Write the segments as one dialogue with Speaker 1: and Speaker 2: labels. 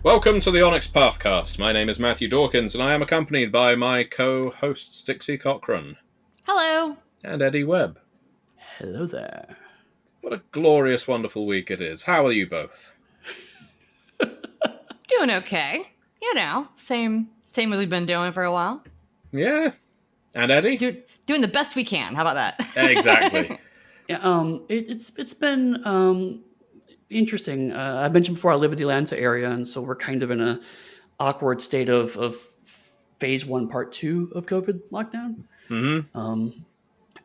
Speaker 1: Welcome to the Onyx Pathcast. My name is Matthew Dawkins, and I am accompanied by my co-hosts Dixie Cochran
Speaker 2: Hello.
Speaker 1: and Eddy Webb.
Speaker 3: Hello there.
Speaker 1: What a glorious, wonderful week it is. How are you both?
Speaker 2: Doing okay. You know, same as we've been doing for a while.
Speaker 1: Yeah. And Eddy?
Speaker 2: Doing the best we can. How about that?
Speaker 1: Exactly.
Speaker 3: Yeah. It's been interesting. I mentioned before I live in the Atlanta area, and so we're kind of in a awkward state of phase 1, part 2 of COVID lockdown.
Speaker 1: Mm-hmm.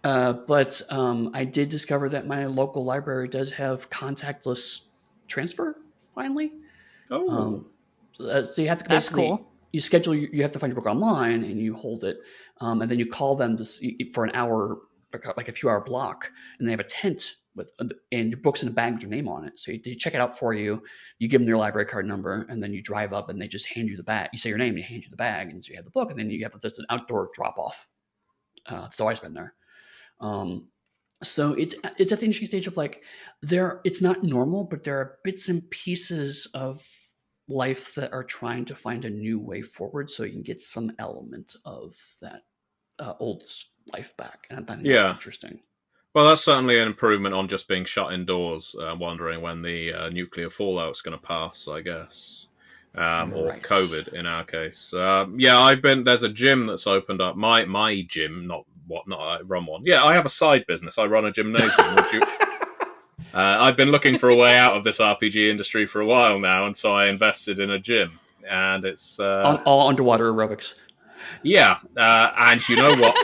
Speaker 3: But I did discover that my local library does have contactless transfer finally.
Speaker 1: Oh.
Speaker 3: So you have to
Speaker 2: That's cool.
Speaker 3: You schedule. You have to find your book online, and you hold it, and then you call them for an hour, like a few-hour block, and they have a tent and your book's in a bag with your name on it. So they check it out for you. You give them your library card number, and then you drive up, and they just hand you the bag. You say your name, and they hand you the bag, and so you have the book, and then you have just an outdoor drop-off. That's always been there. So it's at the interesting stage of like it's not normal, but there are bits and pieces of life that are trying to find a new way forward, so you can get some element of that old life back, and I find that interesting.
Speaker 1: Well, that's certainly an improvement on just being shut indoors, wondering when the nuclear fallout's going to pass, I guess. Or
Speaker 3: Right.
Speaker 1: COVID in our case. Yeah, there's a gym that's opened up. My gym, not I run one. Yeah, I have a side business. I run a gymnasium. I've been looking for a way out of this RPG industry for a while now, and so I invested in a gym. And it's
Speaker 3: all underwater aerobics.
Speaker 1: Yeah, and you know what?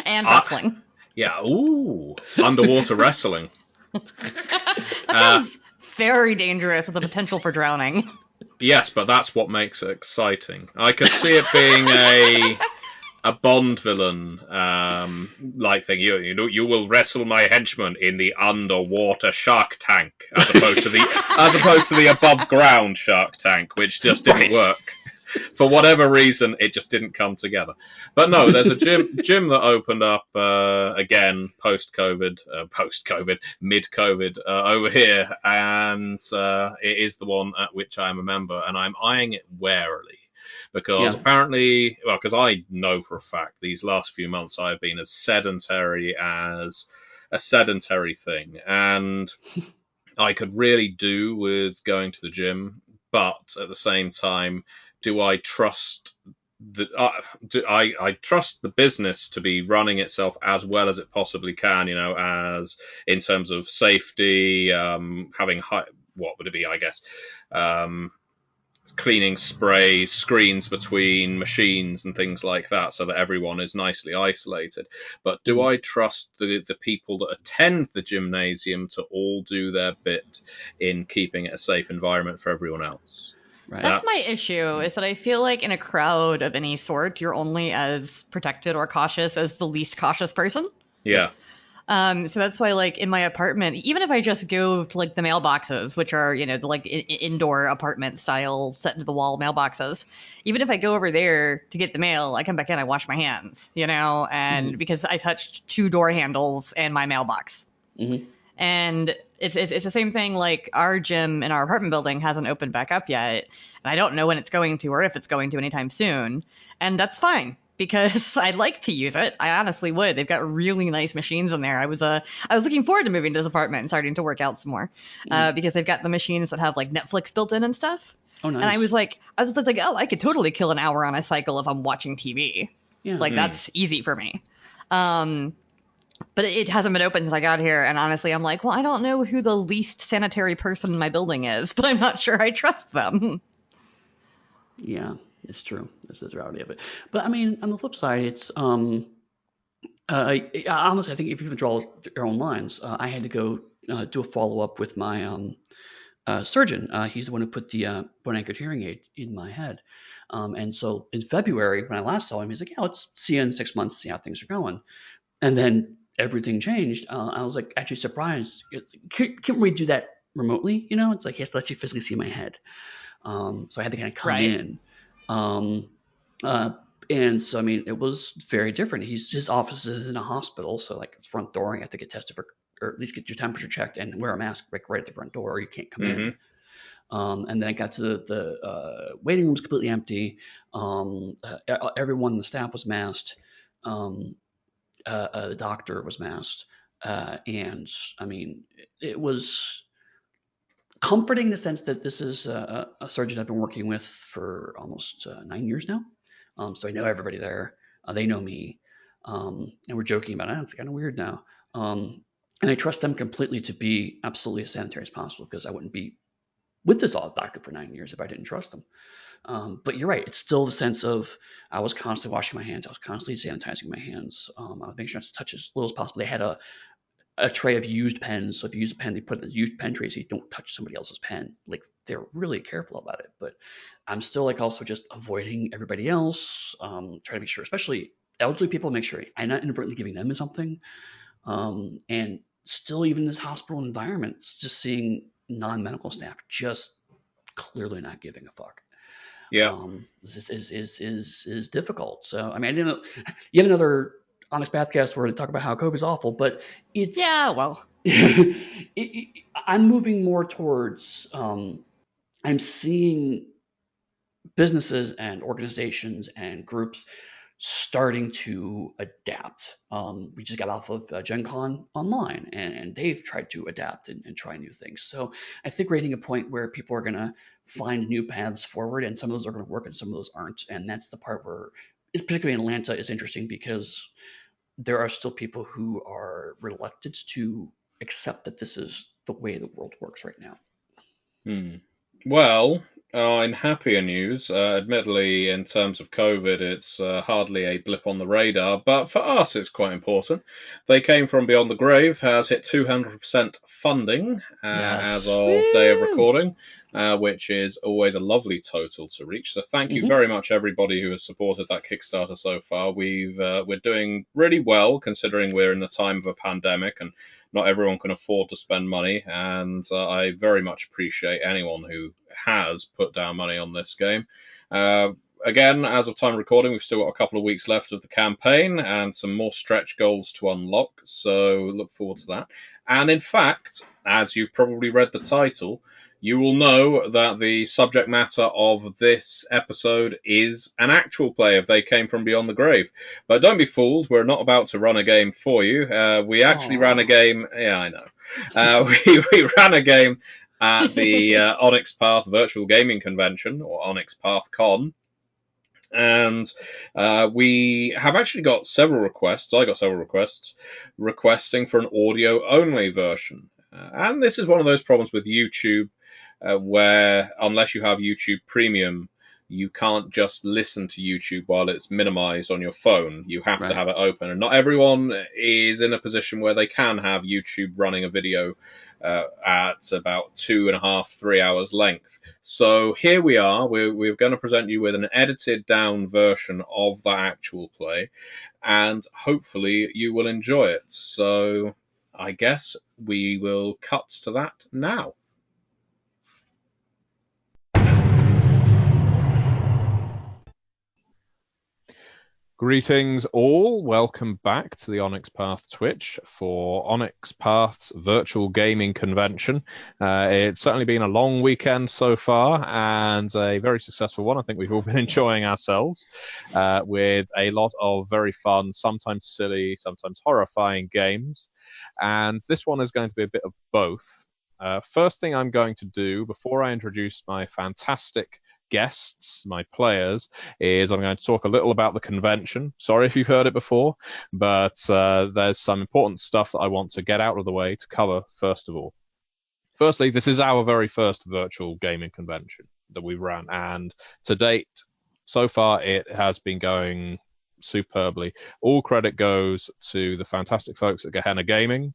Speaker 2: And wrestling.
Speaker 1: Yeah, ooh, underwater wrestling.
Speaker 2: Sounds very dangerous with the potential for drowning.
Speaker 1: Yes, but that's what makes it exciting. I could see it being a Bond villain like thing. You will wrestle my henchman in the underwater shark tank, as opposed to the above ground shark tank, which just didn't work. For whatever reason, it just didn't come together. But no, there's a gym that opened up again post-COVID, mid-COVID over here, and it is the one at which I'm a member, and I'm eyeing it warily. Because apparently, because I know for a fact these last few months I've been as sedentary as a sedentary thing, and I could really do with going to the gym, but at the same time, do I trust I trust the business to be running itself as well as it possibly can, as in terms of safety, having what would it be, I guess, cleaning spray, screens between machines and things like that so that everyone is nicely isolated. But do I trust the people that attend the gymnasium to all do their bit in keeping it a safe environment for everyone else?
Speaker 3: Right.
Speaker 2: That's my issue, is that I feel like in a crowd of any sort, you're only as protected or cautious as the least cautious person.
Speaker 1: Yeah.
Speaker 2: So that's why, like, in my apartment, even if I just go to, like, the mailboxes, which are, the, like, indoor apartment style set into the wall mailboxes, even if I go over there to get the mail, I come back in, I wash my hands, and because I touched 2 door handles and my mailbox.
Speaker 3: Mm-hmm.
Speaker 2: And it's the same thing, like, our gym in our apartment building hasn't opened back up yet, and I don't know when it's going to or if it's going to anytime soon, and that's fine. Because I'd like to use it. I honestly would. They've got really nice machines in there. I was looking forward to moving to this apartment and starting to work out some more, because they've got the machines that have like Netflix built in and stuff.
Speaker 3: Oh, nice.
Speaker 2: And I was like, oh, I could totally kill an hour on a cycle if I'm watching TV. Yeah. Like that's easy for me. But it hasn't been open since I got here, and honestly, I'm like, well, I don't know who the least sanitary person in my building is, but I'm not sure I trust them.
Speaker 3: Yeah. It's true. This is the reality of it. But I mean, on the flip side, it's honestly, I think if you draw your own lines, I had to go do a follow up with my surgeon. He's the one who put the bone anchored hearing aid in my head. And so in February, when I last saw him, he's like, "Yeah, let's see you in 6 months, see how things are going." And then everything changed. I was like actually surprised. Can we do that remotely? It's like he has to let you physically see my head. So I had to kind of come in. And so, I mean, it was very different. His office is in a hospital. So like it's front door, you have to get tested for, or at least get your temperature checked and wear a mask right at the front door, or you can't come in. And then I got to the waiting room was completely empty. Everyone in the staff was masked. The doctor was masked. And I mean, it was comforting in the sense that this is a surgeon I've been working with for almost 9 years now. So I know everybody there. They know me. And we're joking about it. It's kind of weird now. And I trust them completely to be absolutely as sanitary as possible, because I wouldn't be with this doctor for 9 years if I didn't trust them. But you're right. It's still the sense of I was constantly washing my hands. I was constantly sanitizing my hands. I was making sure not to touch as little as possible. They had a tray of used pens. So if you use a pen, they put it in the used pen tray so you don't touch somebody else's pen. Like, they're really careful about it. But I'm still like also just avoiding everybody else. Trying to make sure, especially elderly people, make sure I'm not inadvertently giving them something. And still, even in this hospital environment, just seeing non-medical staff just clearly not giving a fuck.
Speaker 1: Yeah.
Speaker 3: Is difficult. So I mean, I didn't know, yet another Onyx Pathcast where they talk about how COVID is awful, but it's
Speaker 2: well,
Speaker 3: I'm moving more towards I'm seeing businesses and organizations and groups starting to adapt. We just got off of Gen Con online, and they've tried to adapt and try new things. So I think we're hitting a point where people are going to find new paths forward, and some of those are going to work and some of those aren't. And that's the part where, particularly in Atlanta, is interesting, because there are still people who are reluctant to accept that this is the way the world works right now.
Speaker 1: Well, in happier news, admittedly, in terms of COVID, it's hardly a blip on the radar, but for us, it's quite important. They Came From Beyond the Grave has hit 200% funding as of day of recording, which is always a lovely total to reach. So thank you very much, everybody who has supported that Kickstarter so far. We're doing really well, considering we're in the time of a pandemic and not everyone can afford to spend money, and I very much appreciate anyone who has put down money on this game. Again, as of time of recording, we've still got a couple of weeks left of the campaign and some more stretch goals to unlock, so look forward to that. And in fact, as you've probably read the title, you will know that the subject matter of this episode is an actual play of They Came From Beyond the Grave. But don't be fooled, we're not about to run a game for you. We actually ran a game... Yeah, I know. We ran a game at the Onyx Path Virtual Gaming Convention, or Onyx Path Con. And we have actually got several requests. I got several requests requesting for an audio-only version. And this is one of those problems with YouTube, where unless you have YouTube Premium, you can't just listen to YouTube while it's minimized on your phone. You have to have it open. And not everyone is in a position where they can have YouTube running a video at about 2.5, 3 hours length. So here we are. We're going to present you with an edited down version of the actual play, and hopefully you will enjoy it. So I guess we will cut to that now. Greetings all, welcome back to the Onyx Path Twitch for Onyx Path's Virtual Gaming Convention. It's certainly been a long weekend so far and a very successful one. I think we've all been enjoying ourselves with a lot of very fun, sometimes silly, sometimes horrifying games. And this one is going to be a bit of both. First thing I'm going to do before I introduce my fantastic guests, my players, is I'm going to talk a little about the convention. Sorry if you've heard it before, but there's some important stuff that I want to get out of the way to cover first of all. Firstly, this is our very first virtual gaming convention that we've run, and to date, so far, it has been going superbly. All credit goes to the fantastic folks at Gehenna Gaming,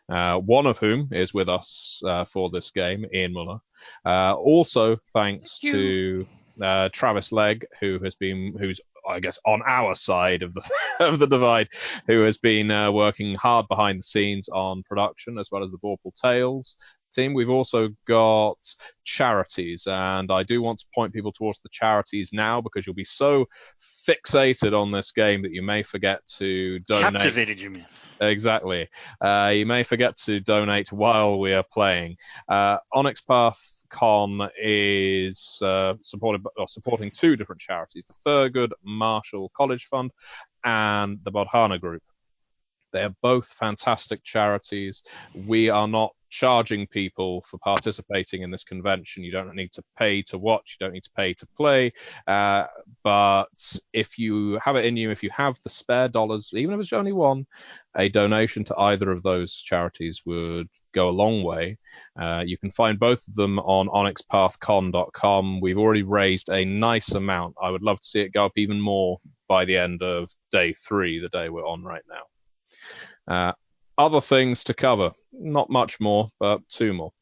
Speaker 1: one of whom is with us for this game, Ian Muller. Also, thanks to Travis Legg, who's I guess on our side of the of the divide, who has been working hard behind the scenes on production as well as the Vorpal Tales team. We've also got charities, and I do want to point people towards the charities now because you'll be so fixated on this game that you may forget to donate.
Speaker 4: Captivated, you mean?
Speaker 1: Exactly. You may forget to donate while we are playing. Onyx Path
Speaker 4: Con is supporting two different charities, the Thurgood Marshall College Fund and the Bodhana Group. They are both fantastic charities. We are not charging people for participating in this convention. You don't need to pay to watch. You don't need to pay to play. But if you have it in you, if you have the spare dollars, even if it's only one, a donation to either of those charities would go a long way. You can find both of them on onyxpathcon.com. We've already raised a nice amount. I would love to see it go up even more by the end of day 3, the day we're on right now. Other things to cover, not much more, but 2 more.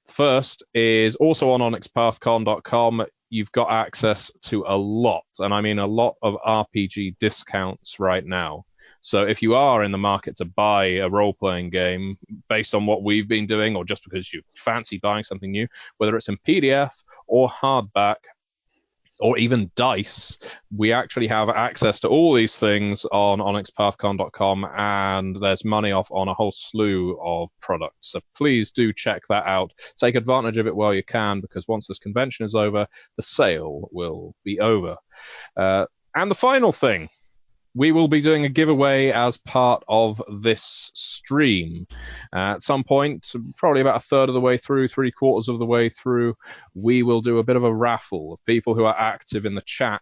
Speaker 4: First is also on onyxpathcon.com. You've got access to a lot, and I mean a lot of RPG discounts right now. So if you are in the market to buy a role-playing game based on what we've been doing, or just because you fancy buying something new, whether it's in PDF or hardback, or even dice, we actually have access to all these things on onyxpathcon.com, and there's money off on a whole slew of products. So please do check that out. Take advantage of it while you can, because once this convention is over, the sale will be over. And the final thing, we will be doing a giveaway as part of this stream. At some point, probably about a third of the way through, 3/4 of the way through, we will do a bit of a raffle of people who are active in the chat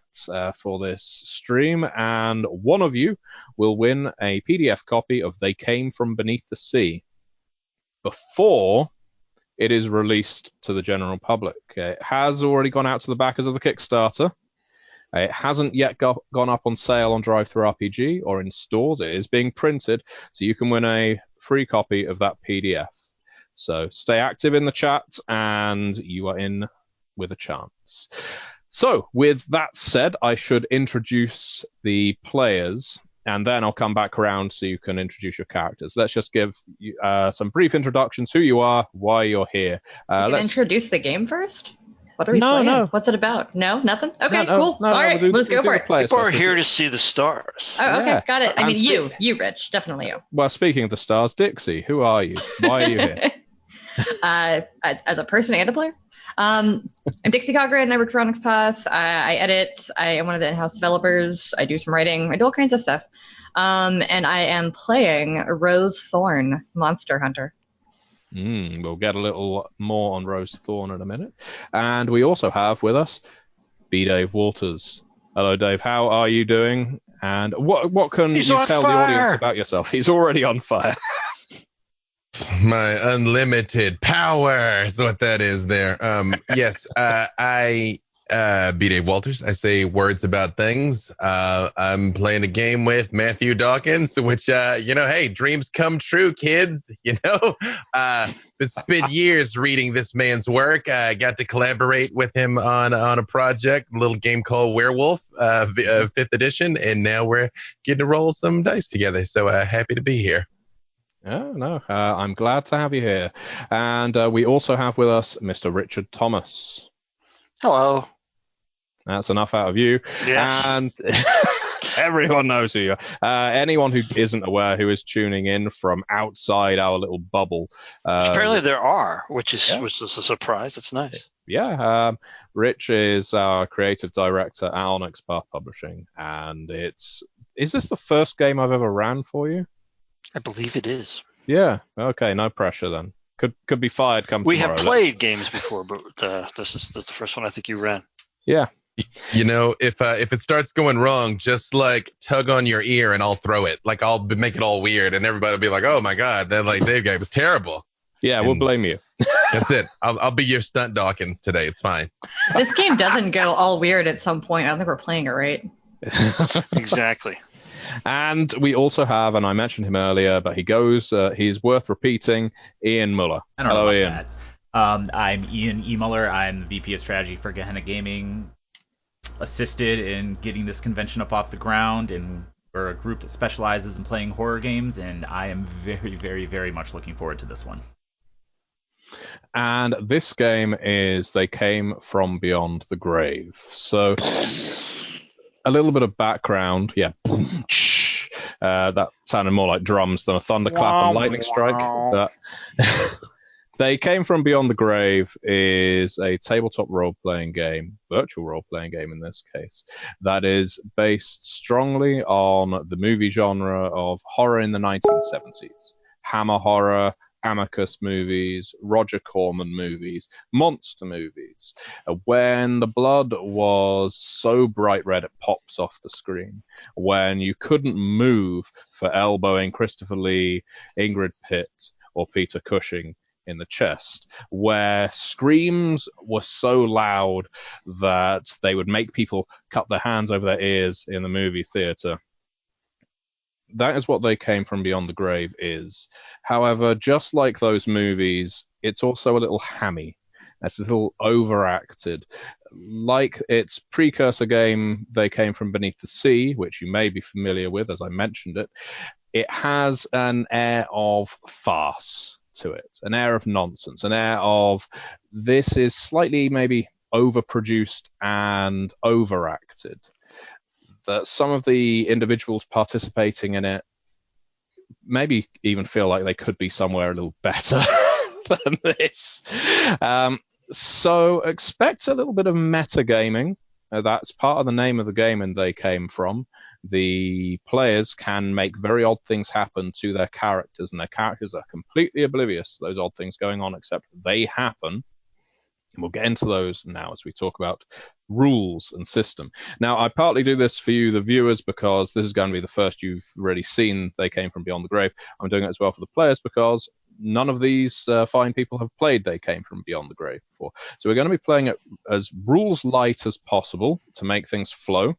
Speaker 4: for this stream, and one of you will win a PDF copy of They Came From Beneath the Sea before it is released to the general public. It has already gone out to the backers of the Kickstarter. It hasn't yet gone up on sale on DriveThruRPG or in stores. It is being printed, so you can win a free copy of that PDF. So stay active in the chat, and you are in with a chance. So with that said, I should introduce the players, and then I'll come back around so you can introduce your characters. Let's just give you, some brief introductions, who you are, why you're here.
Speaker 2: Let's introduce the game first? What are we playing?
Speaker 4: No.
Speaker 2: What's it about? No, nothing? Okay,
Speaker 4: No,
Speaker 2: cool. All right, let's go for it.
Speaker 5: People are here to see the stars.
Speaker 2: Oh, okay,
Speaker 4: Yeah.
Speaker 2: got it. I
Speaker 4: And
Speaker 2: mean, you, Rich, definitely you.
Speaker 4: Well, speaking of the stars, Dixie, who are you? Why are you here?
Speaker 2: As a person and a player. I'm Dixie Cochran. I work for Onyx Path. I edit. I am one of the in-house developers. I do some writing. I do all kinds of stuff. And I am playing Rose Thorn, Monster Hunter.
Speaker 4: We'll get a little more on Rose Thorn in a minute. And we also have with us B. Dave Walters. Hello, Dave. How are you doing? And what can you tell the audience about yourself? He's already on fire.
Speaker 6: My unlimited power is what that is there. Yes, I B. Dave Walters. I say words about things. I'm playing a game with Matthew Dawkins, which, hey, dreams come true, kids. Spent years reading this man's work. I got to collaborate with him on a project, a little game called Werewolf, 5th edition, and now we're getting to roll some dice together. So happy to be here.
Speaker 4: Oh, no, I'm glad to have you here. And we also have with us Mr. Richard Thomas.
Speaker 5: Hello.
Speaker 4: That's enough out of you.
Speaker 5: Yes.
Speaker 4: And everyone knows who you are. Anyone who isn't aware, who is tuning in from outside our little bubble.
Speaker 5: Apparently there are, which is a surprise. That's nice.
Speaker 4: Yeah. Rich is our creative director at Onyx Path Publishing. And is this the first game I've ever ran for you?
Speaker 5: I believe it is.
Speaker 4: Yeah. Okay. No pressure then. Could be fired come tomorrow.
Speaker 5: We have played games before, but this is the first one I think you ran.
Speaker 4: Yeah.
Speaker 6: If it starts going wrong, just like tug on your ear and I'll throw it. Like I'll make it all weird and everybody will be like, "Oh my god, that Dave guy was terrible."
Speaker 4: Yeah, we'll blame you.
Speaker 6: That's it. I'll be your stunt Dawkins today. It's fine.
Speaker 2: This game doesn't go all weird at some point. I don't think we're playing it right.
Speaker 5: Exactly.
Speaker 4: And we also have, and I mentioned him earlier, but he's worth repeating, Ian Muller. Hello, Ian.
Speaker 7: That. I'm Ian E. Muller. I'm the VP of Strategy for Gehenna Gaming. Assisted in getting this convention up off the ground, and we're a group that specializes in playing horror games, and I am very, very, very much looking forward to this one.
Speaker 4: And this game is They Came From Beyond the Grave. So a little bit of background. Yeah. That sounded more like drums than a thunderclap and lightning strike. They Came from Beyond the Grave is a tabletop role-playing game, virtual role-playing game in this case, that is based strongly on the movie genre of horror in the 1970s. Hammer horror, Amicus movies, Roger Corman movies, monster movies, when the blood was so bright red it pops off the screen, when you couldn't move for elbowing Christopher Lee, Ingrid Pitt, or Peter Cushing in the chest, where screams were so loud that they would make people cut their hands over their ears in the movie theater. That is what They Came from Beyond the Grave is. However, just like those movies, it's also a little hammy. It's a little overacted. Like its precursor game, They Came from Beneath the Sea, which you may be familiar with, as I mentioned it, it has an air of farce to it, an air of nonsense, an air of this is slightly maybe overproduced and overacted. That some of the individuals participating in it maybe even feel like they could be somewhere a little better than this. So expect a little bit of metagaming. That's part of the name of the game and They Came From. The players can make very odd things happen to their characters, and their characters are completely oblivious to those odd things going on, except they happen. And we'll get into those now as we talk about rules and system. Now, I partly do this for you, the viewers, because this is going to be the first you've really seen They Came from Beyond the Grave. I'm doing it as well for the players because none of these fine people have played They Came from Beyond the Grave before. So we're going to be playing it as rules light as possible to make things flow.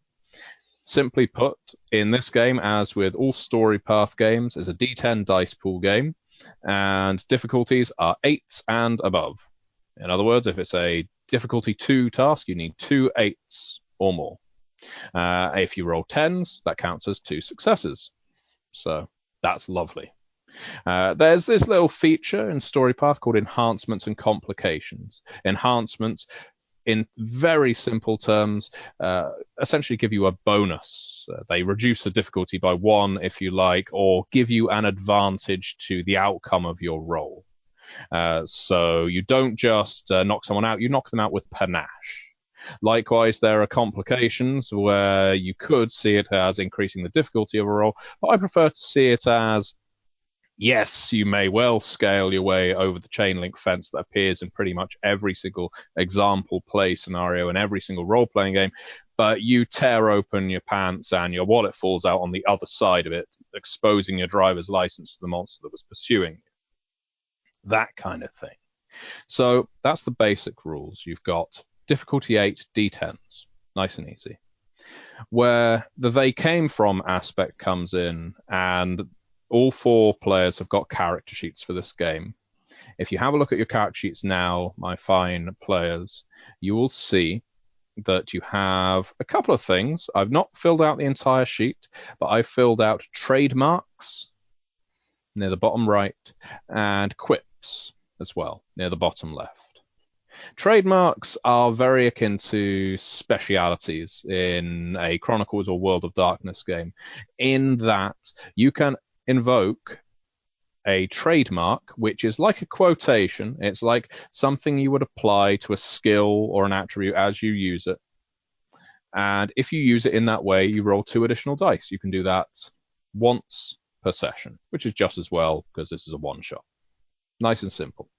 Speaker 4: Simply put, in this game, as with all story path games, is a D10 dice pool game, and difficulties are 8s and above. In other words, if it's a difficulty 2 task, you need 2 8s or more. If you roll 10s, that counts as 2 successes. So that's lovely. There's this little feature in StoryPath called enhancements and complications. Enhancements, in very simple terms, essentially give you a bonus. They reduce the difficulty by 1 if you like, or give you an advantage to the outcome of your roll. So you don't just knock someone out, you knock them out with panache. Likewise, there are complications where you could see it as increasing the difficulty of a roll, but I prefer to see it as, yes, you may well scale your way over the chain link fence that appears in pretty much every single example play scenario in every single role-playing game, but you tear open your pants and your wallet falls out on the other side of it, exposing your driver's license to the monster that was pursuing you. That kind of thing. So that's the basic rules. You've got difficulty 8 D10s, nice and easy. Where the They Came From aspect comes in, and all 4 players have got character sheets for this game. If you have a look at your character sheets now, my fine players, you will see that you have a couple of things. I've not filled out the entire sheet, but I've filled out trademarks near the bottom right and quips as well near the bottom left. Trademarks are very akin to specialities in a Chronicles or World of Darkness game, in that you can invoke a trademark, which is like a quotation. It's like something you would apply to a skill or an attribute as you use it. And if you use it in that way, you roll 2 additional dice. You can do that once per session, which is just as well because this is a one-shot. Nice and simple.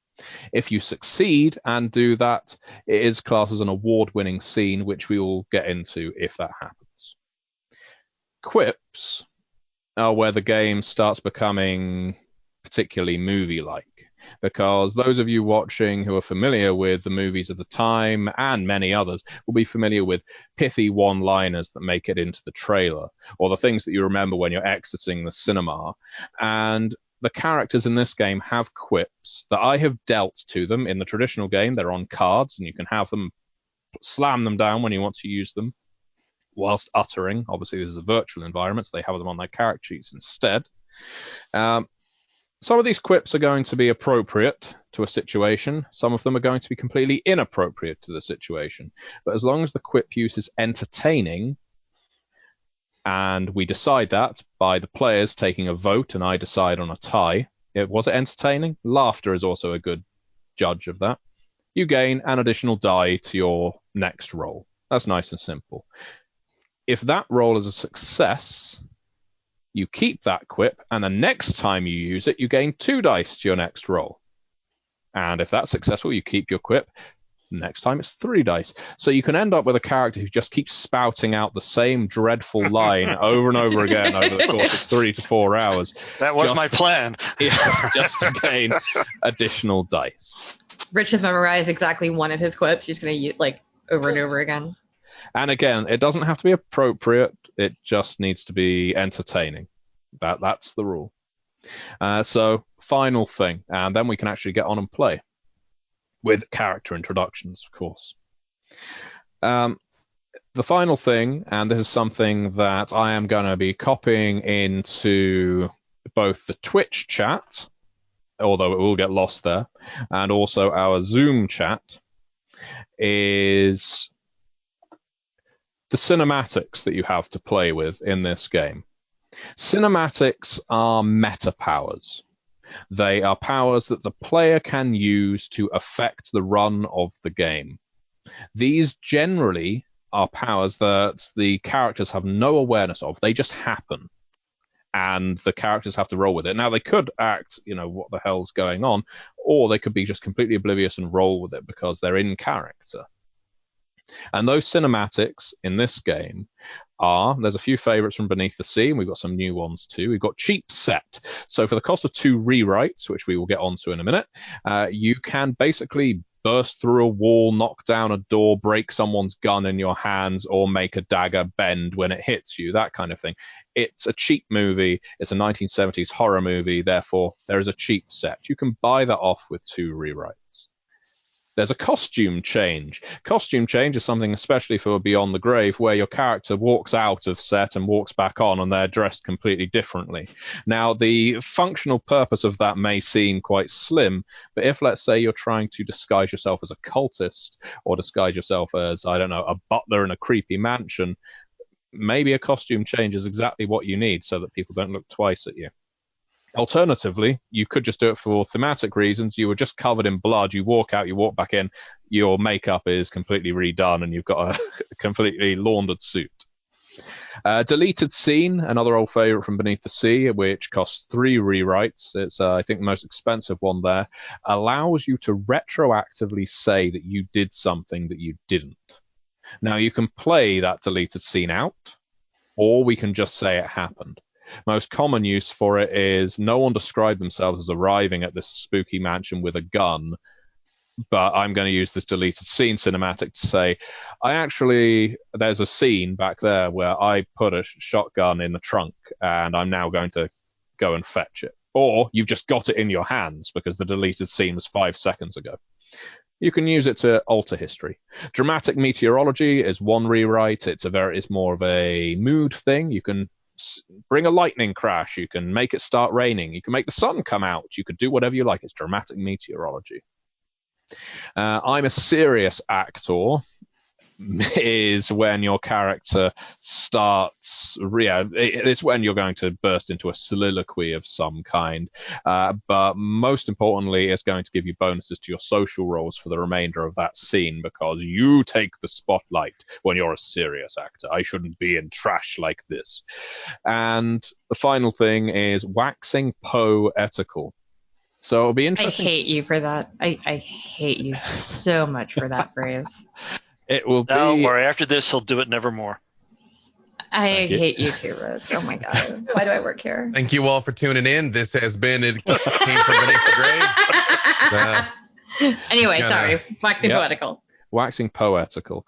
Speaker 4: If you succeed and do that, it is classed as an award-winning scene, which we will get into if that happens. Quips are where the game starts becoming particularly movie-like, because those of you watching who are familiar with the movies of the time, and many others, will be familiar with pithy one-liners that make it into the trailer, or the things that you remember when you're exiting the cinema. And the characters in this game have quips that I have dealt to them. In the traditional game, they're on cards, and you can have them, slam them down when you want to use them, whilst uttering. Obviously, this is a virtual environment, so they have them on their character sheets instead. Some of these quips are going to be appropriate to a situation. Some of them are going to be completely inappropriate to the situation. But as long as the quip use is entertaining, and we decide that by the players taking a vote, and I decide on a tie. Was it entertaining? Laughter is also a good judge of that, you gain an additional die to your next roll. That's nice and simple. If that roll is a success, you keep that quip, and the next time you use it, you gain 2 dice to your next roll. And if that's successful, you keep your quip. Next time, it's 3 dice. So you can end up with a character who just keeps spouting out the same dreadful line over and over again over the course of 3 to 4 hours.
Speaker 5: That was my plan.
Speaker 4: Yes, just to gain additional dice.
Speaker 2: Rich has memorized exactly one of his quips. He's going to use over and over again.
Speaker 4: And again, it doesn't have to be appropriate. It just needs to be entertaining. That's the rule. So, final thing, and then we can actually get on and play with character introductions, of course. The final thing, and this is something that I am going to be copying into both the Twitch chat, although it will get lost there, and also our Zoom chat, is the cinematics that you have to play with in this game. Cinematics are meta powers. They are powers that the player can use to affect the run of the game. These generally are powers that the characters have no awareness of. They just happen, and the characters have to roll with it. Now, they could act, what the hell's going on, or they could be just completely oblivious and roll with it because they're in character. And those cinematics in this game there's a few favorites from Beneath the Sea, and we've got some new ones too. We've got Cheap Set. So for the cost of 2 rewrites, which we will get onto in a minute, you can basically burst through a wall, knock down a door, break someone's gun in your hands, or make a dagger bend when it hits you, that kind of thing. It's a cheap movie. It's a 1970s horror movie. Therefore, there is a cheap set. You can buy that off with 2 rewrites. There's a costume change. Costume change is something especially for Beyond the Grave, where your character walks out of set and walks back on, and they're dressed completely differently. Now, the functional purpose of that may seem quite slim, but if, let's say, you're trying to disguise yourself as a cultist, or disguise yourself as, I don't know, a butler in a creepy mansion, maybe a costume change is exactly what you need so that people don't look twice at you. Alternatively, you could just do it for thematic reasons. You were just covered in blood. You walk out, you walk back in, your makeup is completely redone, and you've got a completely laundered suit. Deleted Scene, another old favorite from Beneath the Sea, which costs 3 rewrites. It's, I think, the most expensive one there. Allows you to retroactively say that you did something that you didn't. Now, you can play that deleted scene out, or we can just say it happened. Most common use for it is no one described themselves as arriving at this spooky mansion with a gun, but I'm going to use this deleted scene cinematic to say, there's a scene back there where I put a shotgun in the trunk, and I'm now going to go and fetch it. Or you've just got it in your hands because the deleted scene was 5 seconds ago. You can use it to alter history. Dramatic meteorology is one rewrite. It's more of a mood thing. You can bring a lightning crash. You can make it start raining. You can make the sun come out. You could do whatever you like. It's dramatic meteorology. I'm a serious actor is when your character starts, it's when you're going to burst into a soliloquy of some kind. But most importantly, it's going to give you bonuses to your social roles for the remainder of that scene because you take the spotlight when you're a serious actor. I shouldn't be in trash like this. And the final thing is waxing poetical. So it'll be interesting.
Speaker 2: I hate you for that. I hate you so much for that phrase.
Speaker 4: It will be.
Speaker 5: Don't worry. After this, he'll do it nevermore.
Speaker 2: I hate you too, Rich. Oh my God. Why do I work here?
Speaker 6: Thank you all for tuning in. This has been It Came from Beneath the Grave.
Speaker 2: Anyway, sorry. Waxing poetical.
Speaker 4: Waxing poetical.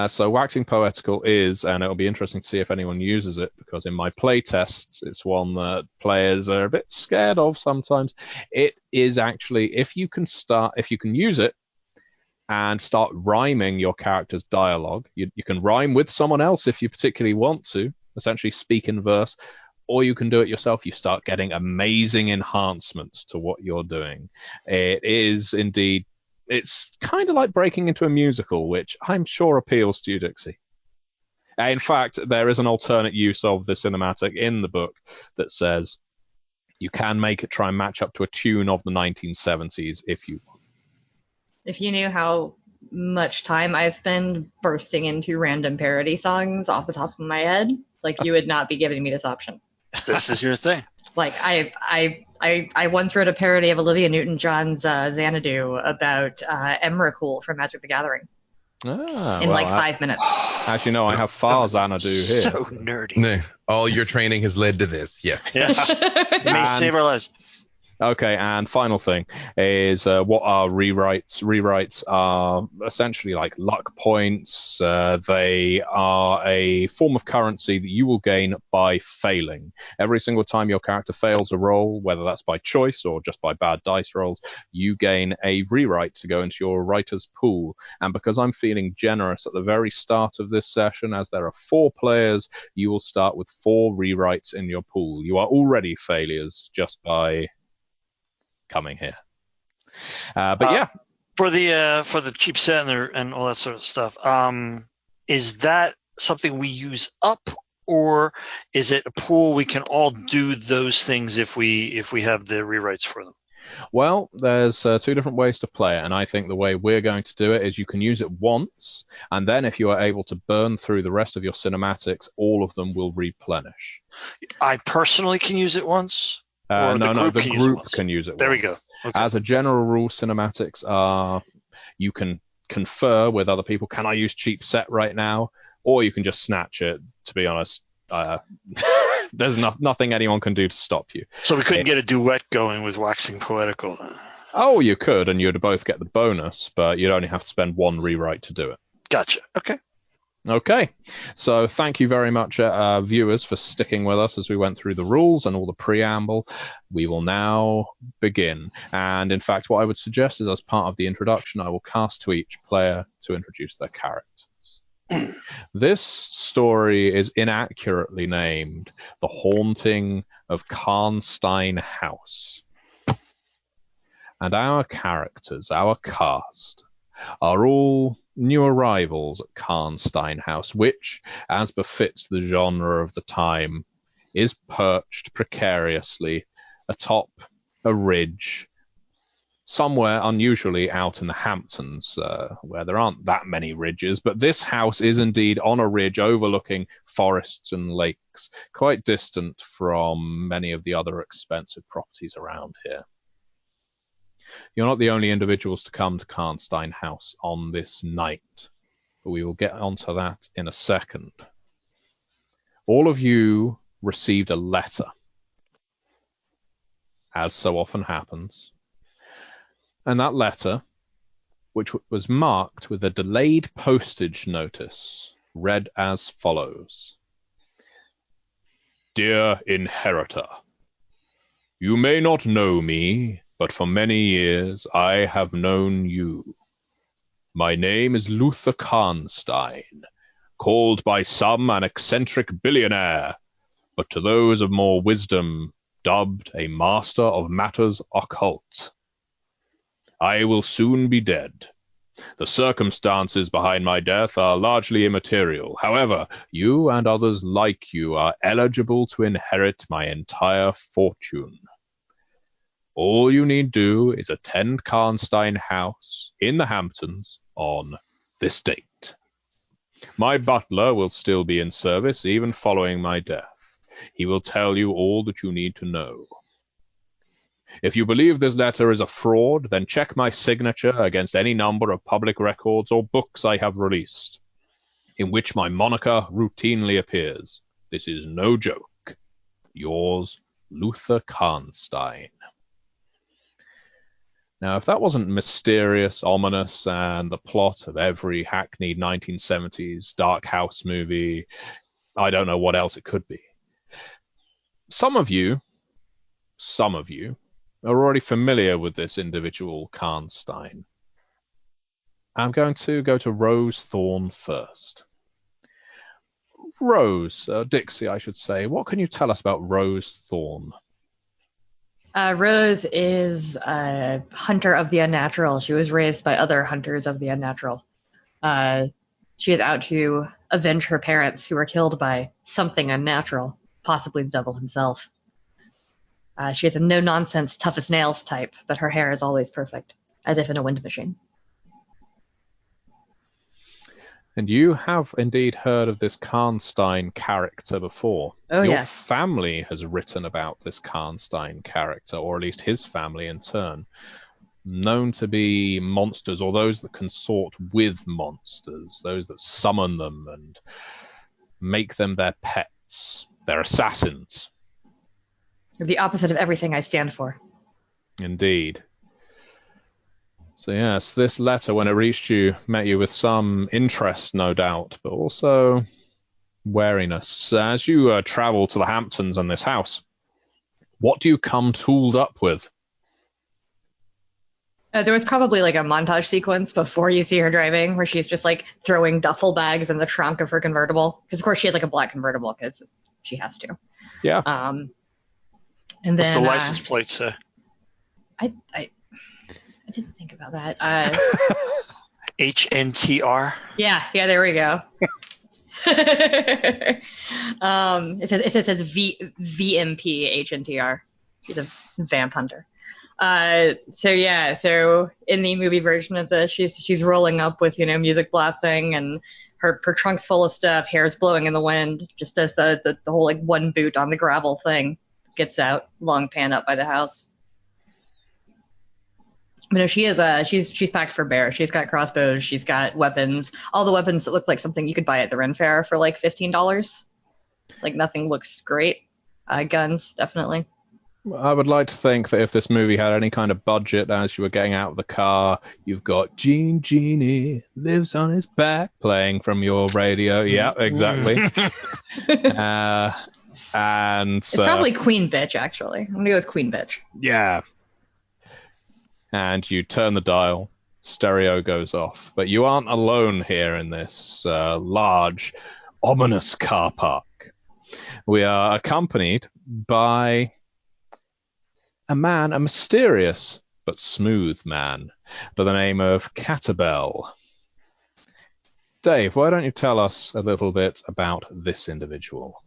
Speaker 4: So waxing poetical is, and it'll be interesting to see if anyone uses it, because in my play tests, it's one that players are a bit scared of sometimes. It is actually, if you can use it and start rhyming your character's dialogue, you can rhyme with someone else if you particularly want to, essentially speak in verse, or you can do it yourself. You start getting amazing enhancements to what you're doing. It is indeed. It's kind of like breaking into a musical, which I'm sure appeals to you, Dixie. In fact, there is an alternate use of the cinematic in the book that says you can make it try and match up to a tune of the 1970s if you want.
Speaker 2: If you knew how much time I spend bursting into random parody songs off the top of my head, like you would not be giving me this option.
Speaker 5: This is your thing.
Speaker 2: Like I once wrote a parody of Olivia Newton-John's Xanadu about Emrakul from Magic the Gathering in like 5 minutes.
Speaker 4: As you know, I have far Xanadu here.
Speaker 5: So nerdy.
Speaker 6: No, all your training has led to this. Yes.
Speaker 5: Yes. It may save our lives.
Speaker 4: Okay, and final thing is what are rewrites? Rewrites are essentially like luck points. They are a form of currency that you will gain by failing. Every single time your character fails a roll, whether that's by choice or just by bad dice rolls, you gain a rewrite to go into your writer's pool. And because I'm feeling generous at the very start of this session, as there are 4 players, you will start with 4 rewrites in your pool. You are already failures just by coming here. But yeah,
Speaker 5: for the cheap set and all that sort of stuff, is that something we use up, or is it a pool we can all do those things if we have the rewrites for them?
Speaker 4: Well, there's 2 different ways to play it, and I think the way we're going to do it is you can use it once, and then if you are able to burn through the rest of your cinematics, all of them will replenish.
Speaker 5: I personally can use it once.
Speaker 4: No, the group can use it.
Speaker 5: There we go. Okay.
Speaker 4: As a general rule, cinematics are, you can confer with other people, can I use cheap set right now? Or you can just snatch it, to be honest. There's nothing anyone can do to stop you.
Speaker 5: So we couldn't get a duet going with Waxing Poetical then?
Speaker 4: Oh, you could, and you'd both get the bonus, but you'd only have to spend 1 rewrite to do it.
Speaker 5: Gotcha. Okay.
Speaker 4: Okay, so thank you very much, viewers, for sticking with us as we went through the rules and all the preamble. We will now begin. And in fact, what I would suggest is as part of the introduction, I will cast to each player to introduce their characters. This story is inaccurately named The Haunting of Karnstein House. And our characters, our cast, are all new arrivals at Karnstein House, which, as befits the genre of the time, is perched precariously atop a ridge, somewhere unusually out in the Hamptons, where there aren't that many ridges, but this house is indeed on a ridge overlooking forests and lakes, quite distant from many of the other expensive properties around here. You're not the only individuals to come to Karnstein House on this night, but we will get onto that in a second. All of you received a letter, as so often happens, and that letter, which was marked with a delayed postage notice, read as follows. Dear Inheritor, you may not know me, but for many years I have known you. My name is Luther Karnstein, called by some an eccentric billionaire, but to those of more wisdom dubbed a master of matters occult. I will soon be dead. The circumstances behind my death are largely immaterial. However, you and others like you are eligible to inherit my entire fortune. All you need do is attend Karnstein House in the Hamptons on this date. My butler will still be in service even following my death. He will tell you all that you need to know. If you believe this letter is a fraud, then check my signature against any number of public records or books I have released, in which my moniker routinely appears. This is no joke. Yours, Luther Karnstein. Now, if that wasn't mysterious, ominous, and the plot of every hackneyed 1970s dark house movie, I don't know what else it could be. Some of you are already familiar with this individual Karnstein. I'm going to go to Rose Thorne first. Rose, Dixie, I should say, what can you tell us about Rose Thorne?
Speaker 2: Rose is a hunter of the unnatural. She was raised by other hunters of the unnatural. She is out to avenge her parents who were killed by something unnatural, possibly the devil himself. She is a no-nonsense, tough-as-nails type, but her hair is always perfect, as if in a wind machine.
Speaker 4: And you have indeed heard of this Karnstein character before.
Speaker 2: Oh,
Speaker 4: Your
Speaker 2: yes.
Speaker 4: family has written about this Karnstein character, or at least his family in turn, known to be monsters, or those that consort with monsters, those that summon them and make them their pets. They're assassins.
Speaker 2: The opposite of everything I stand for.
Speaker 4: Indeed. So yes, this letter, when it reached you, met you with some interest, no doubt, but also wariness. As you travel to the Hamptons and this house, what do you come tooled up with?
Speaker 2: There was probably like a montage sequence before you see her driving where she's just like throwing duffel bags in the trunk of her convertible. Because, of course, she has like a black convertible because she has to.
Speaker 4: Yeah.
Speaker 2: And
Speaker 5: What's
Speaker 2: then
Speaker 5: the license plate say?
Speaker 2: I didn't think about that.
Speaker 5: HNTR.
Speaker 2: Yeah, there we go. It says VMP HNTR. She's a vamp hunter. So in the movie version of this, she's rolling up with music blasting and her trunk's full of stuff, hair's blowing in the wind, just as the whole like one boot on the gravel thing gets out, long pan up by the house. But no, she's packed for bear. She's got crossbows, she's got weapons, all the weapons that look like something you could buy at the Ren Fair for like $15. Like nothing looks great. Guns, definitely.
Speaker 4: I would like to think that if this movie had any kind of budget as you were getting out of the car, you've got Genie lives on his back playing from your radio. Yeah, exactly. And
Speaker 2: it's probably Queen Bitch, actually. I'm going to go with Queen Bitch.
Speaker 4: Yeah. And you turn the dial, stereo goes off. But you aren't alone here in this large, ominous car park. We are accompanied by a mysterious but smooth man by the name of Catabel. Dave, why don't you tell us a little bit about this individual?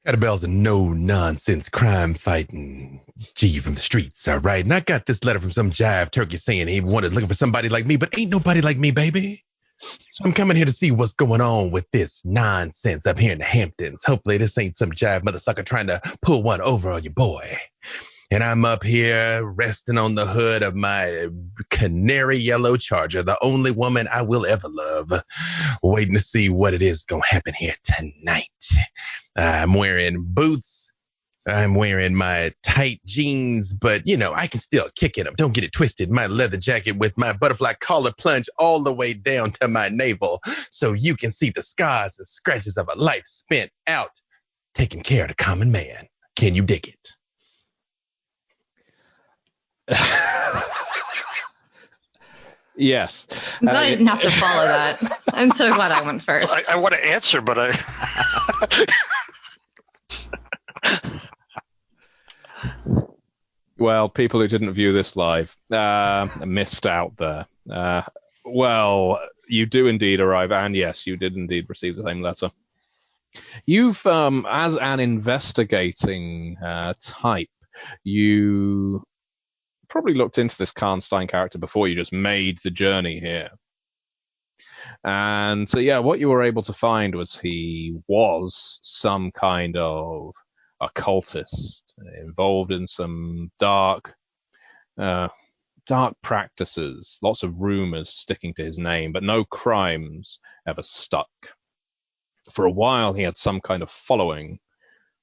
Speaker 6: Catabel's a no-nonsense crime-fighting G from the streets, all right? And I got this letter from some jive turkey saying he wanted looking for somebody like me, but ain't nobody like me, baby. So I'm coming here to see what's going on with this nonsense up here in the Hamptons. Hopefully this ain't some jive mother sucker trying to pull one over on your boy. And I'm up here resting on the hood of my canary yellow Charger, the only woman I will ever love, waiting to see what it is going to happen here tonight. I'm wearing boots. I'm wearing my tight jeans, but, I can still kick in them. Don't get it twisted. My leather jacket with my butterfly collar plunge all the way down to my navel so you can see the scars and scratches of a life spent out taking care of the common man. Can you dig it?
Speaker 4: Yes.
Speaker 2: I'm glad I didn't have to follow that. I'm so glad I went first.
Speaker 5: I want to answer, but I...
Speaker 4: Well, people who didn't view this live missed out there. Well, you do indeed arrive, and yes, you did indeed receive the same letter. You've, as an investigating type, you probably looked into this Karnstein character before you just made the journey here. And so, yeah, what you were able to find was he was some kind of occultist involved in some dark practices, lots of rumors sticking to his name, but no crimes ever stuck. For a while, he had some kind of following,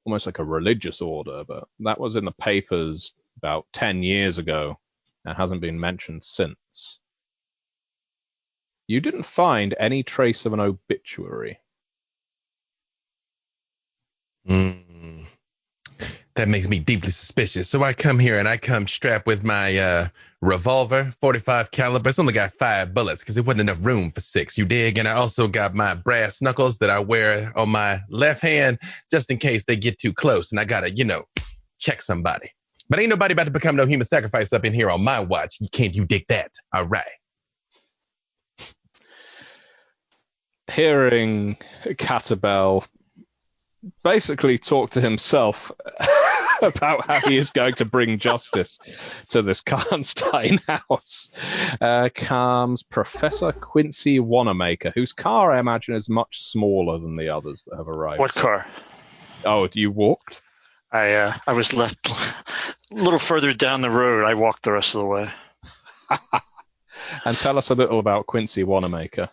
Speaker 4: almost like a religious order, but that was in the papers about 10 years ago and hasn't been mentioned since. You didn't find any trace of an obituary.
Speaker 6: That makes me deeply suspicious. So I come here and I come strapped with my revolver, 45 caliber. It's only got 5 bullets because there wasn't enough room for 6, you dig? And I also got my brass knuckles that I wear on my left hand just in case they get too close and I gotta, check somebody. But ain't nobody about to become no human sacrifice up in here on my watch. Can't you dig that? All right.
Speaker 4: Hearing Catabel basically talk to himself about how he is going to bring justice to this Karnstein house, comes Professor Quincy Wanamaker, whose car I imagine is much smaller than the others that have arrived.
Speaker 5: What car?
Speaker 4: Oh, you walked?
Speaker 5: I was left a little further down the road. I walked the rest of the way.
Speaker 4: And tell us a little about Quincy Wanamaker.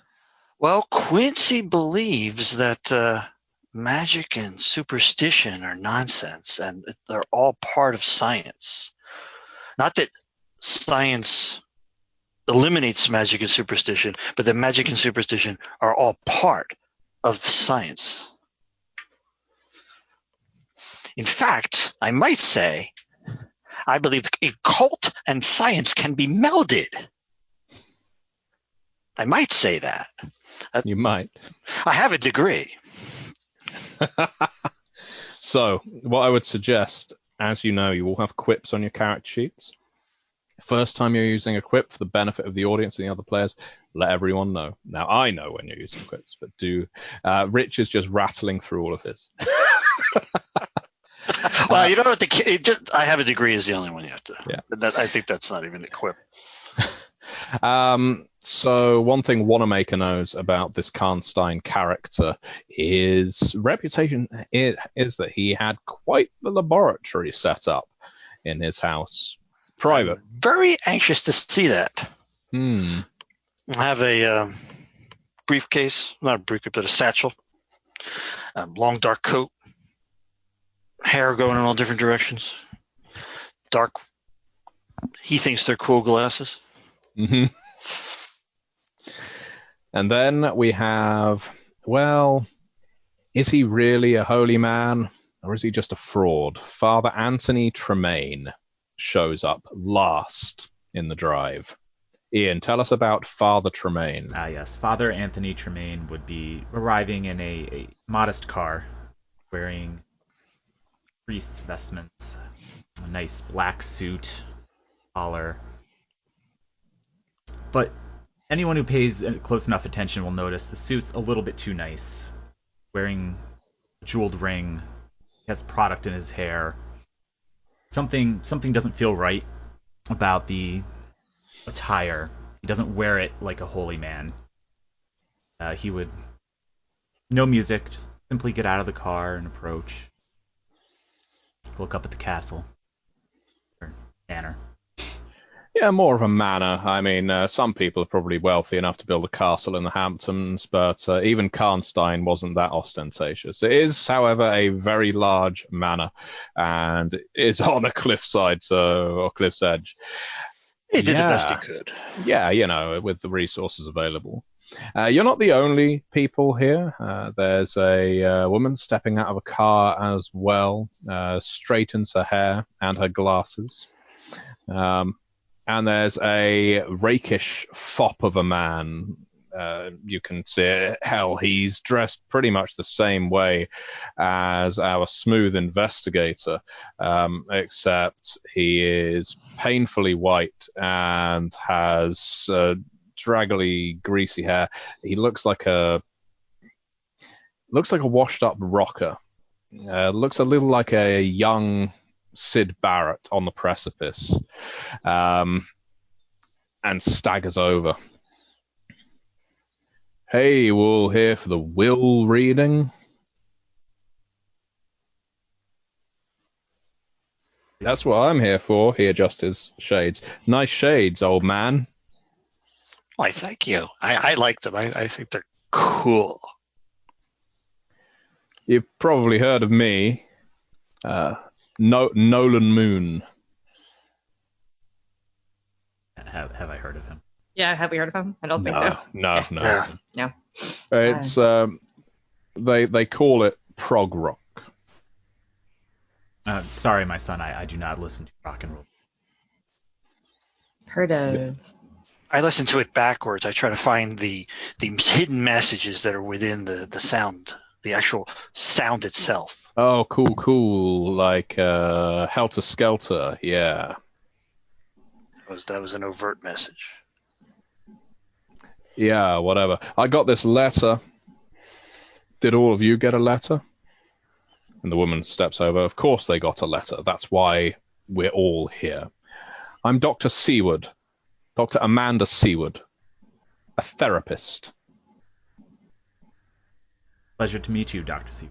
Speaker 5: Well, Quincy believes that magic and superstition are nonsense, and they're all part of science. Not that science eliminates magic and superstition, but that magic and superstition are all part of science. In fact, I might say, I believe a cult and science can be melded. I might say that.
Speaker 4: You might.
Speaker 5: I have a degree.
Speaker 4: So, what I would suggest, as you know, you will have quips on your character sheets. First time you're using a quip, for the benefit of the audience and the other players, let everyone know. Now, I know when you're using quips, but do. Rich is just rattling through all of his.
Speaker 5: Well, you know what? I have a degree is the only one you have to.
Speaker 4: Yeah.
Speaker 5: I think that's not even a quip.
Speaker 4: So one thing Wanamaker knows about this Karnstein character is reputation is that he had quite the laboratory set up in his house. Private.
Speaker 5: I'm very anxious to see that.
Speaker 4: I
Speaker 5: have a briefcase, not a briefcase, but a satchel, a long dark coat, hair going in all different directions, dark. He thinks they're cool glasses.
Speaker 4: Mm-hmm. And then we have, well, is he really a holy man or is he just a fraud? Father Anthony Tremaine shows up last in the drive. Ian, tell us about Father Tremaine.
Speaker 7: Yes, Father Anthony Tremaine would be arriving in a modest car, wearing priest's vestments, a nice black suit, collar. But anyone who pays close enough attention will notice the suit's a little bit too nice. Wearing a jeweled ring, he has product in his hair. Something doesn't feel right about the attire. He doesn't wear it like a holy man. He would, no music, just simply get out of the car and approach. Look up at the castle. Or manor.
Speaker 4: Yeah, more of a manor. I mean, some people are probably wealthy enough to build a castle in the Hamptons, but even Karnstein wasn't that ostentatious. It is, however, a very large manor, and is on a cliffside, or cliff's edge.
Speaker 5: He did the best he could.
Speaker 4: Yeah, you know, with the resources available. You're not the only people here. There's a woman stepping out of a car as well, straightens her hair and her glasses. And there's a rakish fop of a man. You can see, hell, he's dressed pretty much the same way as our smooth investigator, except he is painfully white and has draggly, greasy hair. He looks like a washed-up rocker. Looks a little like a young Sid Barrett on the precipice, and staggers over. Hey, we're all here for the will reading. That's what I'm here for. He adjusts his shades. Nice shades, old man.
Speaker 5: Why, thank you. I like them. I think they're cool.
Speaker 4: You've probably heard of me. Nolan Moon.
Speaker 7: Have I heard of him?
Speaker 2: Yeah, have we heard of him? I don't think so.
Speaker 4: No.
Speaker 2: No.
Speaker 4: It's they call it prog rock.
Speaker 7: Sorry, my son. I do not listen to rock and roll.
Speaker 2: Heard of.
Speaker 5: I listen to it backwards. I try to find the hidden messages that are within the sound, the actual sound itself.
Speaker 4: Oh, cool. Like Helter Skelter, yeah.
Speaker 5: That was an overt message.
Speaker 4: Yeah, whatever. I got this letter. Did all of you get a letter? And the woman steps over. Of course they got a letter. That's why we're all here. I'm Dr. Seward, Dr. Amanda Seward, a therapist.
Speaker 7: Pleasure to meet you, Dr. C.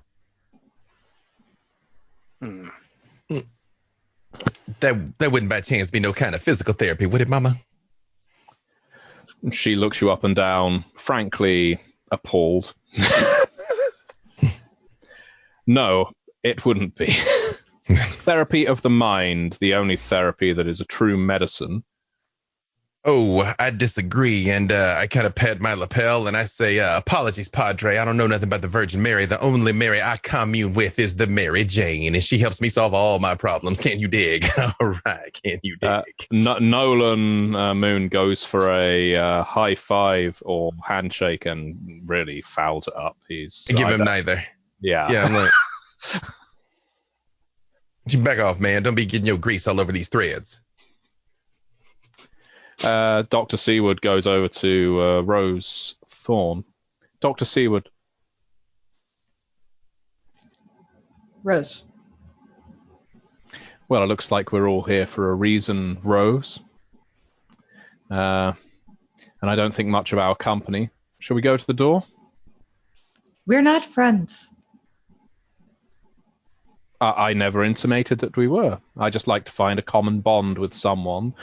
Speaker 6: That wouldn't by chance be no kind of physical therapy, would it, Mama?
Speaker 4: She looks you up and down, frankly appalled. No, it wouldn't be. Therapy of the mind, the only therapy that is a true medicine.
Speaker 6: Oh, I disagree, and I kind of pat my lapel and I say, apologies, Padre. I don't know nothing about the Virgin Mary. The only Mary I commune with is the Mary Jane, and she helps me solve all my problems. Can you dig? All right, can you dig?
Speaker 4: Nolan Moon goes for a high five or handshake and really fouls it up.
Speaker 6: I give him neither.
Speaker 4: Yeah.
Speaker 6: Yeah, I'm like, you back off, man. Don't be getting your grease all over these threads.
Speaker 4: Dr. Seward goes over to Rose Thorne. Dr. Seward.
Speaker 2: Rose.
Speaker 4: Well, it looks like we're all here for a reason, Rose. And I don't think much of our company. Shall we go to the door?
Speaker 2: We're not friends.
Speaker 4: I never intimated that we were. I just like to find a common bond with someone.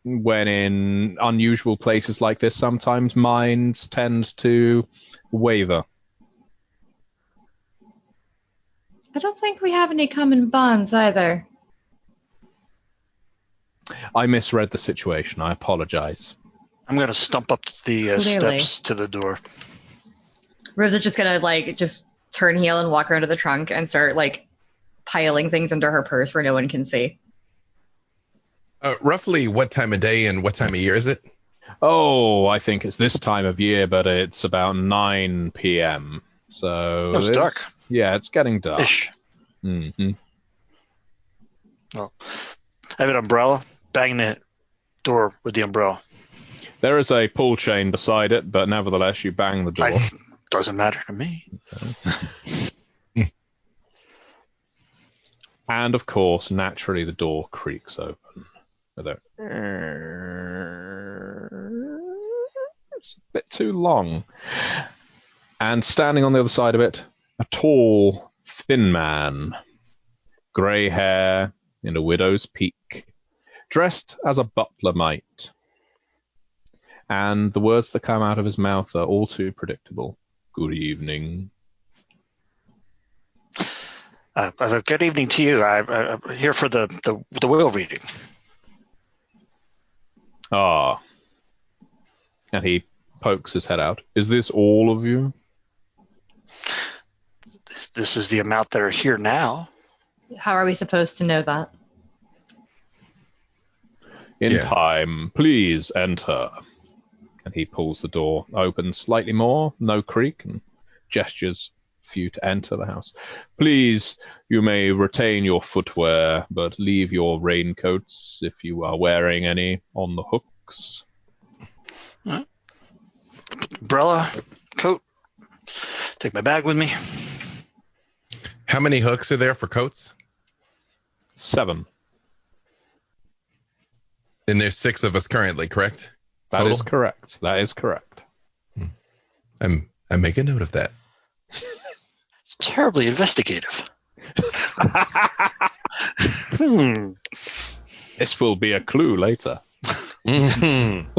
Speaker 4: When in unusual places like this, sometimes minds tend to waver.
Speaker 2: I don't think we have any common bonds either.
Speaker 4: I misread the situation. I apologize.
Speaker 5: I'm going to stump up the steps to the door.
Speaker 2: Rose is just gonna just turn heel and walk around to the trunk and start piling things into her purse where no one can see.
Speaker 6: Roughly what time of day and what time of year is it?
Speaker 4: Oh, I think it's this time of year, but it's about 9 p.m. So
Speaker 5: it's dark.
Speaker 4: Yeah, it's getting dark.
Speaker 5: Ish.
Speaker 4: Mm-hmm.
Speaker 5: Well, I have an umbrella. Bang the door with the umbrella.
Speaker 4: There is a pull chain beside it, but nevertheless, you bang the door.
Speaker 5: Doesn't matter to me.
Speaker 4: And of course, naturally, the door creaks open. It's a bit too long. And standing on the other side of it, a tall, thin man, grey hair in a widow's peak, dressed as a butler might. And the words that come out of his mouth are all too predictable. Good evening.
Speaker 5: Good evening to you. I'm here for the will reading.
Speaker 4: Ah. And he pokes his head out. Is this all of you?
Speaker 5: This is the amount that are here now.
Speaker 2: How are we supposed to know that?
Speaker 4: In time, please enter. And he pulls the door open slightly more, no creak, and gestures for you to enter the house. Please, you may retain your footwear, but leave your raincoats, if you are wearing any, on the hooks.
Speaker 5: Umbrella, coat. Take my bag with me.
Speaker 6: How many hooks are there for coats?
Speaker 4: 7.
Speaker 6: And there's 6 of us currently, correct?
Speaker 4: That is correct. That is correct.
Speaker 6: I make a note of that.
Speaker 5: It's terribly investigative.
Speaker 4: This will be a clue later.
Speaker 6: Mm-hmm.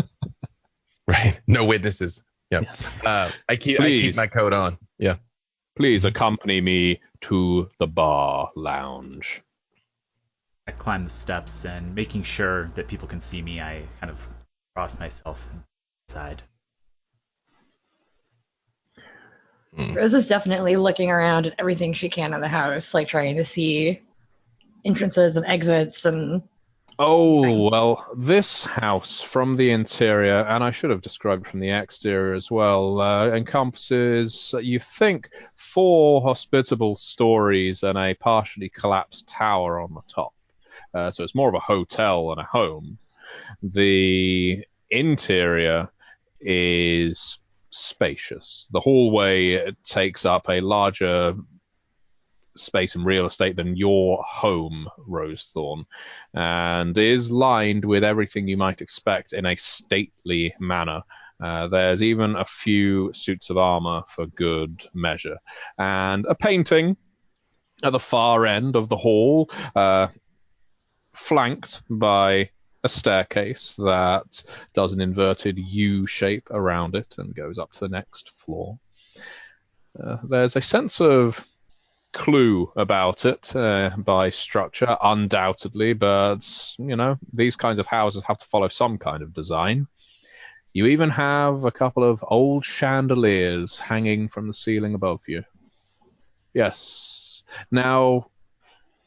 Speaker 6: Right. No witnesses. Yeah.
Speaker 5: Yes.
Speaker 6: I keep my coat on. Yeah.
Speaker 4: Please accompany me to the bar lounge.
Speaker 7: I climb the steps, and making sure that people can see me, I kind of cross myself inside.
Speaker 2: Rose is definitely looking around at everything she can in the house, trying to see entrances and exits and...
Speaker 4: Oh, well, this house from the interior, and I should have described it from the exterior as well, encompasses, you think, 4 hospitable stories and a partially collapsed tower on the top. So it's more of a hotel than a home. The interior is spacious. The hallway takes up a larger space and real estate than your home, Rosethorn, and is lined with everything you might expect in a stately manner. There's even a few suits of armor for good measure, and a painting at the far end of the hall, flanked by a staircase that does an inverted U shape around it and goes up to the next floor. There's a sense of clue about it by structure, undoubtedly, but, these kinds of houses have to follow some kind of design. You even have a couple of old chandeliers hanging from the ceiling above you. Yes. Now,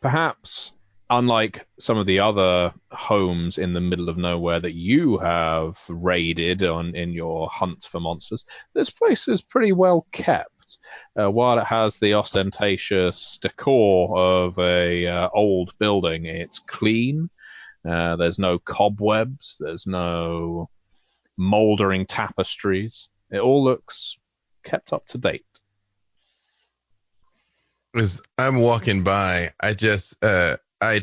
Speaker 4: perhaps, unlike some of the other homes in the middle of nowhere that you have raided in your hunt for monsters, this place is pretty well kept. While it has the ostentatious decor of a old building, it's clean. There's no cobwebs. There's no moldering tapestries. It all looks kept up to date.
Speaker 6: As I'm walking by, I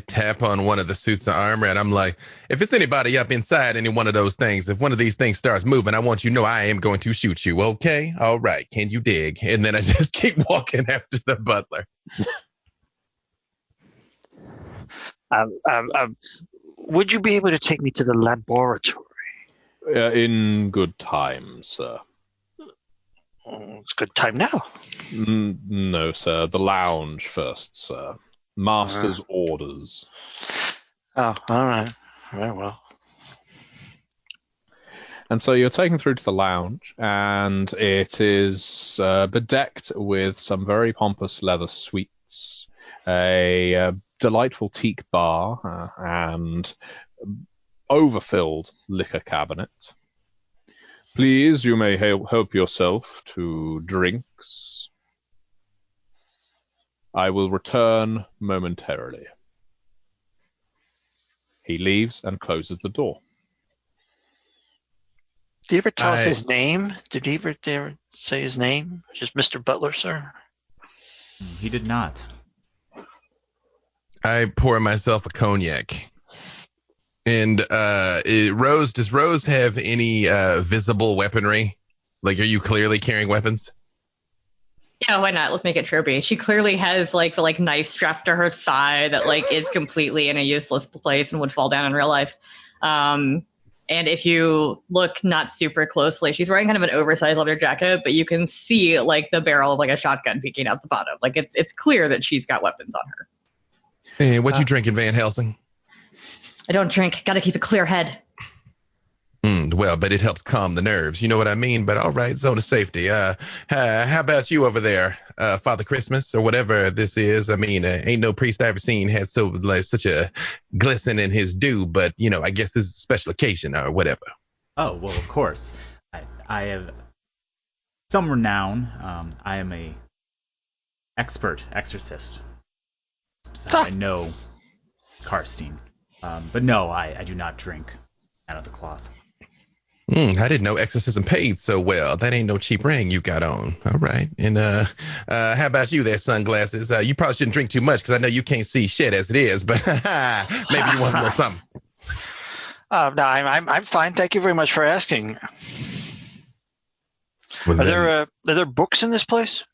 Speaker 6: tap on one of the suits of armor, and I'm like, if it's anybody up inside any one of those things, if one of these things starts moving, I want you to know I am going to shoot you. Okay? All right. Can you dig? And then I just keep walking after the butler.
Speaker 5: Would you be able to take me to the laboratory?
Speaker 4: In good time, sir.
Speaker 5: It's good time now.
Speaker 4: No, sir. The lounge first, sir. Master's orders.
Speaker 5: Oh, all right. Very well.
Speaker 4: And so you're taken through to the lounge, and it is bedecked with some very pompous leather suites, a delightful teak bar, and overfilled liquor cabinet. Please, you may help yourself to drinks. I will return momentarily. He leaves and closes the door.
Speaker 5: Did he ever tell us his name? Did he ever say his name? Just Mr. Butler, sir?
Speaker 7: He did not.
Speaker 6: I pour myself a cognac. And does Rose have any visible weaponry? Like, are you clearly carrying weapons?
Speaker 2: Yeah, why not? Let's make it tropey. She clearly has the knife strapped to her thigh that is completely in a useless place and would fall down in real life. And if you look not super closely, she's wearing kind of an oversized leather jacket, but you can see the barrel of a shotgun peeking out the bottom. It's clear that she's got weapons on her.
Speaker 6: Hey, what you drinking, Van Helsing?
Speaker 2: I don't drink. Got to keep a clear head.
Speaker 6: Well, but it helps calm the nerves. You know what I mean? But all right, zone of safety. How about you over there, Father Christmas, or whatever this is? I mean, ain't no priest I ever seen had such a glisten in his dew. But I guess this is a special occasion or whatever.
Speaker 7: Oh well, of course. I have some renown. I am a expert exorcist. So I know Karstein. But no, I do not drink out of the cloth.
Speaker 6: I didn't know exorcism paid so well. That ain't no cheap ring you got on. All right. And how about you there, sunglasses? You probably shouldn't drink too much because I know you can't see shit as it is, but maybe you want a little something.
Speaker 5: No, I'm fine. Thank you very much for asking.
Speaker 6: Well,
Speaker 5: are there books in this place?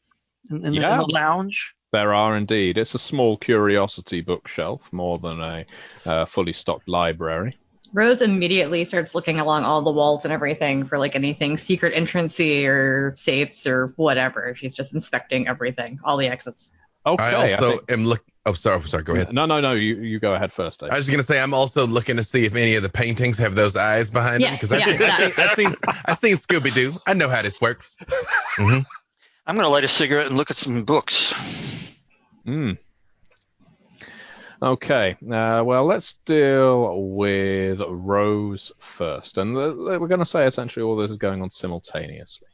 Speaker 5: In the lounge?
Speaker 4: There are indeed. It's a small curiosity bookshelf, more than a fully stocked library.
Speaker 2: Rose immediately starts looking along all the walls and everything for anything secret entrancey or safes or whatever. She's just inspecting everything, all the exits.
Speaker 4: Okay.
Speaker 6: I also am looking. Oh, sorry. Go ahead.
Speaker 4: No. You go ahead first, Dave.
Speaker 6: I was just gonna say I'm also looking to see if any of the paintings have those eyes behind them because I've seen Scooby Doo. I know how this works. Mm-hmm.
Speaker 5: I'm gonna light a cigarette and look at some books.
Speaker 4: Okay, well, let's deal with Rose first. And we're going to say essentially all this is going on simultaneously.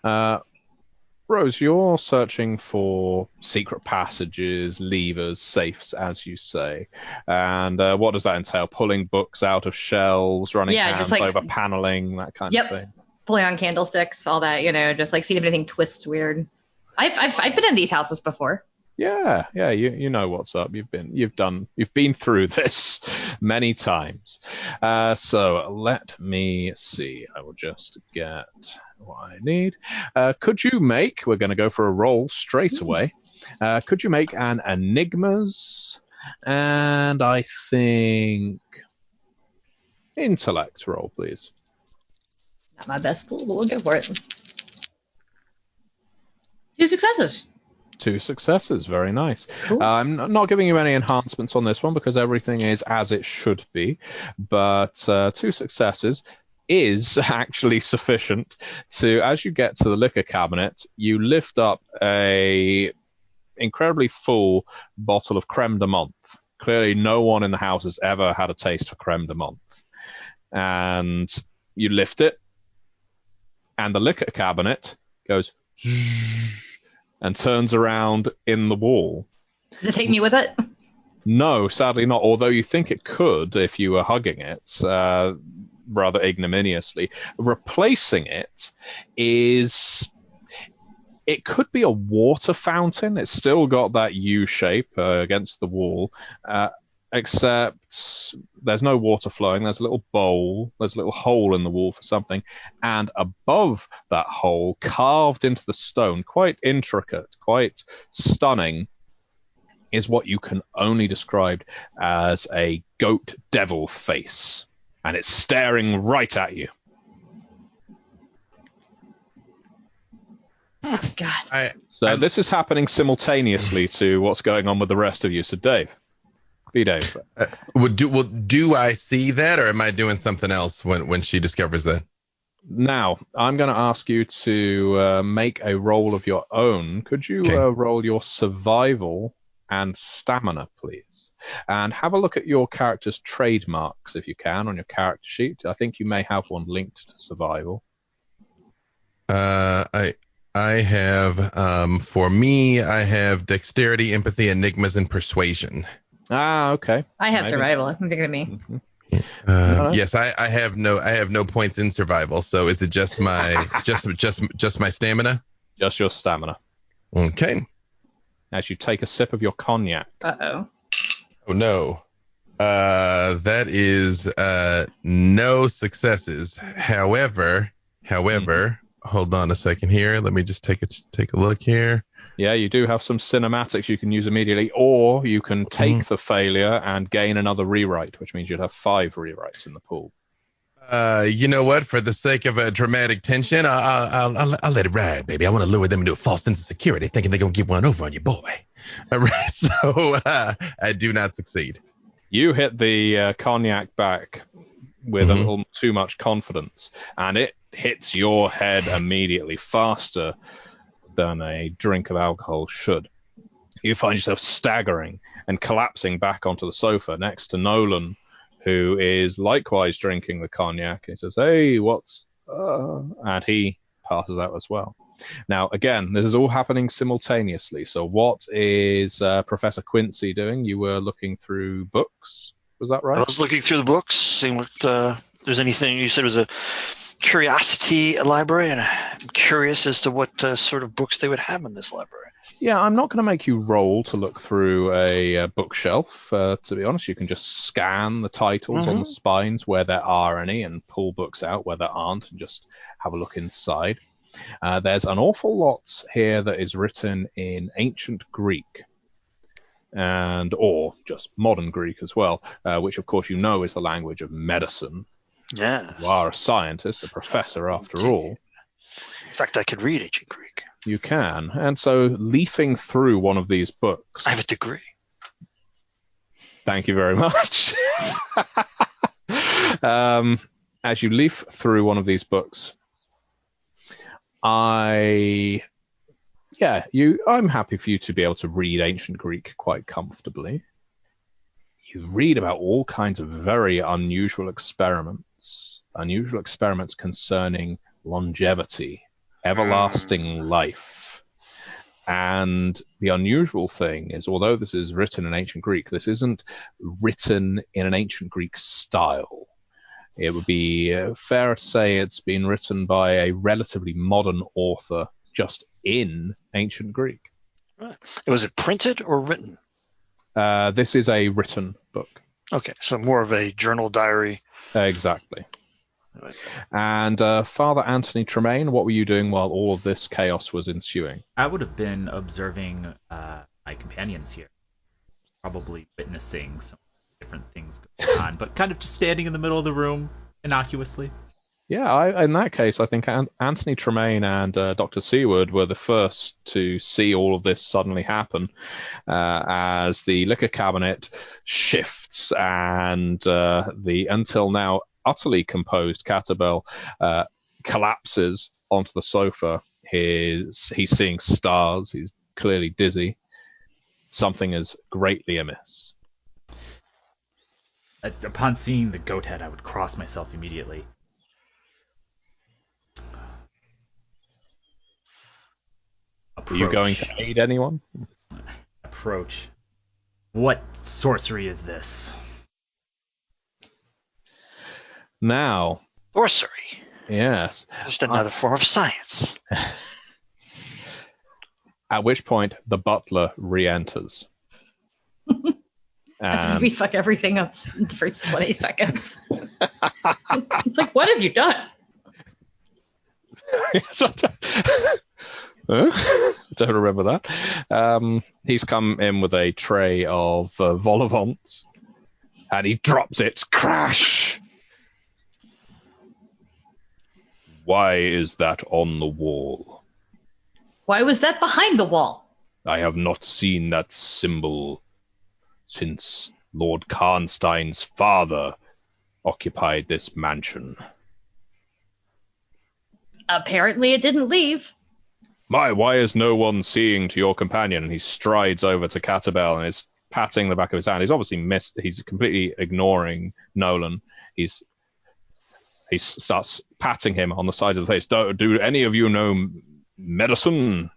Speaker 4: Rose, you're searching for secret passages, levers, safes, as you say. And what does that entail? Pulling books out of shelves, running hands over paneling, that kind of thing?
Speaker 2: Pulling on candlesticks, all that, just seeing if anything twists weird. I've been in these houses before.
Speaker 4: Yeah, yeah, you know what's up. You've been through this many times. So let me see. I will just get what I need. Could you make? We're going to go for a roll straight away. Could you make an enigmas? And I think intellect roll, please.
Speaker 2: Not my best pool, but we'll go for it. 2 successes.
Speaker 4: 2 successes, very nice.
Speaker 2: Cool.
Speaker 4: I'm not giving you any enhancements on this one because everything is as it should be, but 2 successes is actually sufficient to, as you get to the liquor cabinet, you lift up a incredibly full bottle of creme de menthe. Clearly no one in the house has ever had a taste for creme de menthe. And you lift it, and the liquor cabinet goes and turns around in the wall.
Speaker 2: Does it take me with it?
Speaker 4: No, sadly not, although you think it could if you were hugging it rather ignominiously. Replacing it is... It could be a water fountain. It's still got that U shape against the wall, except there's no water flowing. There's a little bowl. There's a little hole in the wall for something. And above that hole, carved into the stone, quite intricate, quite stunning, is what you can only describe as a goat devil face. And it's staring right at you.
Speaker 2: Oh, God.
Speaker 4: So this is happening simultaneously to what's going on with the rest of you. So Dave. Dave.
Speaker 6: Do I see that, or am I doing something else when she discovers that?
Speaker 4: Now, I'm going to ask you to make a roll of your own. Could you roll your survival and stamina, please? And have a look at your character's trademarks, if you can, on your character sheet. I think you may have one linked to survival.
Speaker 6: I have, for me, I have dexterity, empathy, enigmas, and persuasion.
Speaker 4: Ah, okay.
Speaker 2: I have survival. I'm thinking of me.
Speaker 6: Yes, I have no points in survival. So is it just my just my stamina?
Speaker 4: Just your stamina.
Speaker 6: Okay.
Speaker 4: As you take a sip of your cognac.
Speaker 2: Uh-oh.
Speaker 6: Oh no. That is no successes. However, hold on a second here. Let me just take a look here.
Speaker 4: Yeah, you do have some cinematics you can use immediately, or you can take the failure and gain another rewrite, which means you'd have 5 rewrites in the pool.
Speaker 6: You know what? For the sake of a dramatic tension, I'll let it ride, baby. I want to lure them into a false sense of security, thinking they're gonna get one over on your boy. All right, so I do not succeed.
Speaker 4: You hit the cognac back with a little too much confidence, and it hits your head immediately, faster than a drink of alcohol should. You find yourself staggering and collapsing back onto the sofa next to Nolan, who is likewise drinking the cognac. He says, "Hey, what's..." and he passes out as well. Now, again, this is all happening simultaneously. So what is Professor Quincy doing? You were looking through books. Was that right?
Speaker 5: I was looking through the books, seeing what there's anything. You said it was a curiosity library, and I'm curious as to what sort of books they would have in this library.
Speaker 4: Yeah, I'm not going to make you roll to look through a bookshelf. To be honest, you can just scan the titles on the spines where there are any and pull books out where there aren't and just have a look inside. There's an awful lot here that is written in ancient Greek or just modern Greek as well, which of course you know is the language of medicine.
Speaker 5: Yeah.
Speaker 4: You are a scientist, a professor after all.
Speaker 5: In fact, I could read ancient Greek.
Speaker 4: You can. And so leafing through one of these books...
Speaker 5: I have a degree.
Speaker 4: Thank you very much. As you leaf through one of these books, I'm happy for you to be able to read ancient Greek quite comfortably. You read about all kinds of very unusual experiments concerning longevity, everlasting life. And the unusual thing is, although this is written in ancient Greek, this isn't written in an ancient Greek style. It would be fair to say it's been written by a relatively modern author just in ancient Greek.
Speaker 5: Was it printed or written?
Speaker 4: This is a written book.
Speaker 5: Okay, so more of a journal diary.
Speaker 4: Exactly. And Father Anthony Tremaine, what were you doing while all of this chaos was ensuing?
Speaker 7: I would have been observing my companions here, probably witnessing some different things going on, but kind of just standing in the middle of the room innocuously.
Speaker 4: Yeah, in that case, I think Anthony Tremaine and Dr. Seward were the first to see all of this suddenly happen as the liquor cabinet shifts and the until now utterly composed Catabel collapses onto the sofa. He's seeing stars. He's clearly dizzy. Something is greatly amiss.
Speaker 7: Upon seeing the goat head, I would cross myself immediately.
Speaker 4: Are you going to aid anyone?
Speaker 7: Approach. What sorcery is this?
Speaker 5: Now. Sorcery.
Speaker 4: Yes.
Speaker 5: Just another form of science.
Speaker 4: At which point, the butler re-enters.
Speaker 2: And we fuck everything up in the first 20 seconds. It's like, what have you done?
Speaker 4: I don't remember that. He's come in with a tray of vol au vents, and he drops it. Crash! Why is that on the wall?
Speaker 2: Why was that behind the wall?
Speaker 4: I have not seen that symbol since Lord Karnstein's father occupied this mansion.
Speaker 2: Apparently it didn't leave.
Speaker 4: Why is no one seeing to your companion? And he strides over to Catabel and is patting the back of his hand. He's obviously he's completely ignoring Nolan. He starts patting him on the side of the face. Do any of you know medicine?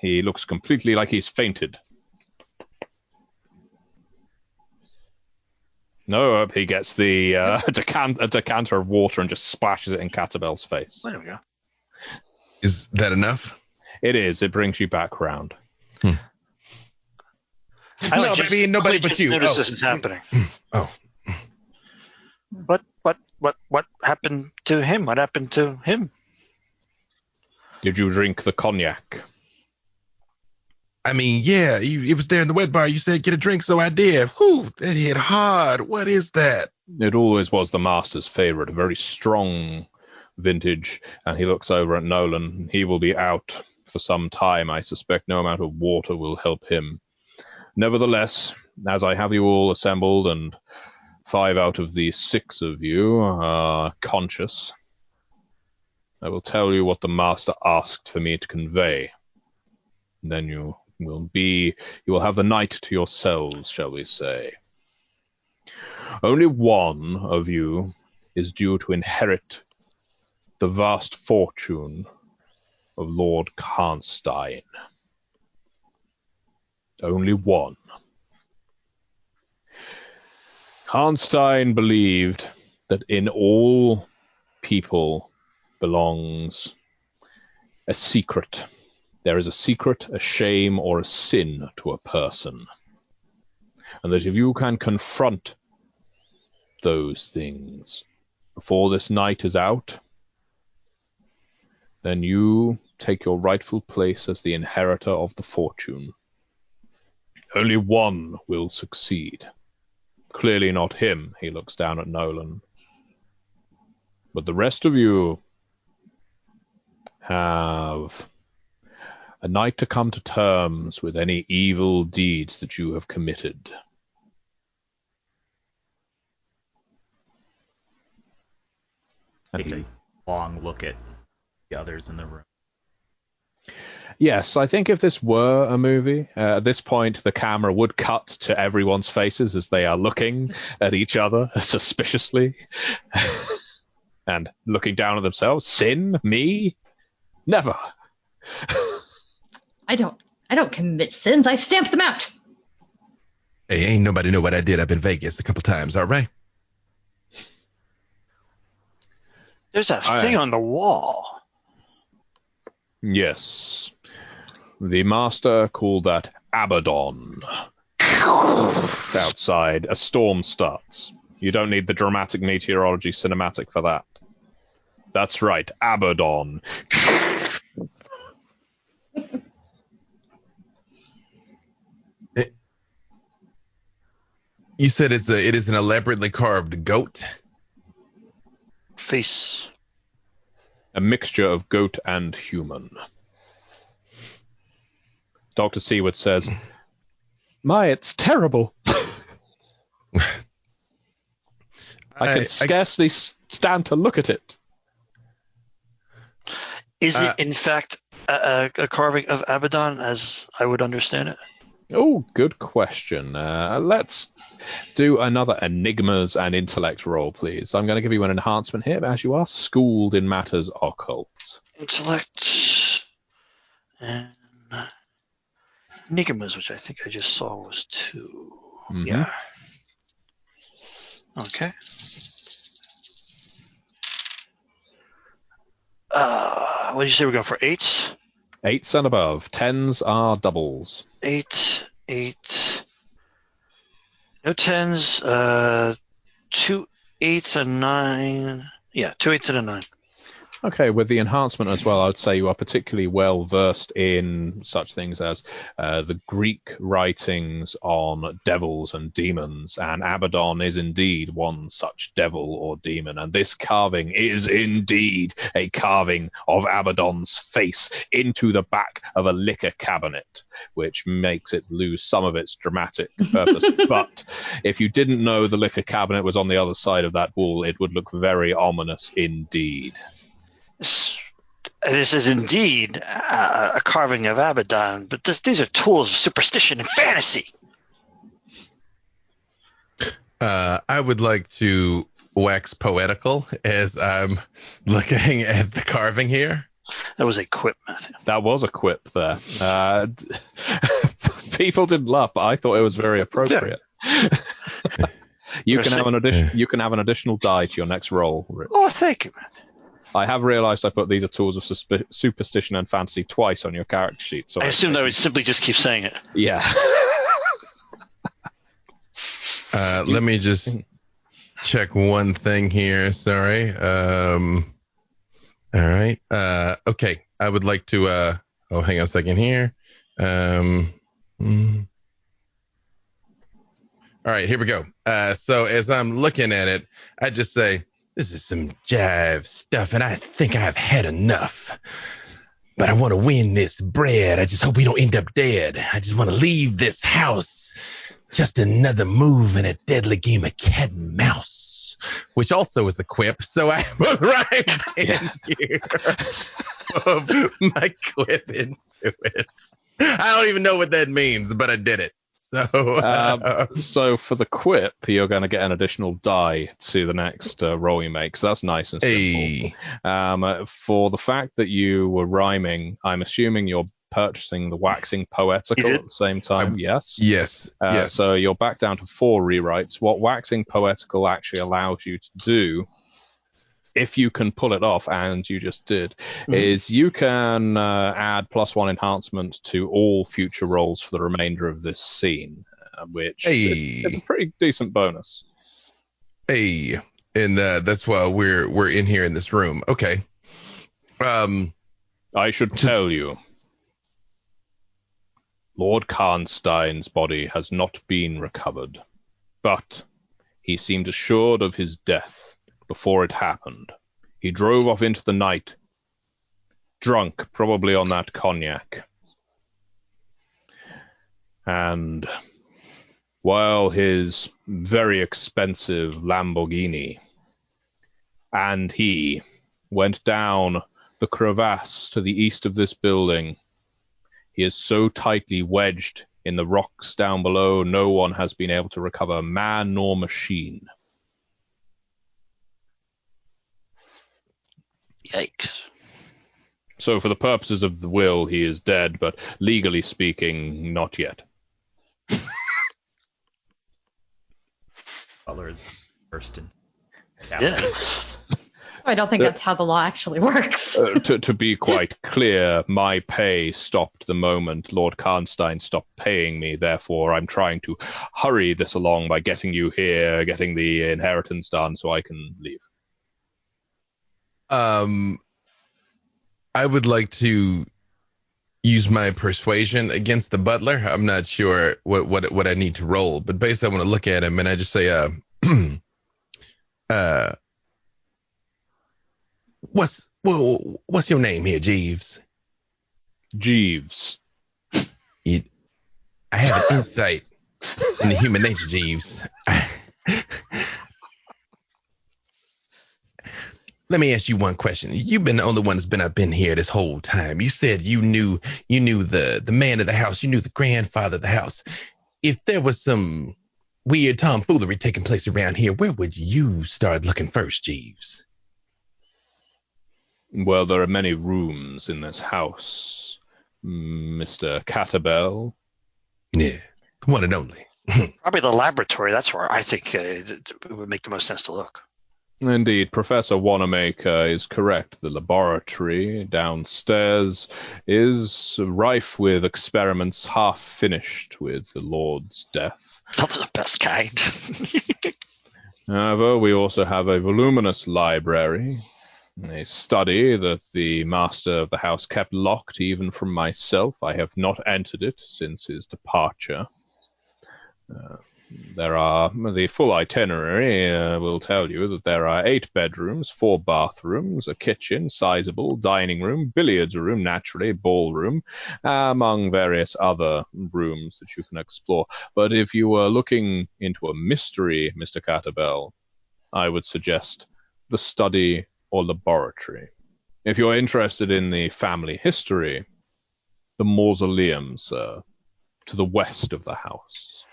Speaker 4: He looks completely like he's fainted. No, he gets the a decanter of water and just splashes it in Catabel's face.
Speaker 5: There we go.
Speaker 6: Is that enough?
Speaker 4: It is. It brings you back round.
Speaker 6: No, baby, nobody but you.
Speaker 5: Notice this is happening.
Speaker 6: Oh.
Speaker 5: What happened to him? What happened to him?
Speaker 4: Did you drink the cognac?
Speaker 6: I mean, yeah, it was there in the wet bar. You said get a drink, so I did. Whew, that hit hard. What is that?
Speaker 4: It always was the master's favorite, a very strong vintage. And he looks over at Nolan. He will be out for some time. I suspect no amount of water will help him. Nevertheless, as I have you all assembled and 5 out of the 6 of you are conscious, I will tell you what the master asked for me to convey. Then you will have the night to yourselves, shall we say. Only one of you is due to inherit the vast fortune of Lord Karnstein. Only one. Karnstein believed that in all people belongs a secret. There is a secret, a shame, or a sin to a person. And that if you can confront those things before this night is out, then you take your rightful place as the inheritor of the fortune. Only one will succeed. Clearly not him, he looks down at Nolan. But the rest of you have a night to come to terms with any evil deeds that you have committed.
Speaker 7: Take a long look at the others in the room.
Speaker 4: Yes, I think if this were a movie, at this point the camera would cut to everyone's faces as they are looking at each other suspiciously and looking down at themselves. Sin? Me? Never.
Speaker 2: I don't commit sins. I stamp them out.
Speaker 6: Hey, ain't nobody know what I did up in Vegas a couple times, all right?
Speaker 5: There's that thing on the wall.
Speaker 4: Yes. The master called that Abaddon. Outside, a storm starts. You don't need the dramatic meteorology cinematic for that. That's right, Abaddon.
Speaker 6: You said it is an elaborately carved goat.
Speaker 5: Face.
Speaker 4: A mixture of goat and human. Dr. Seward says, "My, it's terrible. I can scarcely stand to look at it."
Speaker 5: Is it, in fact, a carving of Abaddon, as I would understand it?
Speaker 4: Oh, good question. Let's do another enigmas and intellect roll, please. I'm going to give you an enhancement here, as you are schooled in matters occult.
Speaker 5: Intellect and enigmas, which I think I just saw was 2.
Speaker 4: Mhm.
Speaker 5: Yeah. Okay. What did you say we're going for? 8s?
Speaker 4: 8s and above. 10s are doubles.
Speaker 5: 8. No 10s. 2 8s and 9. Yeah, 2 8s and a 9.
Speaker 4: Okay, with the enhancement as well, I would say you are particularly well versed in such things as the Greek writings on devils and demons, and Abaddon is indeed one such devil or demon, and this carving is indeed a carving of Abaddon's face into the back of a liquor cabinet, which makes it lose some of its dramatic purpose. But if you didn't know the liquor cabinet was on the other side of that wall, it would look very ominous indeed.
Speaker 5: This is indeed a carving of Abaddon, but these are tools of superstition and fantasy.
Speaker 6: I would like to wax poetical as I'm looking at the carving here.
Speaker 5: That was a quip, Matthew.
Speaker 4: That was a quip there. People didn't laugh, but I thought it was very appropriate. You can have an additional die to your next roll, Rich.
Speaker 5: Oh, thank you, man.
Speaker 4: I have realised I put these are tools of superstition and fantasy twice on your character sheet. So
Speaker 5: I assumed I would simply just keep saying it.
Speaker 4: Yeah.
Speaker 6: Let me just check one thing here. Sorry. All right. Okay. I would like to. Hang on a second here. All right. Here we go. So as I'm looking at it, I just say, "This is some jive stuff, and I think I've had enough. But I want to win this bread. I just hope we don't end up dead. I just want to leave this house. Just another move in a deadly game of cat and mouse," which also is a quip. So I put right in here of my quip into it. I don't even know what that means, but I did it. So
Speaker 4: for the quip, you're going to get an additional die to the next roll you make. So that's nice and simple.
Speaker 6: Hey.
Speaker 4: For the fact that you were rhyming, I'm assuming you're purchasing the waxing poetical at the same time. Yes.
Speaker 6: Yes. Yes.
Speaker 4: So you're back down to 4 rewrites. What waxing poetical actually allows you to do, if you can pull it off, and you just did, is you can add +1 enhancement to all future rolls for the remainder of this scene, which is a pretty decent bonus.
Speaker 6: Hey, and that's why we're in here in this room. Okay.
Speaker 4: I should tell you, Lord Karnstein's body has not been recovered, but he seemed assured of his death before it happened. He drove off into the night, drunk, probably on that cognac. And while his very expensive Lamborghini and he went down the crevasse to the east of this building, he is so tightly wedged in the rocks down below, no one has been able to recover, man nor machine.
Speaker 5: Yikes.
Speaker 4: So for the purposes of the will, he is dead, but legally speaking, not yet.
Speaker 7: Butler is first in.
Speaker 5: Yeah.
Speaker 2: I don't think that's how the law actually works.
Speaker 4: To be quite clear, my pay stopped the moment Lord Karnstein stopped paying me. Therefore, I'm trying to hurry this along by getting you here, getting the inheritance done so I can leave.
Speaker 6: I would like to use my persuasion against the butler. I'm not sure what I need to roll, but basically I want to look at him and I just say, what's your name here, Jeeves?
Speaker 4: Jeeves.
Speaker 6: I have an insight into human nature, Jeeves. Let me ask you one question. You've been the only one that's been up in here this whole time. You said you knew the man of the house. You knew the grandfather of the house. If there was some weird tomfoolery taking place around here, where would you start looking first, Jeeves?
Speaker 4: Well, there are many rooms in this house, Mr. Catabel.
Speaker 6: Yeah, the one and only.
Speaker 5: Probably the laboratory. That's where I think it would make the most sense to look.
Speaker 4: Indeed, Professor Wanamaker is correct. The laboratory downstairs is rife with experiments half finished with the Lord's death.
Speaker 5: Not the best kind.
Speaker 4: However, we also have a voluminous library, a study that the master of the house kept locked even from myself. I have not entered it since his departure. The full itinerary will tell you that there are 8 bedrooms, 4 bathrooms, a kitchen, sizable, dining room, billiards room, naturally, ballroom, among various other rooms that you can explore. But if you were looking into a mystery, Mr. Catabel, I would suggest the study or laboratory. If you're interested in the family history, the mausoleums to the west of the house.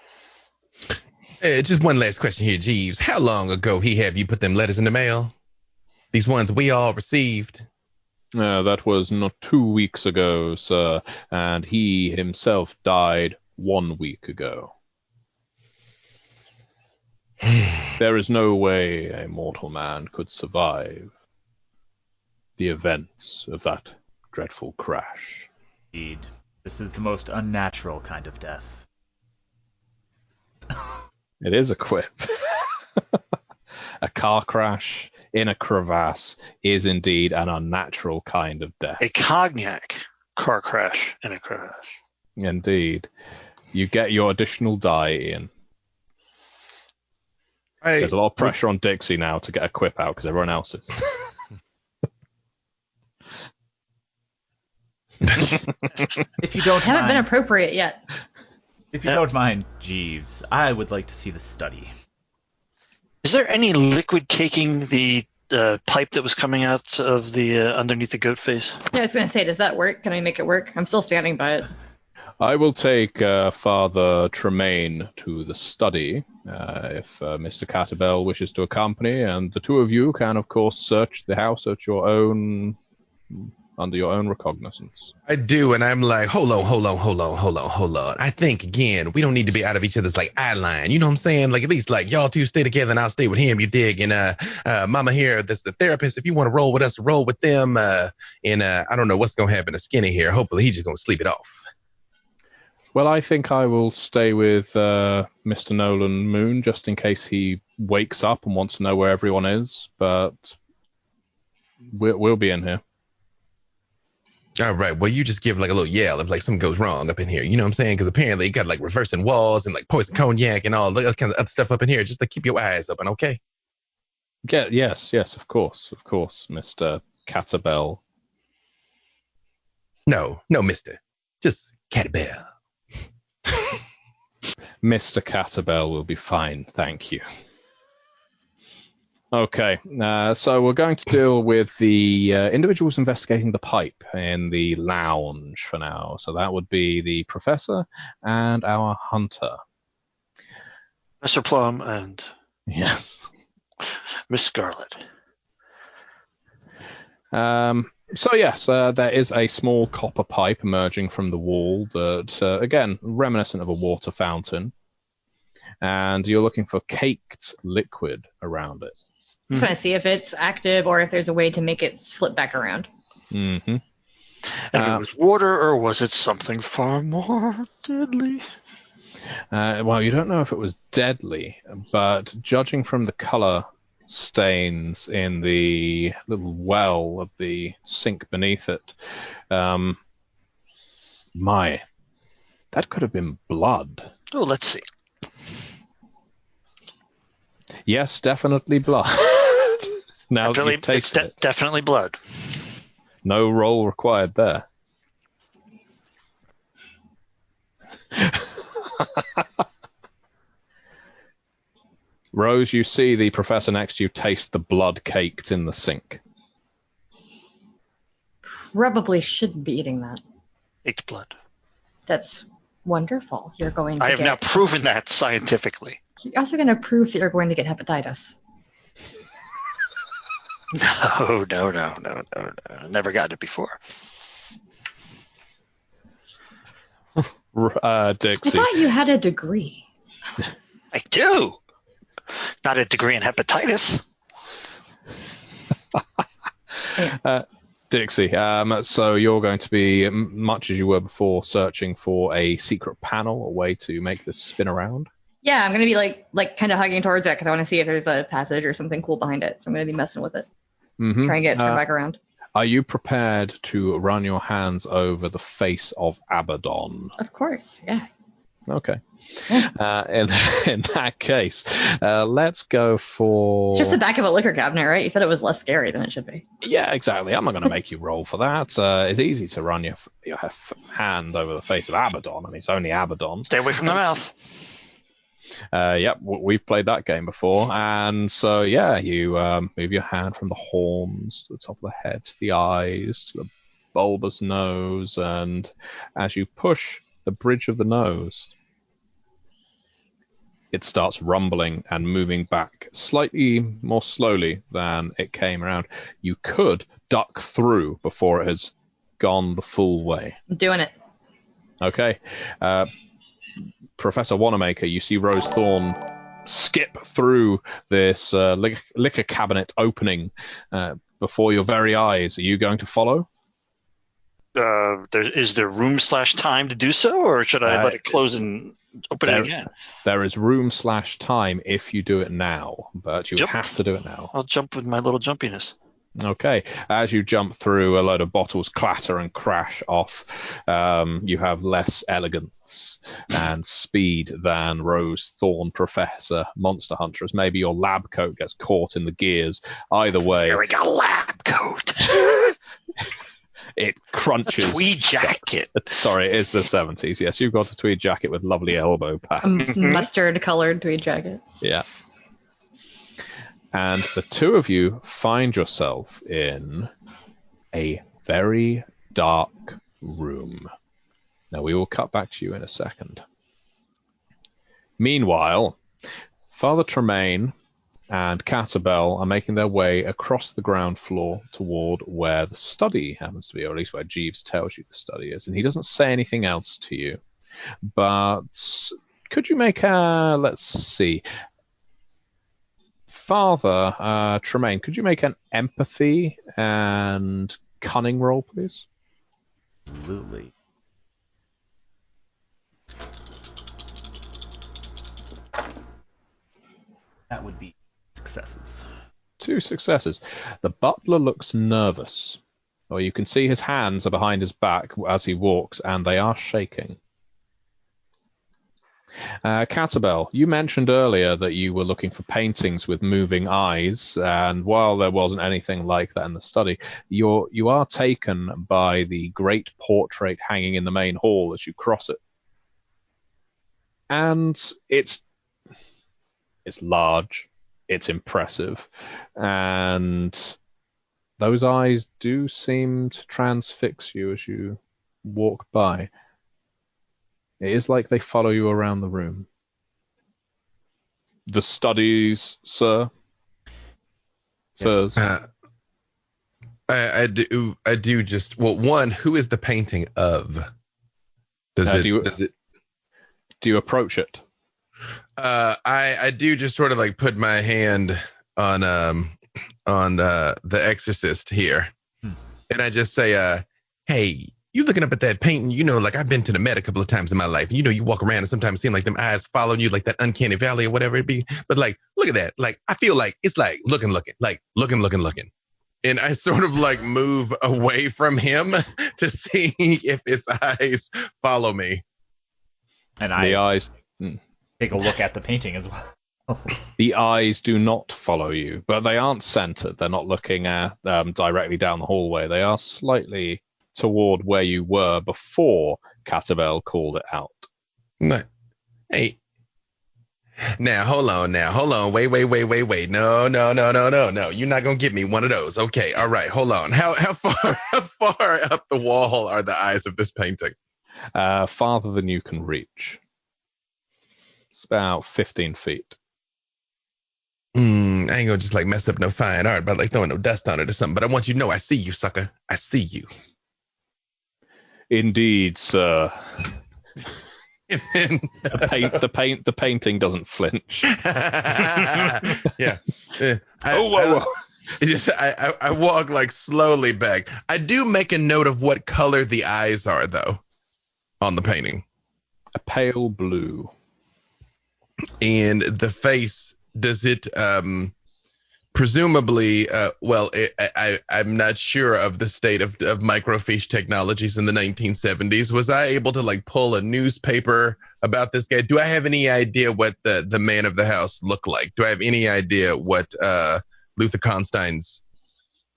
Speaker 6: Just one last question here, Jeeves. How long ago have you put them letters in the mail? These ones we all received?
Speaker 4: That was not 2 weeks ago, sir, and he himself died 1 week ago. There is no way a mortal man could survive the events of that dreadful crash.
Speaker 7: Indeed. This is the most unnatural kind of death.
Speaker 4: It is a quip. A car crash in a crevasse is indeed an unnatural kind of death.
Speaker 5: A cognac car crash in a crevasse.
Speaker 4: Indeed. You get your additional die, Ian. There's a lot of pressure on Dixie now to get a quip out because everyone else is.
Speaker 7: If you don't
Speaker 2: Haven't been
Speaker 7: mind,
Speaker 2: appropriate yet.
Speaker 7: if you don't mind, Jeeves, I would like to see the study.
Speaker 5: Is there any liquid caking the pipe that was coming out of the underneath the goat face?
Speaker 2: Yeah, I was going to say, does that work? Can I make it work? I'm still standing by it.
Speaker 4: I will take Father Tremaine to the study if Mr. Catabel wishes to accompany, and the two of you can, of course, search the house at your own, under your own recognizance.
Speaker 6: I do, and I'm like, hold on. I think, again, we don't need to be out of each other's, like, eye line. You know what I'm saying? Like, at least, like, y'all two stay together, and I'll stay with him, you dig? And Mama here, that's the therapist. If you want to roll with us, roll with them. And I don't know what's going to happen to Skinny here. Hopefully, he's just going to sleep it off.
Speaker 4: Well, I think I will stay with Mr. Nolan Moon just in case he wakes up and wants to know where everyone is, but we'll be in here.
Speaker 6: All right. Well, you just give like a little yell if like something goes wrong up in here. You know what I'm saying? Because apparently you got like reversing walls and like poison cognac and all that kind of other stuff up in here. Just like keep your eyes open, okay?
Speaker 4: Yeah, yes, of course, Mr. Catabel.
Speaker 6: No, mister. Just Catabel.
Speaker 4: Mr. Catabel will be fine, thank you. Okay, so we're going to deal with the individuals investigating the pipe in the lounge for now. So that would be the professor and our hunter.
Speaker 5: Mr. Plum and
Speaker 4: Yes.
Speaker 5: Miss Scarlet.
Speaker 4: So yes, there is a small copper pipe emerging from the wall that, again, reminiscent of a water fountain. And you're looking for caked liquid around it.
Speaker 2: Just want to see if it's active or if there's a way to make it flip back around.
Speaker 4: Mm-hmm.
Speaker 5: And if it was water, or was it something far more deadly?
Speaker 4: Well, you don't know if it was deadly, but judging from the color stains in the little well of the sink beneath it, my, that could have been blood.
Speaker 5: Oh, let's see.
Speaker 4: Yes, definitely blood. Now that you've tasted it.
Speaker 5: Definitely blood.
Speaker 4: No roll required there. Rose, you see the professor next to you taste the blood caked in the sink.
Speaker 2: Probably shouldn't be eating that.
Speaker 5: Baked blood.
Speaker 2: That's wonderful. You're going to
Speaker 5: I have now proven that scientifically.
Speaker 2: You're also going to prove that you're going to get hepatitis.
Speaker 5: No. Never got it before.
Speaker 2: Dixie. I
Speaker 4: Dixie.
Speaker 2: thought you had a degree.
Speaker 5: I do. Not a degree in hepatitis.
Speaker 4: Dixie, so you're going to be, much as you were before, searching for a secret panel, a way to make this spin around?
Speaker 2: Yeah, I'm going to be like kind of hugging towards it because I want to see if there's a passage or something cool behind it. So I'm going to be messing with it.
Speaker 4: Mm-hmm.
Speaker 2: Try and get it turned back around.
Speaker 4: Are you prepared to run your hands over the face of Abaddon?
Speaker 2: Of course, yeah.
Speaker 4: Okay. In that case, let's go for...
Speaker 2: It's just the back of a liquor cabinet, right? You said it was less scary than it should be.
Speaker 4: Yeah, exactly. I'm not going to make you roll for that. It's easy to run your hand over the face of Abaddon. I mean, it's only Abaddon.
Speaker 5: Stay away from the mouth.
Speaker 4: Yep, we've played that game before. And so, yeah, you move your hand from the horns to the top of the head, to the eyes, to the bulbous nose. And as you push the bridge of the nose, it starts rumbling and moving back slightly more slowly than it came around. You could duck through before it has gone the full way.
Speaker 2: I'm doing it.
Speaker 4: Okay. Professor Wanamaker, you see Rose Thorn skip through this liquor cabinet opening before your very eyes. Are you going to follow?
Speaker 5: Is there room/time to do so, or should I let it close and open it again?
Speaker 4: There is room/time if you do it now, but you have to do it now.
Speaker 5: I'll jump with my little jumpiness.
Speaker 4: Okay. As you jump through, a load of bottles clatter and crash off. You have less elegance and speed than Rose Thorn Professor Monster Hunter, as maybe your lab coat gets caught in the gears. Either way.
Speaker 5: There we go, lab coat.
Speaker 4: It crunches.
Speaker 5: A tweed jacket.
Speaker 4: Sorry, it is the 70s. Yes, you've got a tweed jacket with lovely elbow pads.
Speaker 2: Mustard-colored tweed jacket.
Speaker 4: Yeah. And the two of you find yourself in a very dark room. Now, we will cut back to you in a second. Meanwhile, Father Tremaine and Catabel are making their way across the ground floor toward where the study happens to be, or at least where Jeeves tells you the study is. And he doesn't say anything else to you. But could you make a, let's see, Father Tremaine, could you make an empathy and cunning roll, please?
Speaker 7: Absolutely. That would be successes.
Speaker 4: 2 successes. The butler looks nervous. Or you can see his hands are behind his back as he walks, and they are shaking. Catabel, you mentioned earlier that you were looking for paintings with moving eyes, and while there wasn't anything like that in the study, you are taken by the great portrait hanging in the main hall as you cross it. And it's large, it's impressive, and those eyes do seem to transfix you as you walk by. It is like they follow you around the room. The studies, sir?
Speaker 7: Yes.
Speaker 4: Sirs?
Speaker 6: I do just, well, one, who is the painting of?
Speaker 4: Do you approach it?
Speaker 6: I do just sort of like put my hand on on The Exorcist here. And I just say, hey, you looking up at that painting, like I've been to the Met a couple of times in my life. You walk around and sometimes seem like them eyes following you, like that uncanny valley or whatever it be. But like, look at that. Like, I feel like it's like looking, like looking. And I sort of like move away from him to see if its eyes follow me.
Speaker 7: And
Speaker 4: The eyes.
Speaker 7: take a look at the painting as well.
Speaker 4: The eyes do not follow you, but they aren't centered. They're not looking at directly down the hallway. They are slightly toward where you were before Catabel called it out.
Speaker 6: No. Hey. Now, hold on. Wait. No. You're not going to give me one of those. Okay. All right. Hold on. How far up the wall are the eyes of this painting?
Speaker 4: Farther than you can reach. It's about 15 feet.
Speaker 6: I ain't gonna just like mess up no fine art by like throwing no dust on it or something. But I want you to know I see you, sucker. I see you.
Speaker 4: Indeed, sir.
Speaker 6: And then,
Speaker 4: The painting doesn't flinch.
Speaker 6: yeah.
Speaker 4: Whoa.
Speaker 6: I walk like slowly back. I do make a note of what color the eyes are, though, on the painting.
Speaker 4: A pale blue.
Speaker 6: And the face, does it presumably, I'm not sure of the state of microfiche technologies in the 1970s. Was I able to like pull a newspaper about this guy? Do I have any idea what the man of the house looked like? Do I have any idea what Luther Constein's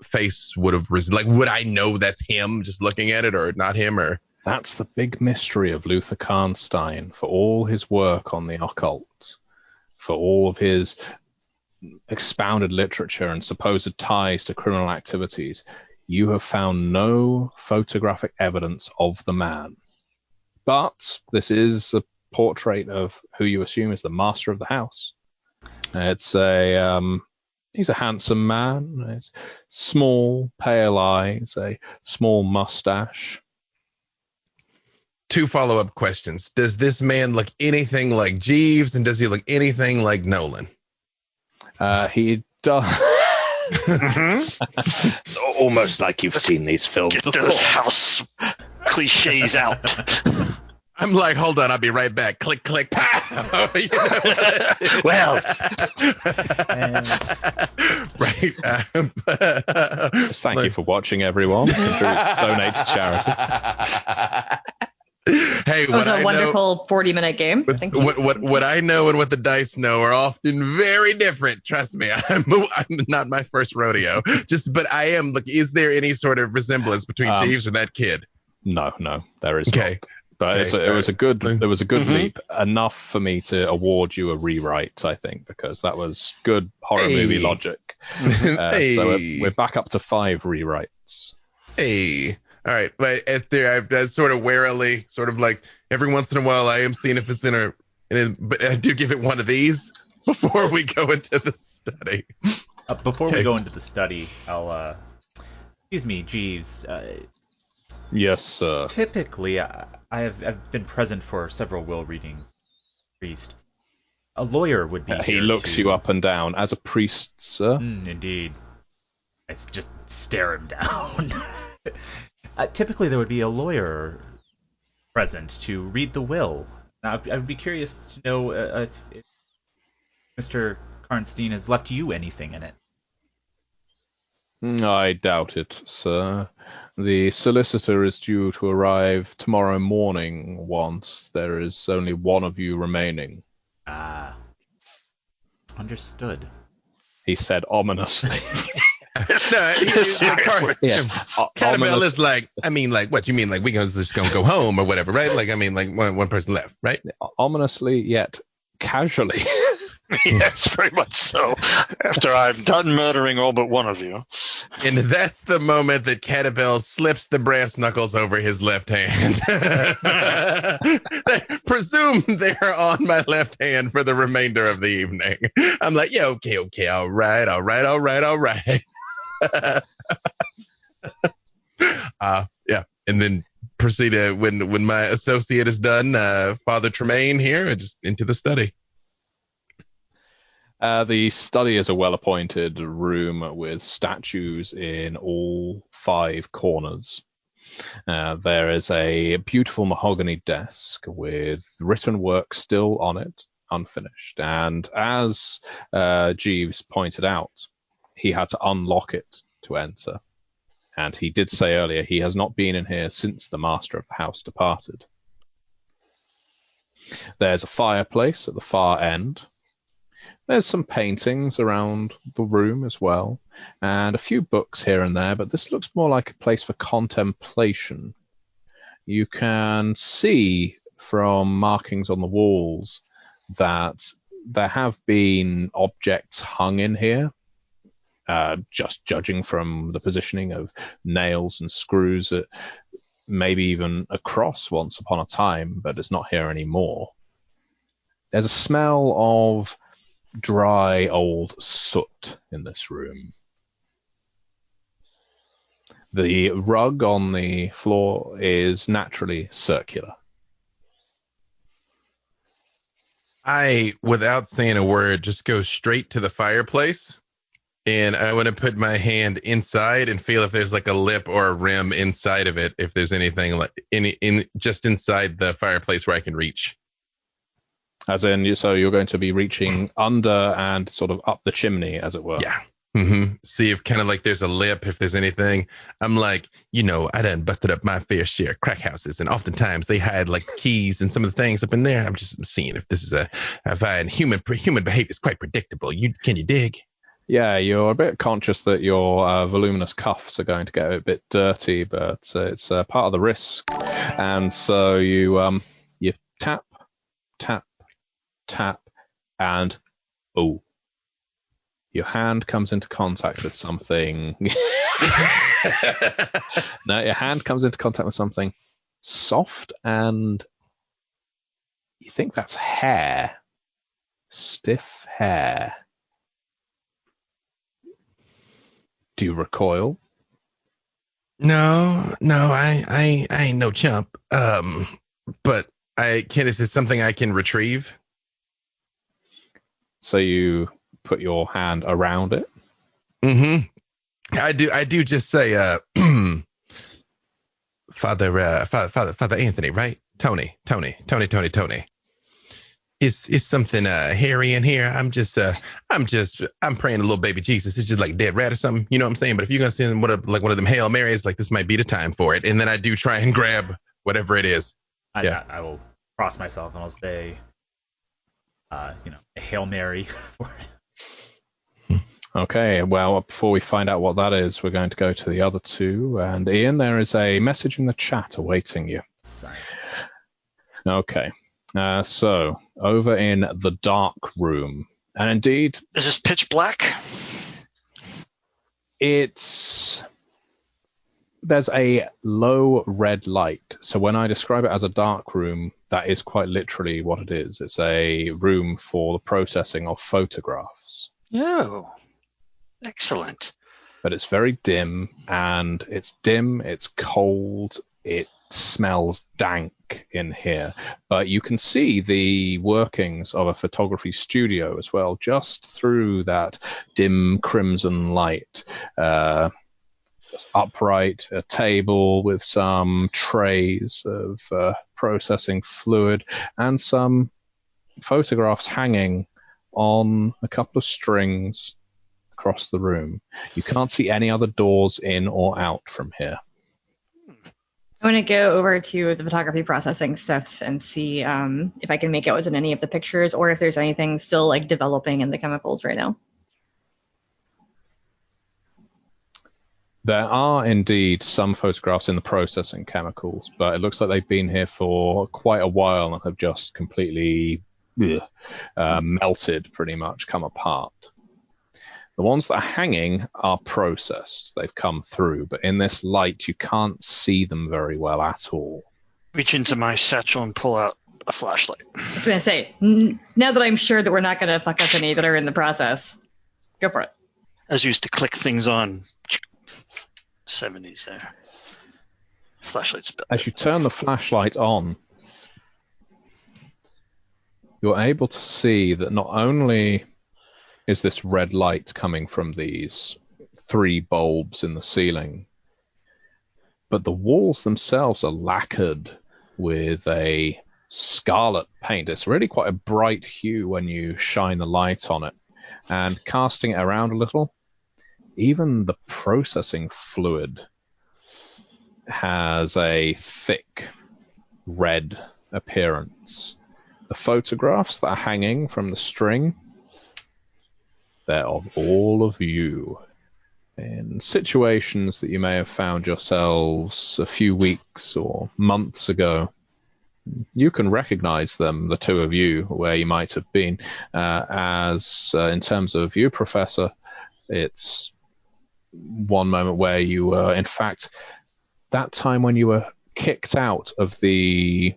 Speaker 6: face would have risen? Like, would I know that's him just looking at it, or not him? Or
Speaker 4: That's the big mystery of Luther Karnstein. For all his work on the occult, for all of his expounded literature and supposed ties to criminal activities, you have found no photographic evidence of the man. But this is a portrait of who you assume is the master of the house. It's he's a handsome man. It's small, pale eyes, a small mustache.
Speaker 6: 2 follow-up questions. Does this man look anything like Jeeves, and does he look anything like Nolan?
Speaker 4: He does.
Speaker 1: It's almost like you've seen these films
Speaker 5: Get
Speaker 1: before.
Speaker 5: those house cliches out.
Speaker 6: I'm like, hold on, I'll be right back. Click, click, pow. You know?
Speaker 5: Well,
Speaker 6: right.
Speaker 4: Thank you for watching, everyone. Donate to charity.
Speaker 6: Hey,
Speaker 8: It was
Speaker 6: what
Speaker 8: a
Speaker 6: I
Speaker 8: wonderful 40-minute game.
Speaker 6: know,
Speaker 8: Thank you.
Speaker 6: what I know and what the dice know are often very different. Trust me, I'm not my first rodeo. But I am. Look, is there any sort of resemblance between Jeeves and that kid?
Speaker 4: No, there is
Speaker 6: Okay.
Speaker 4: not. But
Speaker 6: Okay.
Speaker 4: it was a good leap, enough for me to award you a rewrite, I think, because that was good horror movie logic.
Speaker 6: Hey.
Speaker 4: So we're back up to 5 rewrites.
Speaker 6: Hey. All right, but I've sort of warily, sort of like every once in a while, I am seeing if it's but I do give it one of these before we go into the study.
Speaker 7: Before we go into the study, I'll excuse me, Jeeves.
Speaker 4: Yes, sir.
Speaker 7: Typically, I've been present for several will readings. Priest, a lawyer would be.
Speaker 4: He
Speaker 7: here
Speaker 4: looks
Speaker 7: to...
Speaker 4: you up and down. As a priest, sir?
Speaker 7: Indeed. I just stare him down. Typically, there would be a lawyer present to read the will. Now, I would be curious to know if Mr. Karnstein has left you anything in it.
Speaker 4: I doubt it, sir. The solicitor is due to arrive tomorrow morning once there is only one of you remaining.
Speaker 7: Ah. Understood.
Speaker 4: He said ominously.
Speaker 6: Catabel is like, I mean, like, what you mean? Like, we just gonna go home or whatever, right? Like, I mean, like one person left, right?
Speaker 4: Ominously, yet casually.
Speaker 5: yes, very much so. After I'm done murdering all but one of you.
Speaker 6: And that's the moment that Catabel slips the brass knuckles over his left hand. Presume they're on my left hand for the remainder of the evening. I'm like, yeah, okay, all right. Yeah, and then proceed to, when my associate is done, Father Tremaine here, just into the study.
Speaker 4: The study is a well-appointed room with statues in all 5 corners. There is a beautiful mahogany desk with written work still on it, unfinished. And as Jeeves pointed out, he had to unlock it to enter. And he did say earlier he has not been in here since the master of the house departed. There's a fireplace at the far end. There's some paintings around the room as well, and a few books here and there, but this looks more like a place for contemplation. You can see from markings on the walls that there have been objects hung in here, just judging from the positioning of nails and screws, maybe even a cross once upon a time, but it's not here anymore. There's a smell of dry old soot in this room. The rug on the floor is naturally circular.
Speaker 6: I, without saying a word, just go straight to the fireplace, and I want to put my hand inside and feel if there's like a lip or a rim inside of it, if there's anything like just inside the fireplace where I can reach.
Speaker 4: As in, so you're going to be reaching under and sort of up the chimney, as it were.
Speaker 6: Yeah. See if kind of like there's a lip, if there's anything. I'm like, I done busted up my fair share of crack houses, and oftentimes they hide like keys and some of the things up in there. I'm just seeing if this is human behavior is quite predictable. Can you dig?
Speaker 4: Yeah, you're a bit conscious that your voluminous cuffs are going to get a bit dirty, but it's part of the risk. And so you tap, tap, tap, and your hand comes into contact with something. No, your hand comes into contact with something soft, and you think that's hair. Stiff hair. Do you recoil?
Speaker 6: No, I ain't no chump. But is this something I can retrieve?
Speaker 4: So you put your hand around it.
Speaker 6: I do just say, Father Anthony, right? Tony. Is something hairy in here? I'm praying to little baby Jesus. It's just like dead rat or something. You know what I'm saying? But if you're gonna send one of them Hail Marys, like this might be the time for it. And then I do try and grab whatever it is.
Speaker 7: I will cross myself and I'll say, a Hail Mary for it.
Speaker 4: Okay, well, before we find out what that is, we're going to go to the other two. And Ian, there is a message in the chat awaiting you.
Speaker 7: Sorry.
Speaker 4: Okay, so over in the dark room, and indeed...
Speaker 5: Is this pitch black?
Speaker 4: There's a low red light. So when I describe it as a dark room, that is quite literally what it is. It's a room for the processing of photographs.
Speaker 5: Oh, excellent.
Speaker 4: But it's very dim, and it's cold, it smells dank in here. But you can see the workings of a photography studio as well, just through that dim crimson light. Upright, a table with some trays of processing fluid and some photographs hanging on a couple of strings across the room. You can't see any other doors in or out from here.
Speaker 2: I want to go over to the photography processing stuff and see if I can make out what's in any of the pictures, or if there's anything still like developing in the chemicals right now.
Speaker 4: There are indeed some photographs in the processing chemicals, but it looks like they've been here for quite a while and have just completely melted, pretty much, come apart. The ones that are hanging are processed. They've come through, but in this light, you can't see them very well at all.
Speaker 5: Reach into my satchel and pull out a flashlight.
Speaker 2: I was going to say, now that I'm sure that we're not going to fuck up any that are in the process, go for it.
Speaker 5: As used to click things on 70s there. Flashlight's better.
Speaker 4: As you turn the flashlight on, you're able to see that not only is this red light coming from these 3 bulbs in the ceiling. But the walls themselves are lacquered with a scarlet paint. It's really quite a bright hue when you shine the light on it. And casting it around a little, even the processing fluid has a thick red appearance. The photographs that are hanging from the string, they're of all of you in situations that you may have found yourselves a few weeks or months ago. You can recognize them, the 2 of you, where you might have been. In terms of you, Professor, it's one moment where you were, in fact, that time when you were kicked out of the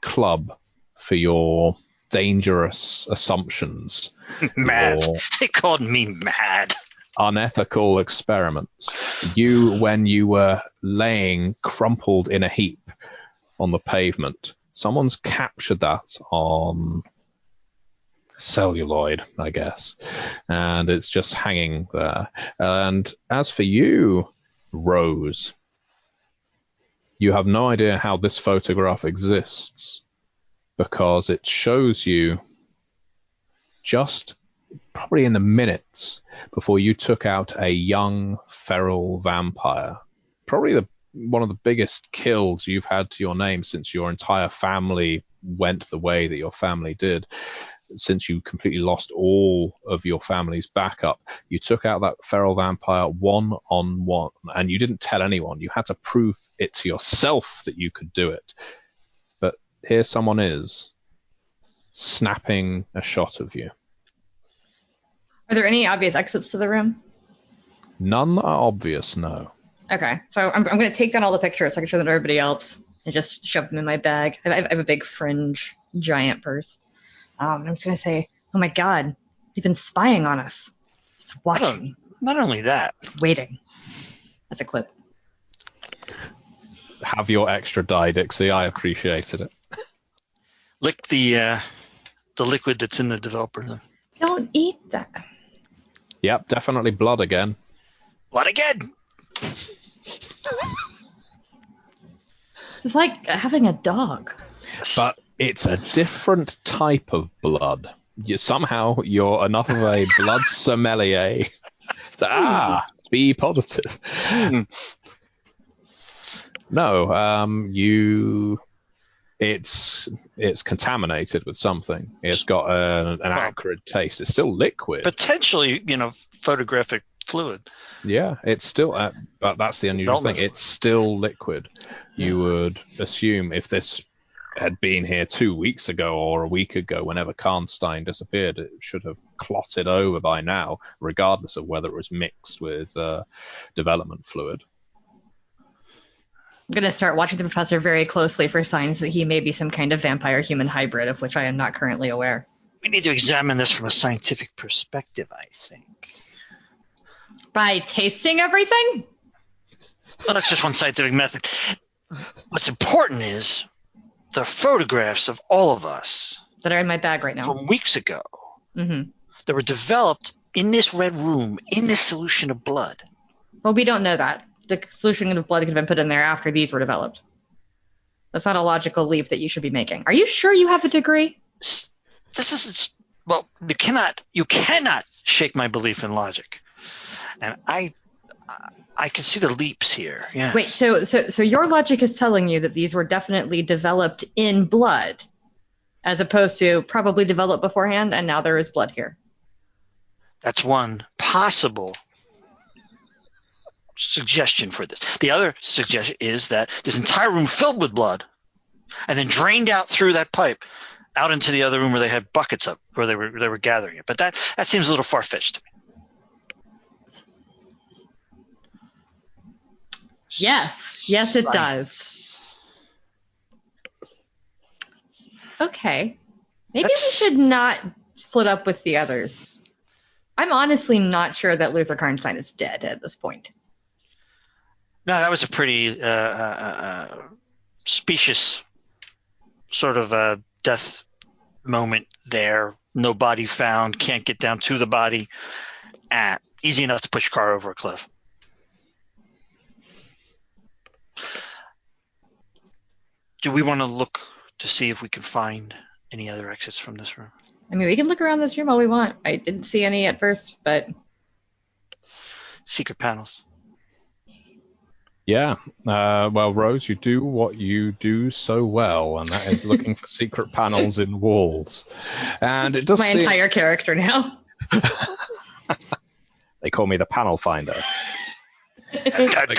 Speaker 4: club for your dangerous assumptions.
Speaker 5: Mad.
Speaker 4: Your
Speaker 5: They called me mad.
Speaker 4: unethical experiments. You, when you were laying crumpled in a heap on the pavement, someone's captured that on celluloid, I guess, and it's just hanging there. And as for you, Rose, you have no idea how this photograph exists, because it shows you just probably in the minutes before you took out a young feral vampire. Probably one of the biggest kills you've had to your name since your entire family went the way that your family did. Since you completely lost all of your family's backup, you took out that feral vampire 1-on-1, and you didn't tell anyone. You had to prove it to yourself that you could do it. But here someone is, snapping a shot of you.
Speaker 2: Are there any obvious exits to the room?
Speaker 4: None are obvious, no.
Speaker 2: Okay, so I'm going to take down all the pictures so I can show them to everybody else and just shove them in my bag. I have a big fringe giant purse. And I'm just going to say, oh my God, you've been spying on us. Just watching.
Speaker 5: Not only that.
Speaker 2: Waiting. That's a quip.
Speaker 4: Have your extra die, Dixie. I appreciated it.
Speaker 5: Lick the liquid that's in the developer. Then.
Speaker 2: Don't eat that.
Speaker 4: Yep, definitely blood again.
Speaker 5: Blood again!
Speaker 2: It's like having a dog.
Speaker 4: But it's a different type of blood. Somehow you're enough of a blood sommelier to be positive. No, it's contaminated with something. It's got an acrid taste. It's still liquid.
Speaker 5: Potentially, photographic fluid.
Speaker 4: Yeah, it's still, but that's the unusual thing. It's still liquid. You would assume if this had been here 2 weeks ago or a week ago, whenever Karnstein disappeared, it should have clotted over by now, regardless of whether it was mixed with development fluid.
Speaker 2: I'm going to start watching the professor very closely for signs that he may be some kind of vampire-human hybrid, of which I am not currently aware.
Speaker 5: We need to examine this from a scientific perspective, I think.
Speaker 2: By tasting everything?
Speaker 5: Well, that's just one scientific method. What's important is the photographs of all of us
Speaker 2: that are in my bag right now
Speaker 5: from weeks ago
Speaker 2: that
Speaker 5: were developed in this red room, in this solution of blood.
Speaker 2: Well, we don't know that. The solution of blood could have been put in there after these were developed. That's not a logical leap that you should be making. Are you sure you have a degree?
Speaker 5: This is, well, you cannot shake my belief in logic. And I can see the leaps here. Yeah.
Speaker 2: Wait, so your logic is telling you that these were definitely developed in blood, as opposed to probably developed beforehand, and now there is blood here.
Speaker 5: That's one possible suggestion for this. The other suggestion is that this entire room filled with blood, and then drained out through that pipe out into the other room where they had buckets up, where they were gathering it. But that seems a little far-fetched to me.
Speaker 2: Yes, it does. Okay. Maybe we should not split up with the others. I'm honestly not sure that Luther Karnstein is dead at this point.
Speaker 5: No, that was a pretty specious sort of death moment there. No body found. Can't get down to the body. Easy enough to push your car over a cliff. Do we want to look to see if we can find any other exits from this room?
Speaker 2: I mean, we can look around this room all we want. I didn't see any at first, but
Speaker 5: Secret panels.
Speaker 4: Yeah. Well, Rose, you do what you do so well, and that is looking for secret panels in walls. And it does
Speaker 2: my entire character now.
Speaker 4: They call me the panel finder.
Speaker 6: Like,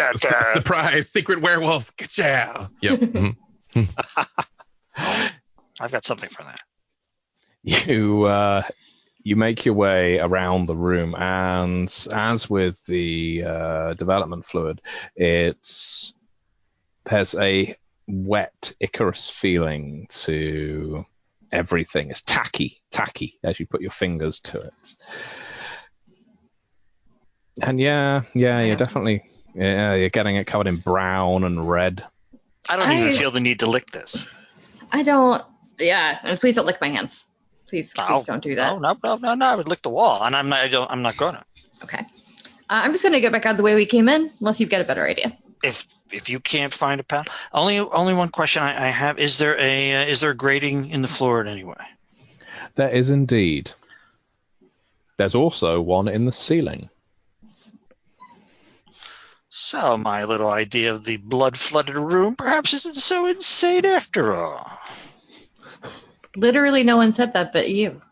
Speaker 6: surprise, secret werewolf. Ka-chow. Yep.
Speaker 5: I've got something for that.
Speaker 4: You make your way around the room, and as with the development fluid, there's a wet Icarus feeling to everything. It's tacky as you put your fingers to it. And you're definitely you're getting it covered in brown and red.
Speaker 5: I don't even feel the need to lick this.
Speaker 2: I don't. Yeah, and please don't lick my hands. Please don't do that.
Speaker 5: No. I would lick the wall, and I'm not gonna.
Speaker 2: Okay. I'm just gonna go back out the way we came in, unless you've got a better idea.
Speaker 5: If you can't find a panel, only one question I have: is there a grating in the floor in any way?
Speaker 4: There is indeed. There's also one in the ceiling.
Speaker 5: So my little idea of the blood-flooded room perhaps isn't so insane after all.
Speaker 2: Literally, no one said that but you.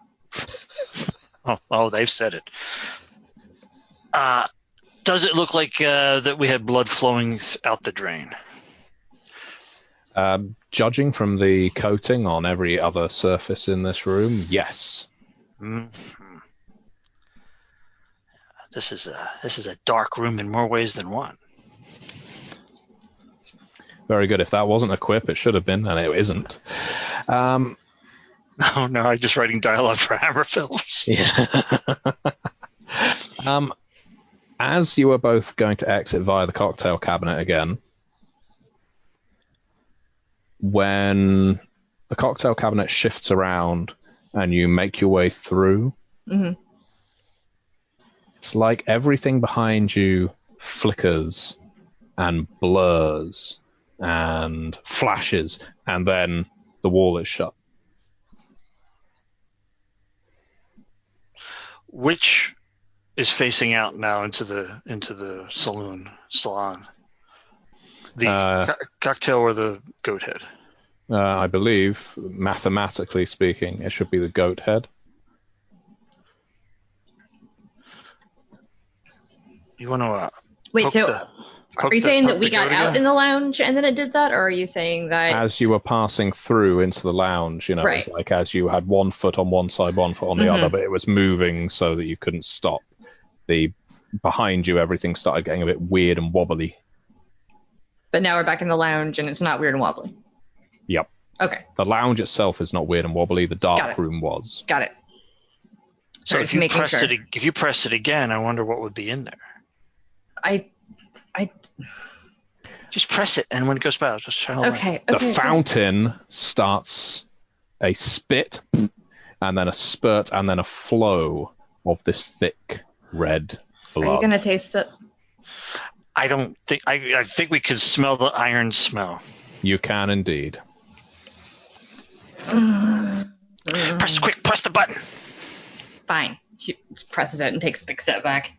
Speaker 5: Oh, they've said it. Does it look like that we had blood flowing out the drain?
Speaker 4: Judging from the coating on every other surface in this room, yes.
Speaker 5: Mm-hmm. This is a dark room in more ways than one.
Speaker 4: Very good. If that wasn't a quip, it should have been, and it isn't.
Speaker 5: Oh no, I'm just writing dialogue for Hammer Films.
Speaker 4: Yeah. As you are both going to exit via the cocktail cabinet again, when the cocktail cabinet shifts around and you make your way through, it's like everything behind you flickers and blurs and flashes, and then the wall is shut.
Speaker 5: Which is facing out now into the salon? The cocktail or the goat head?
Speaker 4: I believe, mathematically speaking, it should be the goat head.
Speaker 5: You want to
Speaker 2: wait? So, are you saying that we got out in the lounge and then it did that, or are you saying that
Speaker 4: as you were passing through into the lounge, it was like as you had one foot on one side, one foot on the other, but it was moving so that you couldn't stop. Behind you, everything started getting a bit weird and wobbly.
Speaker 2: But now we're back in the lounge and it's not weird and wobbly.
Speaker 4: Yep.
Speaker 2: Okay.
Speaker 4: The lounge itself is not weird and wobbly. The dark room was.
Speaker 2: Got it.
Speaker 5: So if you pressed it again, I wonder what would be in there.
Speaker 2: I
Speaker 5: just press it, and when it goes by, I'll just try to
Speaker 2: The
Speaker 4: fountain starts a spit, and then a spurt, and then a flow of this thick red blood.
Speaker 2: Are you gonna taste it?
Speaker 5: I don't think. I think we could smell the iron smell.
Speaker 4: You can indeed.
Speaker 5: Press the button.
Speaker 2: Fine. She presses it and takes a big step back.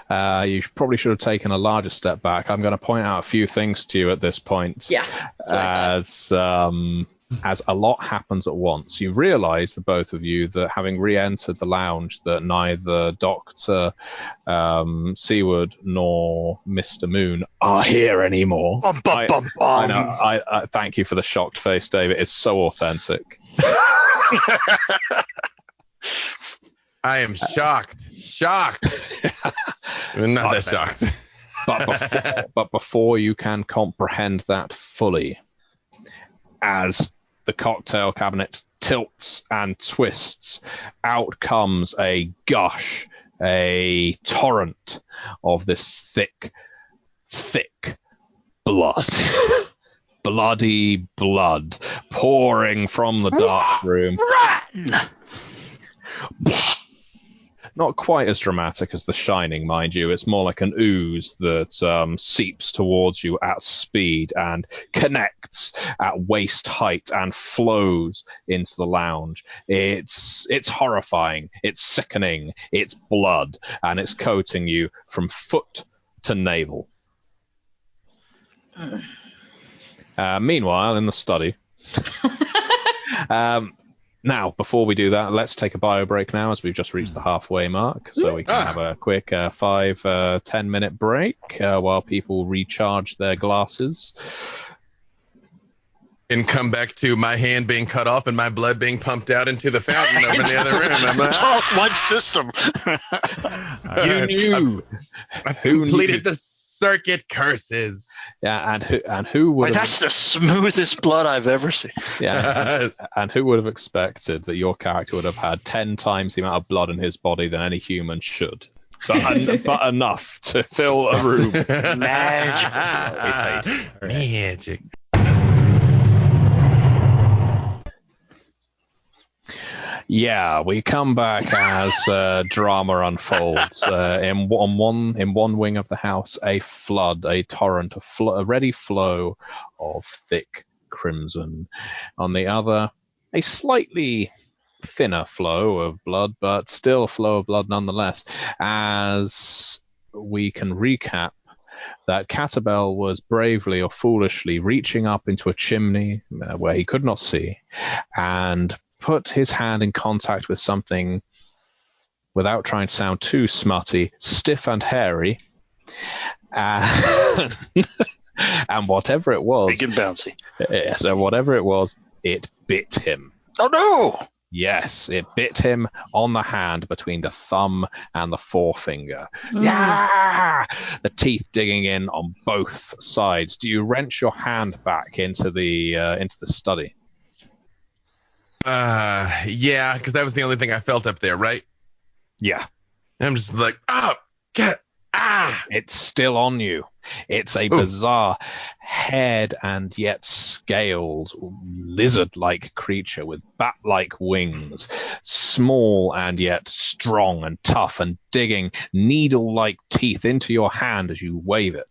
Speaker 4: You probably should have taken a larger step back. I'm going to point out a few things to you at this point.
Speaker 2: Yeah.
Speaker 4: As a lot happens at once, you realise, the both of you, that having re-entered the lounge, that neither Dr. Seward nor Mr. Moon are here anymore. I know. I thank you for the shocked face, David. It's so authentic.
Speaker 6: I am shocked. Not that shocked.
Speaker 4: But before you can comprehend that fully, as the cocktail cabinet tilts and twists, out comes a gush, a torrent of this thick blood. Bloody blood pouring from the dark room. Not quite as dramatic as The Shining, mind you. It's more like an ooze that seeps towards you at speed and connects at waist height and flows into the lounge. It's horrifying. It's sickening. It's blood, and it's coating you from foot to navel. Meanwhile, in the study... Now, before we do that, let's take a bio break now, as we've just reached the halfway mark, so we can have a quick 5-10 minute break while people recharge their glasses.
Speaker 6: And come back to my hand being cut off and my blood being pumped out into the fountain over in the other room. I'm like,
Speaker 5: It's all one system.
Speaker 4: You knew.
Speaker 6: I've completed the circuit, curses.
Speaker 4: Yeah, and who would
Speaker 5: Wait,
Speaker 4: have...
Speaker 5: that's the smoothest blood I've ever seen.
Speaker 4: Yeah, and who would have expected that your character would have had 10 times the amount of blood in his body than any human should? But enough to fill a room.
Speaker 6: Magic.
Speaker 4: Yeah, we come back as drama unfolds. In one wing of the house, a flood, a torrent, a ready flow of thick crimson. On the other, a slightly thinner flow of blood, but still a flow of blood nonetheless. As we can recap, that Catabel was bravely or foolishly reaching up into a chimney where he could not see, and put his hand in contact with something, without trying to sound too smutty, stiff and hairy, and whatever it was,
Speaker 5: Big and bouncy.
Speaker 4: So whatever it was, it bit him.
Speaker 5: Oh no!
Speaker 4: Yes, it bit him on the hand between the thumb and the forefinger.
Speaker 2: Mm.
Speaker 4: Yeah! The teeth digging in on both sides. Do you wrench your hand back into the study?
Speaker 6: Yeah, because that was the only thing I felt up there, right?
Speaker 4: Yeah.
Speaker 6: And I'm just like,
Speaker 4: It's still on you. It's a bizarre, haired and yet scaled, lizard-like creature with bat-like wings, small and yet strong and tough, and digging needle-like teeth into your hand as you wave it.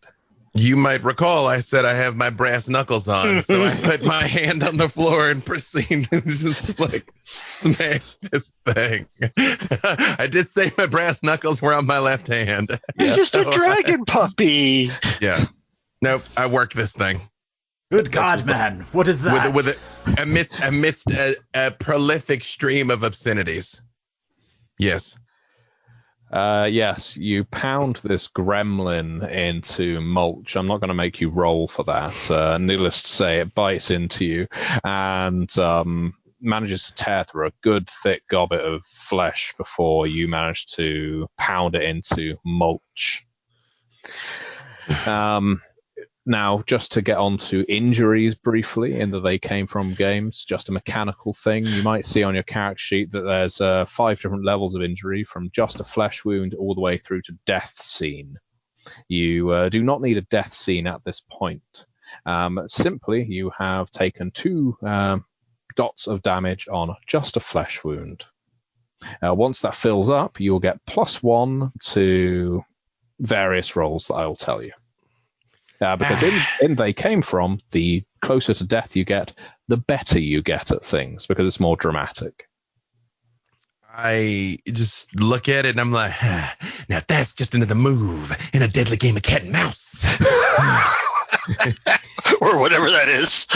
Speaker 6: You might recall I said I have my brass knuckles on, so I put my hand on the floor and proceed to just like smash this thing. I did say my brass knuckles were on my left hand.
Speaker 5: You're just a dragon puppy.
Speaker 6: Yeah. Nope, I worked this thing.
Speaker 7: Good God, man. What is that?
Speaker 6: Amidst a prolific stream of obscenities. Yes.
Speaker 4: Yes, you pound this gremlin into mulch. I'm not going to make you roll for that. Needless to say, it bites into you and manages to tear through a good thick gobbet of flesh before you manage to pound it into mulch. Now, just to get on to injuries briefly, in that they came from games, just a mechanical thing. You might see on your character sheet that there's 5 different levels of injury, from just a flesh wound all the way through to death scene. You do not need a death scene at this point. Simply, you have taken 2 dots of damage on just a flesh wound. Once that fills up, you'll get +1 to various rolls that I will tell you. Because in they came from, the closer to death you get, the better you get at things, because it's more dramatic.
Speaker 6: I just look at it and I'm like, now that's just another move in a deadly game of cat and mouse.
Speaker 5: Or whatever that is.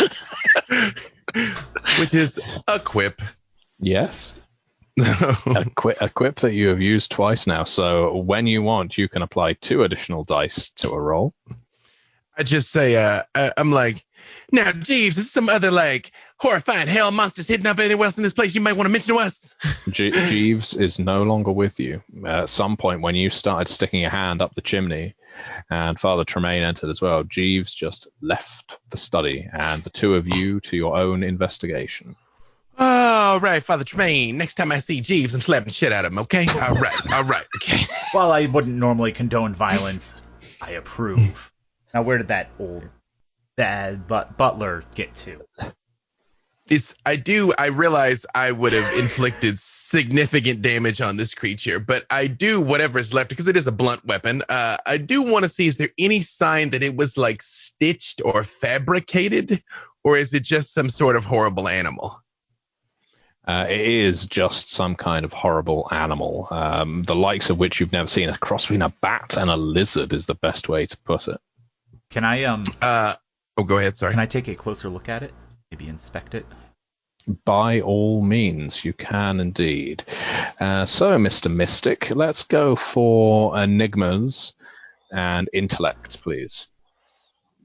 Speaker 6: Which is a quip.
Speaker 4: Yes. a quip that you have used twice now. So when you want, you can apply 2 additional dice to a roll.
Speaker 6: I just say, I'm like, now, Jeeves, is some other, like, horrifying hell monsters hidden up anywhere else in this place you might want to mention to us?
Speaker 4: Jeeves is no longer with you. At some point, when you started sticking your hand up the chimney and Father Tremaine entered as well, Jeeves just left the study and the 2 of you to your own investigation.
Speaker 6: All right, Father Tremaine. Next time I see Jeeves, I'm slapping shit out of him, okay? All right, okay.
Speaker 7: While I wouldn't normally condone violence, I approve. Now, where did that old bad butler get to?
Speaker 6: I realize I would have inflicted significant damage on this creature, but I do whatever's left because it is a blunt weapon. I do want to see, is there any sign that it was like stitched or fabricated, or is it just some sort of horrible animal?
Speaker 4: It is just some kind of horrible animal, the likes of which you've never seen. A cross between a bat and a lizard is the best way to put it.
Speaker 7: Can I
Speaker 6: go ahead. Sorry.
Speaker 7: Can I take a closer look at it? Maybe inspect it?
Speaker 4: By all means, you can indeed. So, Mr. Mystic, let's go for enigmas and intellect, please.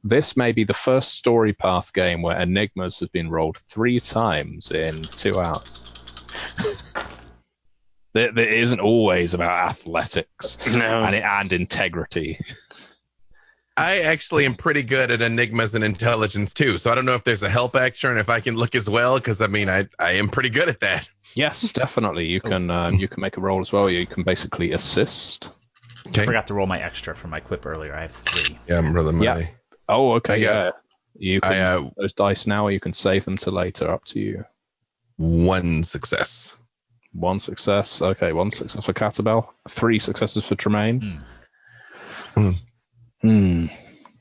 Speaker 4: This may be the first story path game where enigmas have been rolled 3 times in 2 hours. There isn't always about athletics and integrity.
Speaker 6: I actually am pretty good at enigmas and intelligence too, so I don't know if there's a help action and if I can look as well, because I mean I am pretty good at that.
Speaker 4: Yes, definitely. You can make a roll as well. You can basically assist.
Speaker 6: Okay.
Speaker 7: I forgot to roll my extra for my quip earlier. I have 3.
Speaker 6: Yeah, I'm rolling my.
Speaker 4: Yeah. Oh, okay.
Speaker 6: Yeah.
Speaker 4: You can those dice now, or you can save them to later. Up to you.
Speaker 6: 1 success.
Speaker 4: 1 success. Okay, 1 success for Catabel. 3 successes for Tremaine.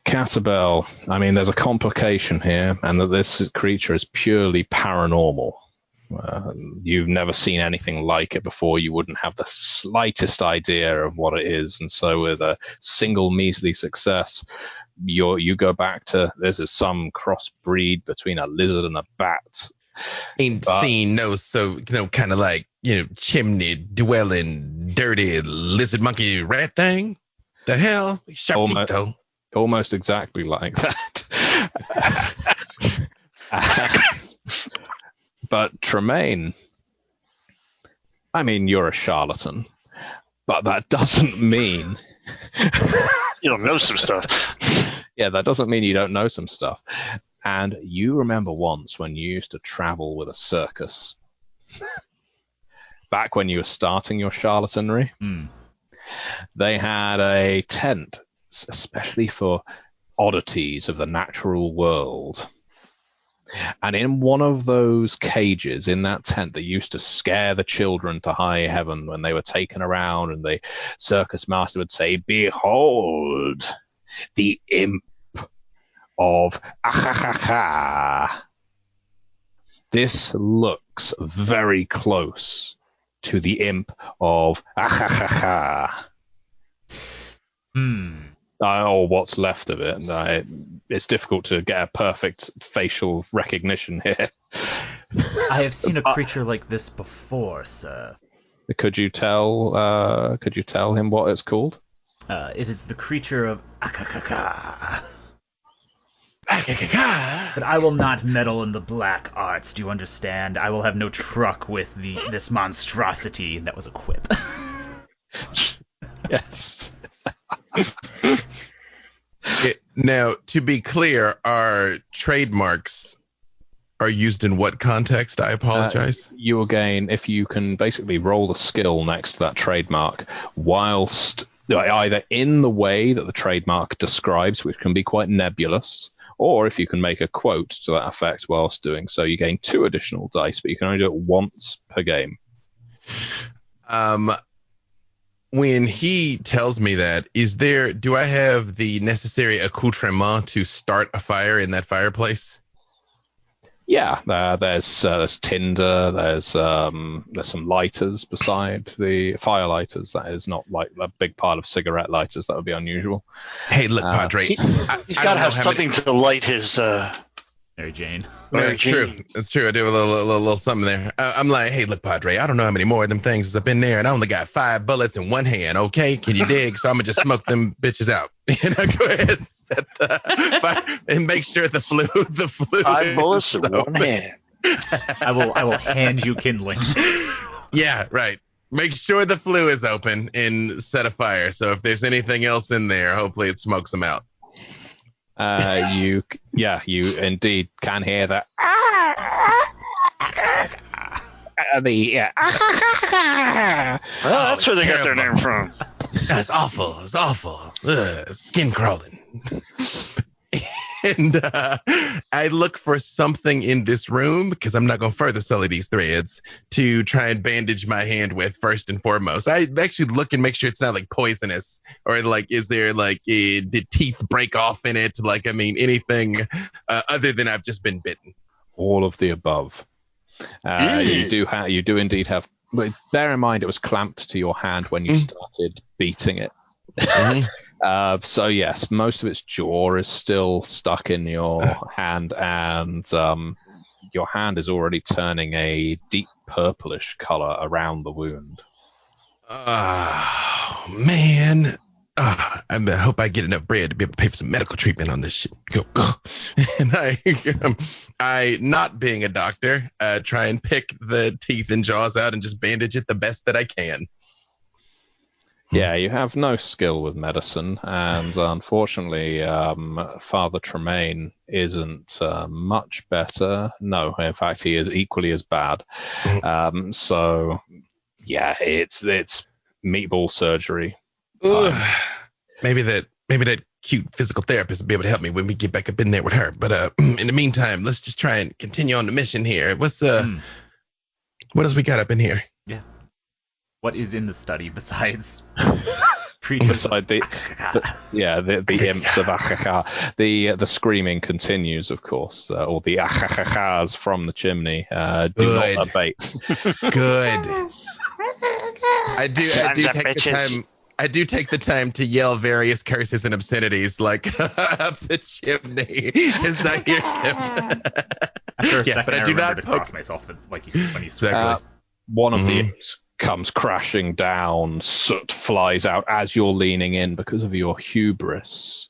Speaker 4: Catabel, I mean, there's a complication here, and that this creature is purely paranormal. You've never seen anything like it before. You wouldn't have the slightest idea of what it is, and so with a single measly success, you go back to this is some crossbreed between a lizard and a bat.
Speaker 6: Ain't seen kind of like chimney dwelling, dirty lizard monkey rat thing. The hell, sharp teeth though.
Speaker 4: Almost exactly like that. But Tremaine, I mean, you're a charlatan, but that doesn't mean
Speaker 5: you don't know some stuff.
Speaker 4: Yeah, that doesn't mean you don't know some stuff. And you remember once when you used to travel with a circus, back when you were starting your charlatanry. They had a tent, especially for oddities of the natural world. And in one of those cages in that tent, they used to scare the children to high heaven when they were taken around, and the circus master would say, "Behold, the imp of Ahahaha." This looks very close to the imp of Ahahaha. Or what's left of it. It's difficult to get a perfect facial recognition here.
Speaker 7: I have seen a creature like this before, sir.
Speaker 4: Could you tell him what it's called?
Speaker 7: It is the creature of Akakaka. But I will not meddle in the black arts, do you understand? I will have no truck with this monstrosity. That was a quip.
Speaker 4: Yes.
Speaker 6: Now, to be clear, our trademarks are used in what context? I apologize.
Speaker 4: You will gain, if you can basically roll the skill next to that trademark, whilst either in the way that the trademark describes, which can be quite nebulous, or if you can make a quote to that effect whilst doing so, you gain 2 additional dice, but you can only do it once per game.
Speaker 6: When he tells me that, do I have the necessary accoutrement to start a fire in that fireplace?
Speaker 4: Yeah, there's tinder, there's some lighters beside the fire lighters. That is not like a big pile of cigarette lighters. That would be unusual.
Speaker 6: Hey, look, Padre.
Speaker 5: He's got to have something to light his...
Speaker 7: Mary Jane.
Speaker 6: It's true. It's true. I do a little something there. I'm like, hey, look, Padre, I don't know how many more of them things I've been there, and I only got 5 bullets in one hand, okay? Can you dig? So I'm going to just smoke them bitches out. Go ahead and set the fire and make sure the flue
Speaker 5: 5 bullets in one hand.
Speaker 7: I will hand you kindling.
Speaker 6: Yeah, right. Make sure the flue is open and set a fire. So if there's anything else in there, hopefully it smokes them out.
Speaker 4: You indeed can hear that.
Speaker 5: That's where they got their name from.
Speaker 6: That's awful. It's awful. Ugh, skin crawling. And I look for something in this room, because I'm not going to further sully these threads, to try and bandage my hand with first and foremost. I actually look and make sure it's not like poisonous, or like, is there like, did teeth break off in it? Like, I mean, anything other than I've just been bitten.
Speaker 4: All of the above. You do indeed have. But bear in mind, it was clamped to your hand when you started beating it. So yes, most of its jaw is still stuck in your hand, and your hand is already turning a deep purplish color around the wound.
Speaker 6: Oh man. I hope I get enough bread to be able to pay for some medical treatment on this shit. And I, not being a doctor, try and pick the teeth and jaws out and just bandage it the best that I can.
Speaker 4: Yeah, you have no skill with medicine, and unfortunately, Father Tremaine isn't much better. No, in fact, he is equally as bad. So, yeah, it's meatball surgery.
Speaker 6: Maybe that cute physical therapist will be able to help me when we get back up in there with her. But in the meantime, let's just try and continue on the mission here. What else we got up in here?
Speaker 7: Yeah. What is in the study besides creatures?
Speaker 4: Beside the imps of Achaka. The screaming continues, of course, or the Achachas from the chimney do not abate.
Speaker 6: Good. I do take the time to yell various curses and obscenities like up the chimney as I hear him.
Speaker 7: After a second, I remember to cross myself, like when you
Speaker 6: exactly.
Speaker 4: One of the imps comes crashing down. Soot flies out as you're leaning in because of your hubris.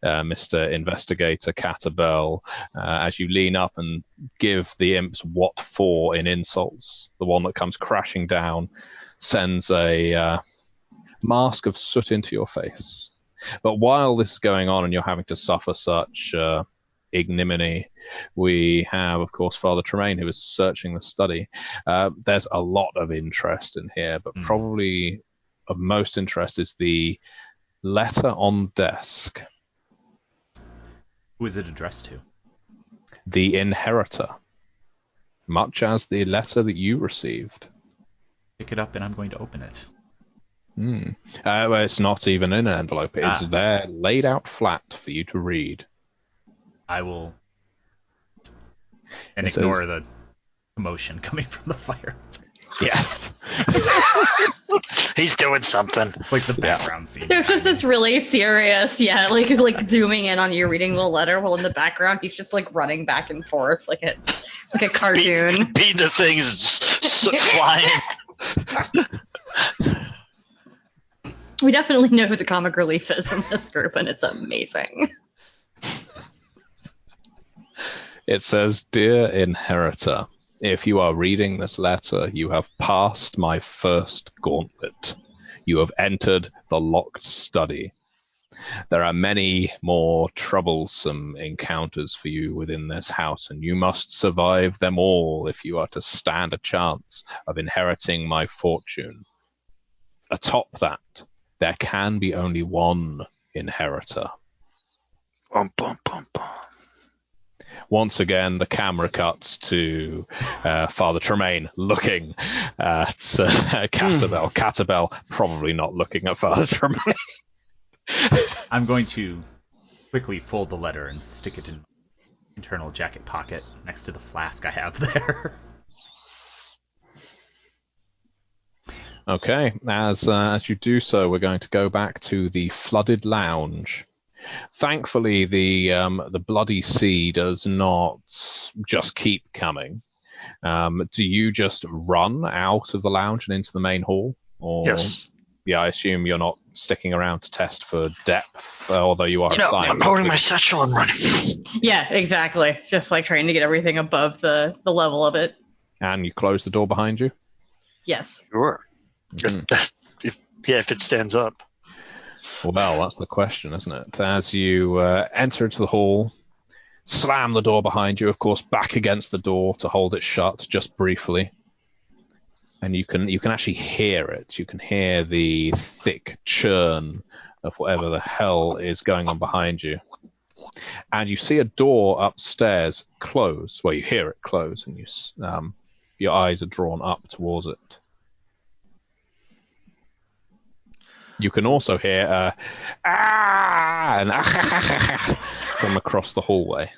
Speaker 4: Mr. Investigator Catabel, as you lean up and give the imps what for in insults. The one that comes crashing down sends a mask of soot into your face. But while this is going on and you're having to suffer such ignominy, we have, of course, Father Tremaine, who is searching the study. There's a lot of interest in here, but probably of most interest is the letter on desk.
Speaker 7: Who is it addressed to?
Speaker 4: The inheritor, much as the letter that you received.
Speaker 7: Pick it up and I'm going to open it.
Speaker 4: Well, it's not even in an envelope. It's there, laid out flat for you to read.
Speaker 7: I will... And ignore the commotion coming from the fire.
Speaker 5: Yes. He's doing something.
Speaker 7: Like the background scene.
Speaker 2: There's just this really serious, like zooming in on you reading the letter while in the background he's just like running back and forth like a cartoon.
Speaker 5: Beating the things flying.
Speaker 2: We definitely know who the comic relief is in this group, and it's amazing.
Speaker 4: It says, "Dear Inheritor, if you are reading this letter, you have passed my first gauntlet. You have entered the locked study. There are many more troublesome encounters for you within this house, and you must survive them all if you are to stand a chance of inheriting my fortune. Atop that, there can be only one inheritor."
Speaker 5: Bum, bum, bum, bum.
Speaker 4: Once again, the camera cuts to Father Tremaine looking at Catabel. Catabel probably not looking at Father Tremaine.
Speaker 7: I'm going to quickly fold the letter and stick it in internal jacket pocket next to the flask I have there.
Speaker 4: Okay, as you do so, we're going to go back to the flooded lounge. Thankfully, the bloody sea does not just keep coming. Do you just run out of the lounge and into the main hall? Or,
Speaker 5: yes.
Speaker 4: Yeah, I assume you're not sticking around to test for depth, although you are.
Speaker 5: I'm holding my satchel and running.
Speaker 2: Yeah, exactly. Just like trying to get everything above the level of it.
Speaker 4: And you close the door behind you?
Speaker 2: Yes.
Speaker 5: Sure. If it stands up.
Speaker 4: Well, that's the question, isn't it? As you enter into the hall, slam the door behind you, of course, back against the door to hold it shut just briefly. And you can actually hear it. You can hear the thick churn of whatever the hell is going on behind you. And you see a door upstairs close. Well, you hear it close, and your eyes are drawn up towards it. You can also hear and from across the hallway.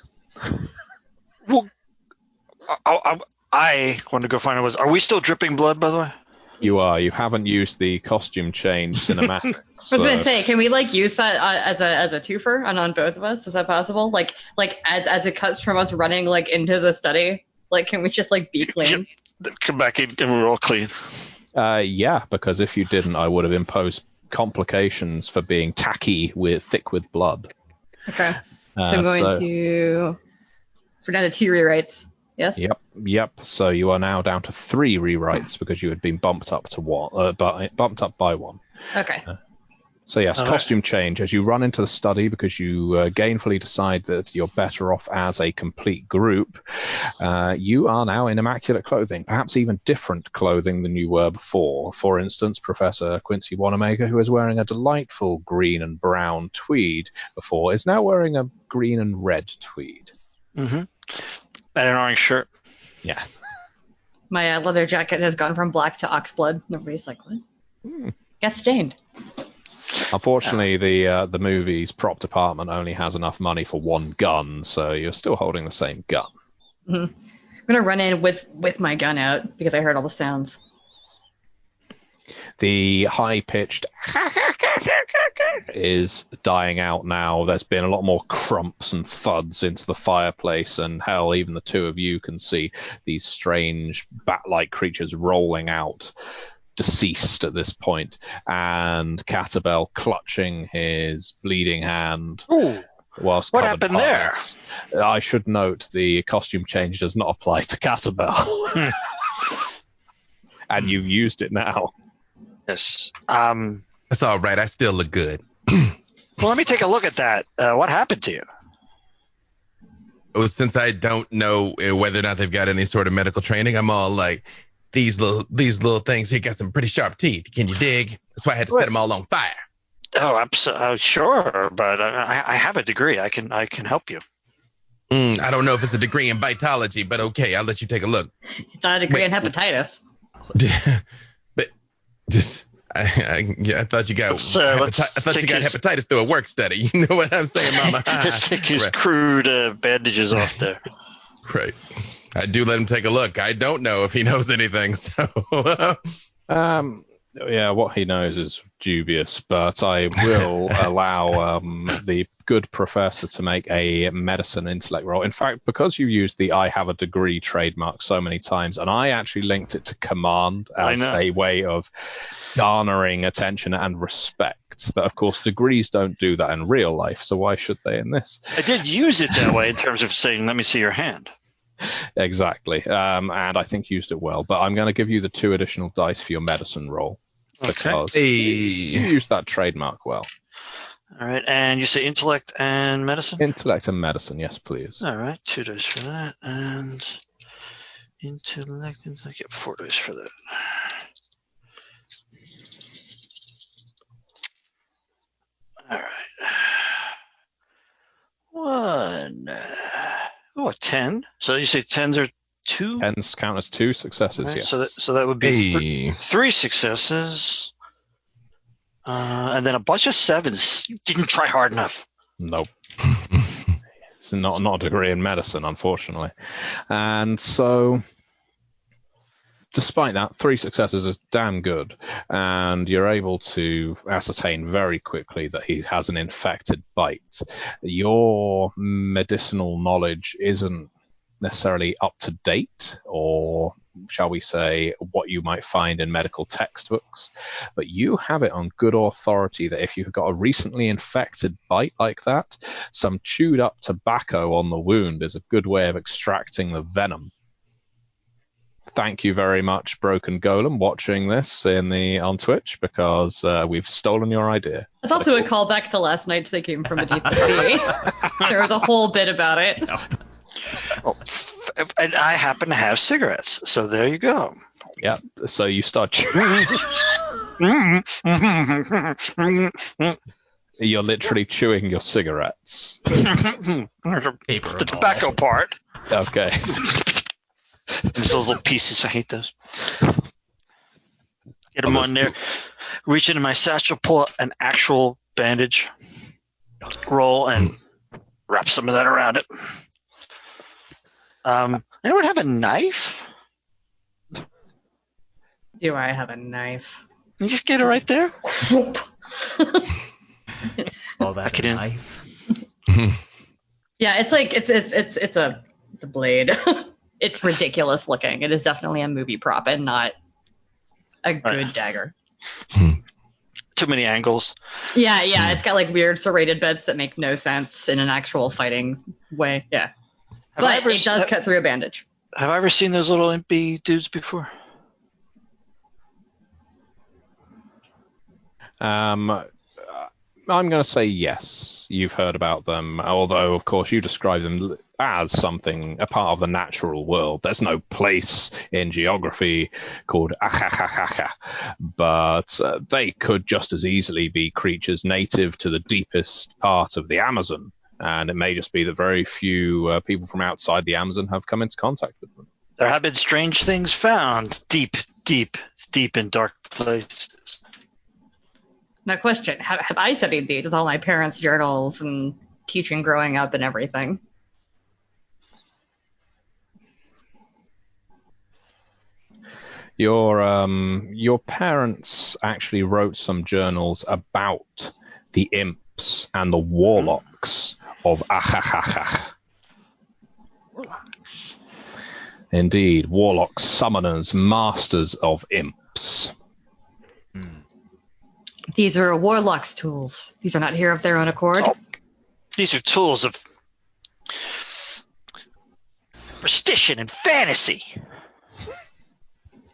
Speaker 5: Well, I want to go find out. Are we still dripping blood, by the way?
Speaker 4: You are. You haven't used the costume change cinematics.
Speaker 2: I was gonna say, can we use that as a twofer on both of us? Is that possible? Like as it cuts from us running into the study, can we just be clean?
Speaker 5: Come back in and we're all clean.
Speaker 4: Yeah, because if you didn't, I would have imposed complications for being thick with blood.
Speaker 2: Okay. So I'm going to. We're down to 2 rewrites. Yes.
Speaker 4: Yep. So you are now down to 3 rewrites because you had been bumped up to one, bumped up by 1.
Speaker 2: Okay.
Speaker 4: So yes, costume change as you run into the study because you gainfully decide that you're better off as a complete group. You are now in immaculate clothing, perhaps even different clothing than you were before. For instance, Professor Quincy Wanamaker, who was wearing a delightful green and brown tweed before, is now wearing a green and red tweed.
Speaker 5: Mm-hmm. And an orange shirt.
Speaker 4: Yeah.
Speaker 2: My leather jacket has gone from black to oxblood. Nobody's like, what? Got stained.
Speaker 4: Unfortunately, the movie's prop department only has enough money for 1 gun, so you're still holding the same gun.
Speaker 2: Mm-hmm. I'm gonna run in with my gun out because I heard all the sounds.
Speaker 4: The high-pitched is dying out now. There's been a lot more crumps and thuds into the fireplace, and hell, even the 2 of you can see these strange bat-like creatures rolling out, deceased at this point, and Catabel clutching his bleeding hand.
Speaker 5: Ooh,
Speaker 4: whilst
Speaker 5: what happened there?
Speaker 4: I should note the costume change does not apply to Catabel. And you've used it now.
Speaker 5: Yes.
Speaker 6: That's all right. I still look good.
Speaker 5: Well, let me take a look at that. What happened to you?
Speaker 6: Well, since I don't know whether or not they've got any sort of medical training, I'm all like, these little things here got some pretty sharp teeth. Can you dig? That's why I had to set them all on fire.
Speaker 5: Oh, sure, but I have a degree. I can help you.
Speaker 6: I don't know if it's a degree in vitology, but okay, I'll let you take a look.
Speaker 2: It's not a degree in hepatitis.
Speaker 6: But I thought you got hepatitis through a work study. You know what I'm saying, Mama?
Speaker 5: Just take his crude bandages off there.
Speaker 6: Right. I do let him take a look. I don't know if he knows anything. So,
Speaker 4: yeah, what he knows is dubious, but I will allow the good professor to make a medicine intellect roll. In fact, because you used the I have a degree trademark so many times, and I actually linked it to command as a way of garnering attention and respect. But of course, degrees don't do that in real life, so why should they in this?
Speaker 5: I did use it that way in terms of saying, let me see your hand.
Speaker 4: Exactly. And I think used it well. But I'm going to give you the 2 additional dice for your medicine roll. Because you used that trademark well.
Speaker 5: All right. And you say intellect and medicine?
Speaker 4: Intellect and medicine, yes, please.
Speaker 5: All right. 2 dice for that. And intellect, I get 4 dice for that. All right. 1. Oh, a 10. So you say 10s are 2?
Speaker 4: 10s count as 2 successes,
Speaker 5: right,
Speaker 4: yes.
Speaker 5: So that would be 3 successes. And then a bunch of 7s. You didn't try hard enough.
Speaker 4: Nope. It's not a degree in medicine, unfortunately. And so, despite that, 3 successes is damn good. And you're able to ascertain very quickly that he has an infected bite. Your medicinal knowledge isn't necessarily up to date, or shall we say what you might find in medical textbooks, but you have it on good authority that if you've got a recently infected bite like that, some chewed up tobacco on the wound is a good way of extracting the venom. Thank you very much, Broken Golem, watching this on Twitch, because we've stolen your idea.
Speaker 2: It's also a callback to last night's They Came from a Deep Sea. There was a whole bit about it.
Speaker 5: Oh, and I happen to have cigarettes, so there you go.
Speaker 4: Yeah, so you start chewing. You're literally chewing your cigarettes.
Speaker 7: Paper
Speaker 5: The
Speaker 7: and all.
Speaker 5: tobacco part.
Speaker 4: Okay.
Speaker 5: And those little pieces. I hate those. Get them on there. Reach into my satchel, pull out an actual bandage roll, and wrap some of that around it. Anyone have a knife?
Speaker 2: Do I have a knife?
Speaker 5: You just get it right there.
Speaker 7: All that
Speaker 5: Get in.
Speaker 7: knife.
Speaker 2: Yeah, it's like it's a blade. It's ridiculous looking. It is definitely a movie prop and not a good dagger.
Speaker 5: Too many angles.
Speaker 2: Yeah, it's got like weird serrated bits that make no sense in an actual fighting way. Yeah,
Speaker 5: Have I
Speaker 2: but
Speaker 5: ever-
Speaker 2: it does cut through a bandage.
Speaker 5: Have I ever seen those little impy dudes before?
Speaker 4: I'm going to say yes. You've heard about them, although, of course, you describe them as something, a part of the natural world. There's no place in geography called Achachachacha, but they could just as easily be creatures native to the deepest part of the Amazon, and it may just be that very few people from outside the Amazon have come into contact with them.
Speaker 5: There have been strange things found deep in dark places.
Speaker 2: Now, question: have I studied these with all my parents' journals and teaching growing up and everything?
Speaker 4: Your parents actually wrote some journals about the imps and the warlocks of Achachachach. Indeed, warlocks, summoners, masters of imps.
Speaker 2: These are a warlock's tools. These are not here of their own accord.
Speaker 5: Oh. These are tools of superstition and fantasy.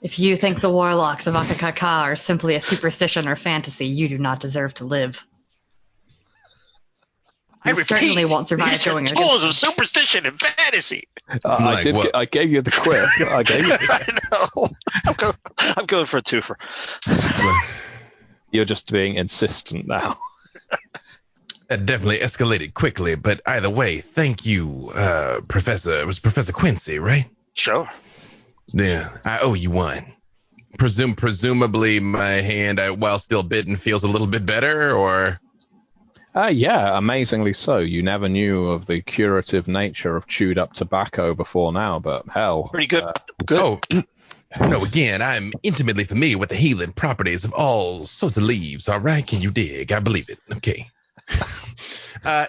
Speaker 2: If you think the warlocks of Akakaka are simply a superstition or fantasy, you do not deserve to live.
Speaker 5: I
Speaker 2: You
Speaker 5: repeat,
Speaker 2: certainly won't survive
Speaker 5: these are
Speaker 2: going
Speaker 5: tools of superstition and fantasy.
Speaker 4: I gave you the quiz. I gave you.
Speaker 5: I know. I'm going for a twofer.
Speaker 4: You're just being insistent now.
Speaker 6: That definitely escalated quickly, but either way, thank you, Professor. It was Professor Quincy, right?
Speaker 5: Sure.
Speaker 6: Yeah, I owe you one. Presumably, my hand, while still bitten, feels a little bit better, or?
Speaker 4: Yeah, amazingly so. You never knew of the curative nature of chewed up tobacco before now, but hell.
Speaker 5: Pretty good. Good.
Speaker 6: Oh, no, again, I'm intimately familiar with the healing properties of all sorts of leaves, all right? Can you dig? I believe it. Okay.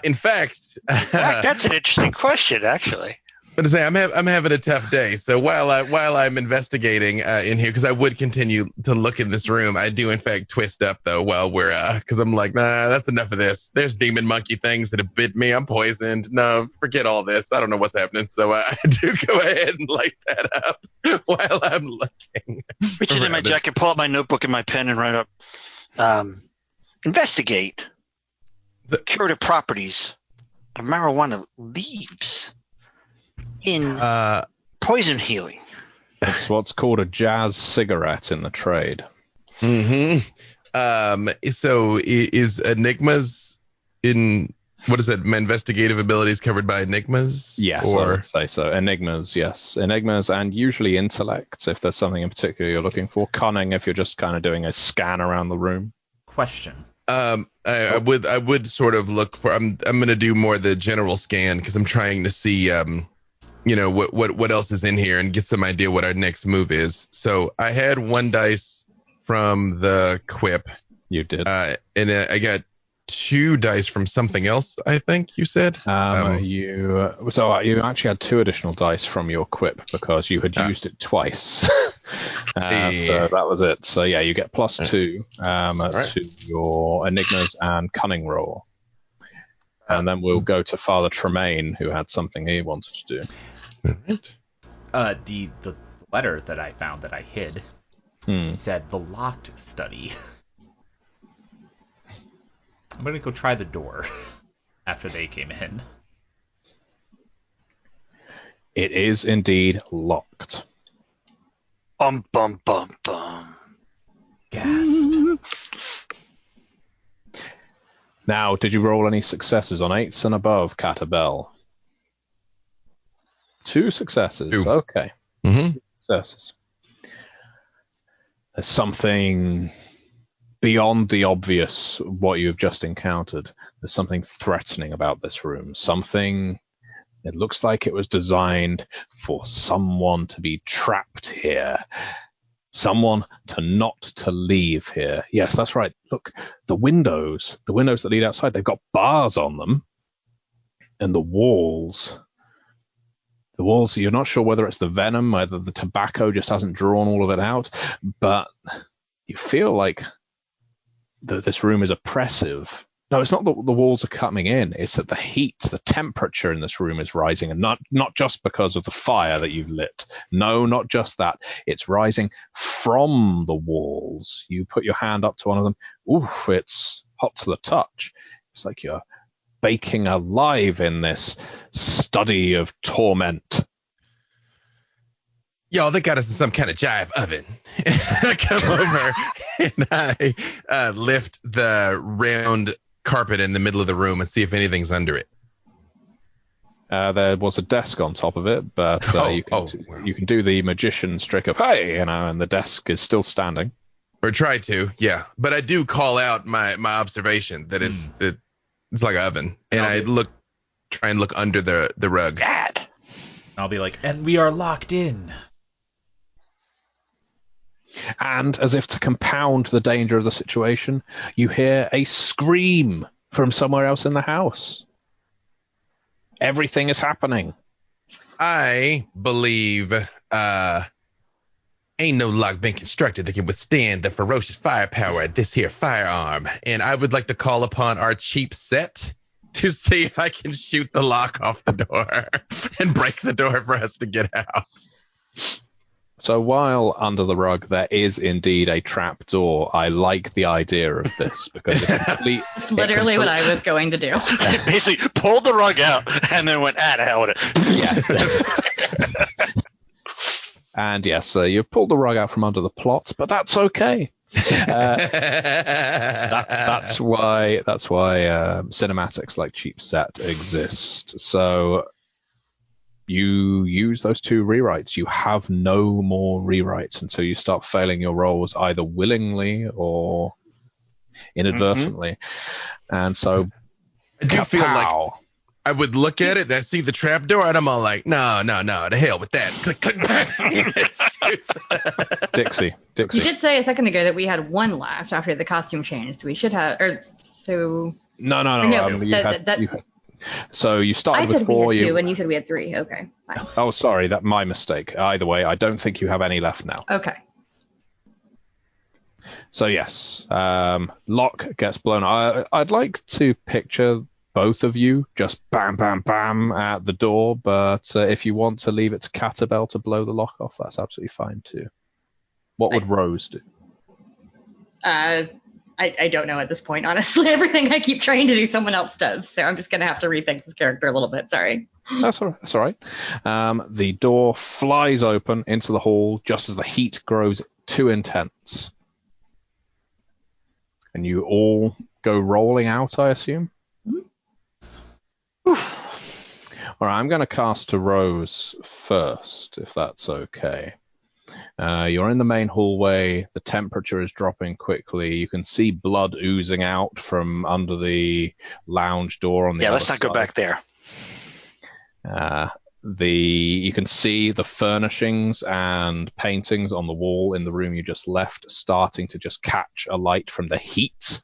Speaker 6: In fact,
Speaker 5: That's an interesting question, actually.
Speaker 6: But to say, I'm having a tough day. So while I'm investigating in here, because I would continue to look in this room, I do in fact twist up though while we're because I'm like, nah, that's enough of this. There's demon monkey things that have bit me. I'm poisoned. No, forget all this. I don't know what's happening. So I do go ahead and light that up while I'm looking.
Speaker 5: Reach into my jacket, pull out my notebook and my pen, and write up. Investigate the curative properties of marijuana leaves in poison healing.
Speaker 4: It's what's called a jazz cigarette in the trade.
Speaker 6: Mm-hmm. So is Enigmas in, what is that? My investigative abilities covered by Enigmas?
Speaker 4: Yes, I would say so. Enigmas, yes. Enigmas, and usually intellect, if there's something in particular you're looking for. Cunning, if you're just kind of doing a scan around the room.
Speaker 7: Question.
Speaker 6: I would sort of look for, I'm going to do more the general scan because I'm trying to see, what else is in here and get some idea what our next move is. So I had one dice from the quip.
Speaker 4: You did.
Speaker 6: And I got 2 dice from something else, I think you said.
Speaker 4: You actually had 2 additional dice from your quip because you had used it twice. So that was it. So yeah, you get +2 to your enigmas and cunning roll. And then we'll go to Father Tremaine, who had something he wanted to do.
Speaker 7: The letter that I found that I hid said the locked study. I'm gonna go try the door after they came in.
Speaker 4: It is indeed locked.
Speaker 5: Bum.
Speaker 7: Gasp.
Speaker 4: Now, did you roll any successes on 8s and above, Catabel? 2 successes.
Speaker 6: 2.
Speaker 4: Okay.
Speaker 6: Mm-hmm.
Speaker 4: Successes. There's something beyond the obvious what you have just encountered. There's something threatening about this room. Something it looks like it was designed for someone to be trapped here. Someone not to leave here. Yes, that's right. Look, the windows that lead outside, they've got bars on them. And the walls, you're not sure whether it's the venom, whether the tobacco just hasn't drawn all of it out, but you feel like this room is oppressive. No, it's not that the walls are coming in. It's that the heat, the temperature in this room is rising, and not just because of the fire that you've lit. No, not just that. It's rising from the walls. You put your hand up to one of them. Ooh, it's hot to the touch. It's like you're baking alive in this study of torment.
Speaker 6: Yo, they got us in some kind of jive oven. I come over and I lift the round carpet in the middle of the room and see if anything's under it.
Speaker 4: There was a desk on top of it, but you can do the magician's trick of, hey, and the desk is still standing.
Speaker 6: Or try to, yeah. But I do call out my observation that it's like an oven. And I try and look under the rug.
Speaker 5: Dad!
Speaker 7: I'll be like, and we are locked in.
Speaker 4: And as if to compound the danger of the situation, you hear a scream from somewhere else in the house. Everything is happening.
Speaker 6: I believe ain't no lock been constructed that can withstand the ferocious firepower of this here firearm. And I would like to call upon our cheap set to see if I can shoot the lock off the door and break the door for us to get out.
Speaker 4: So while under the rug there is indeed a trap door, I like the idea of this because
Speaker 2: That's literally what I was going to do.
Speaker 5: Basically pulled the rug out and then went, to hell with it.
Speaker 4: Yes. And yes, you pulled the rug out from under the plot, but that's okay. That's why cinematics like Cheap Set exist. So you use those 2 rewrites. You have no more rewrites until you start failing your rolls either willingly or inadvertently. And so
Speaker 6: I do feel like I would look at it and I see the trap door and I'm all like, no, to hell with that. Click, click.
Speaker 4: Dixie.
Speaker 2: You did say a second ago that we had 1 left after the costume changed. We should have,
Speaker 4: No. So you started with 4.
Speaker 2: I said we had 2, and you said we had 3. Okay. Fine.
Speaker 4: Oh, sorry, that's my mistake. Either way, I don't think you have any left now.
Speaker 2: Okay.
Speaker 4: So yes, lock gets blown. I'd like to picture both of you just bam, bam, bam at the door. But if you want to leave it to Catabel to blow the lock off, that's absolutely fine too. What would Rose do?
Speaker 2: I don't know at this point, honestly. Everything I keep trying to do, someone else does. So I'm just going to have to rethink this character a little bit. Sorry.
Speaker 4: That's all right. The door flies open into the hall just as the heat grows too intense. And you all go rolling out, I assume? All right, I'm going to cast to Rose first, if that's okay. You're in the main hallway. The temperature is dropping quickly. You can see blood oozing out from under the lounge door on the other
Speaker 5: let's not
Speaker 4: side.
Speaker 5: go back there.
Speaker 4: You can see the furnishings and paintings on the wall in the room you just left starting to just catch a light from the heat,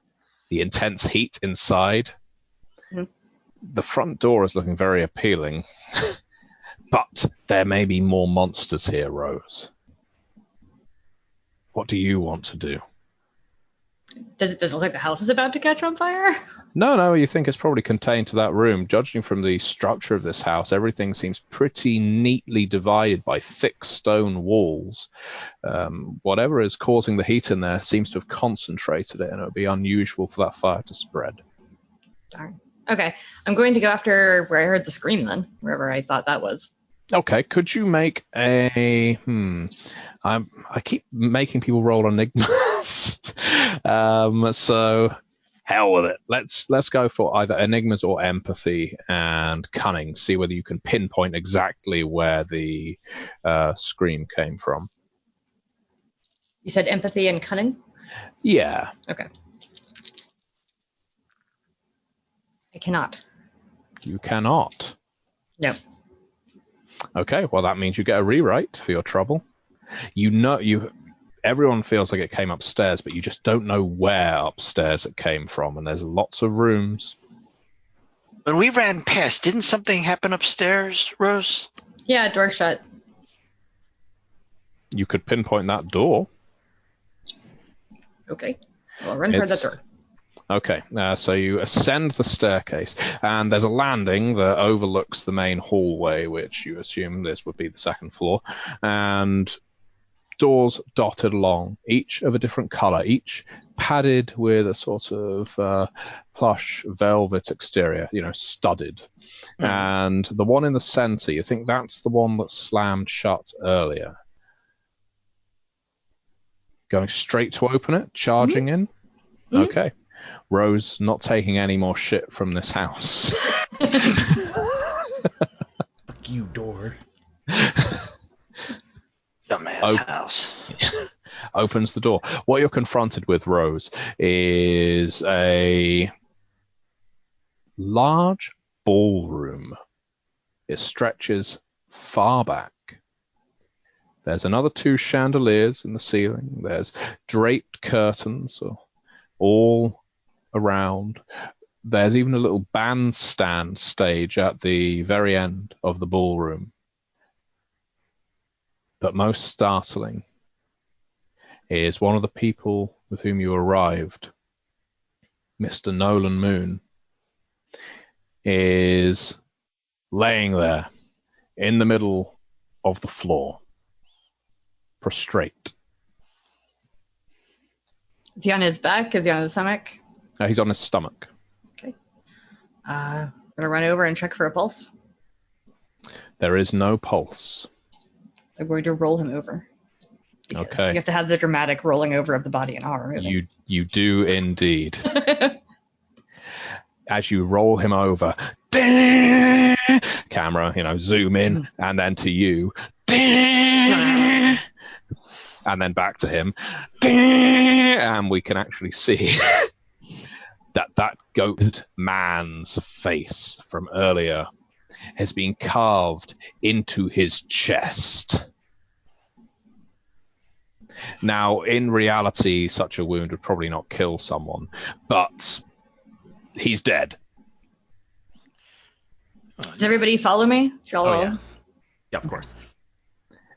Speaker 4: the intense heat inside. Mm-hmm. The front door is looking very appealing, but there may be more monsters here, Rose. What do you want to do?
Speaker 2: Does it look like the house is about to catch on fire?
Speaker 4: No, you think it's probably contained to that room. Judging from the structure of this house, everything seems pretty neatly divided by thick stone walls. Whatever is causing the heat in there seems to have concentrated it, and it would be unusual for that fire to spread.
Speaker 2: Darn. Okay, I'm going to go after where I heard the scream then, wherever I thought that was.
Speaker 4: Okay, could you make a... I keep making people roll enigmas. So Hell with it. Let's go for either enigmas or empathy and cunning. See whether you can pinpoint exactly where the scream came from.
Speaker 2: You said empathy and cunning?
Speaker 4: Yeah.
Speaker 2: Okay. I cannot.
Speaker 4: You cannot.
Speaker 2: No.
Speaker 4: Okay, well that means you get a rewrite for your trouble. Everyone feels like it came upstairs, but you just don't know where upstairs it came from, and there's lots of rooms.
Speaker 5: When we ran past, didn't something happen upstairs, Rose?
Speaker 2: Yeah, door shut.
Speaker 4: You could pinpoint that door.
Speaker 2: Okay. Well, run toward that door.
Speaker 4: Okay, so you ascend the staircase, and there's a landing that overlooks the main hallway, which you assume this would be the second floor, and doors dotted along, each of a different color, each padded with a sort of plush velvet exterior, studded. And the one in the center, you think that's the one that slammed shut earlier. Going straight to open it, charging in. Okay. Rose not taking any more shit from this house.
Speaker 7: Fuck you, door.
Speaker 5: Dumbass house.
Speaker 4: Opens the door. What you're confronted with, Rose, is a large ballroom. It stretches far back. There's another 2 chandeliers in the ceiling. There's draped curtains all around. There's even a little bandstand stage at the very end of the ballroom. But most startling is one of the people with whom you arrived, Mr. Nolan Moon, is laying there in the middle of the floor, prostrate.
Speaker 2: Is he on his back? Is he on his stomach?
Speaker 4: He's on his stomach.
Speaker 2: Okay. I'm going to run over and check for a pulse.
Speaker 4: There is no pulse.
Speaker 2: I'm going to roll him over. Because
Speaker 4: Okay.
Speaker 2: You have to have the dramatic rolling over of the body in horror movie.
Speaker 4: You do indeed. As you roll him over, camera, zoom in, and then to you, and then back to him, and we can actually see that goat man's face from earlier has been carved into his chest. Now, in reality, such a wound would probably not kill someone, but he's dead.
Speaker 2: Does everybody follow me? Shall
Speaker 7: Oh,
Speaker 2: roll?
Speaker 7: yeah. Yeah, of course.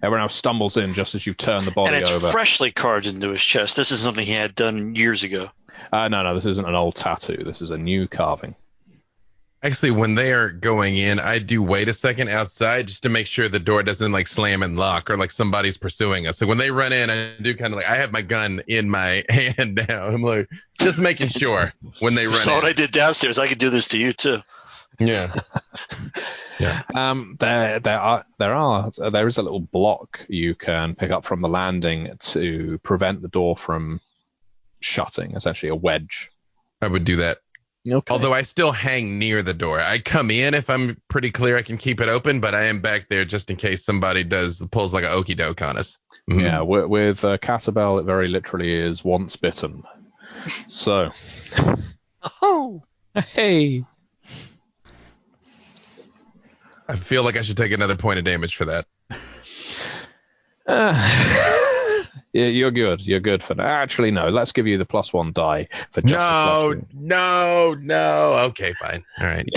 Speaker 4: Everyone else stumbles in just as you turn the body
Speaker 5: And it's
Speaker 4: over.
Speaker 5: freshly carved into his chest. This is something he had done years ago.
Speaker 4: No, this isn't an old tattoo. This is a new carving.
Speaker 6: Actually, when they are going in, I do wait a second outside just to make sure the door doesn't slam and lock or somebody's pursuing us. So when they run in, I do kind of I have my gun in my hand now. I'm just making sure when they run
Speaker 5: So
Speaker 6: in.
Speaker 5: what I did downstairs, I could do this to you too.
Speaker 6: Yeah. Yeah.
Speaker 4: There is a little block you can pick up from the landing to prevent the door from shutting, essentially a wedge.
Speaker 6: I would do that.
Speaker 4: Okay.
Speaker 6: Although I still hang near the door. I come in if I'm pretty clear I can keep it open, but I am back there just in case somebody pulls like a okie doke on us. Mhm.
Speaker 4: Yeah, with Catabel, it very literally is once bitten. So,
Speaker 5: Oh,
Speaker 4: hey.
Speaker 6: I feel like I should take another point of damage for that.
Speaker 4: Yeah, you're good. You're good for that. Actually, no. Let's give you the +1 die for just
Speaker 6: No. Okay, fine. All right.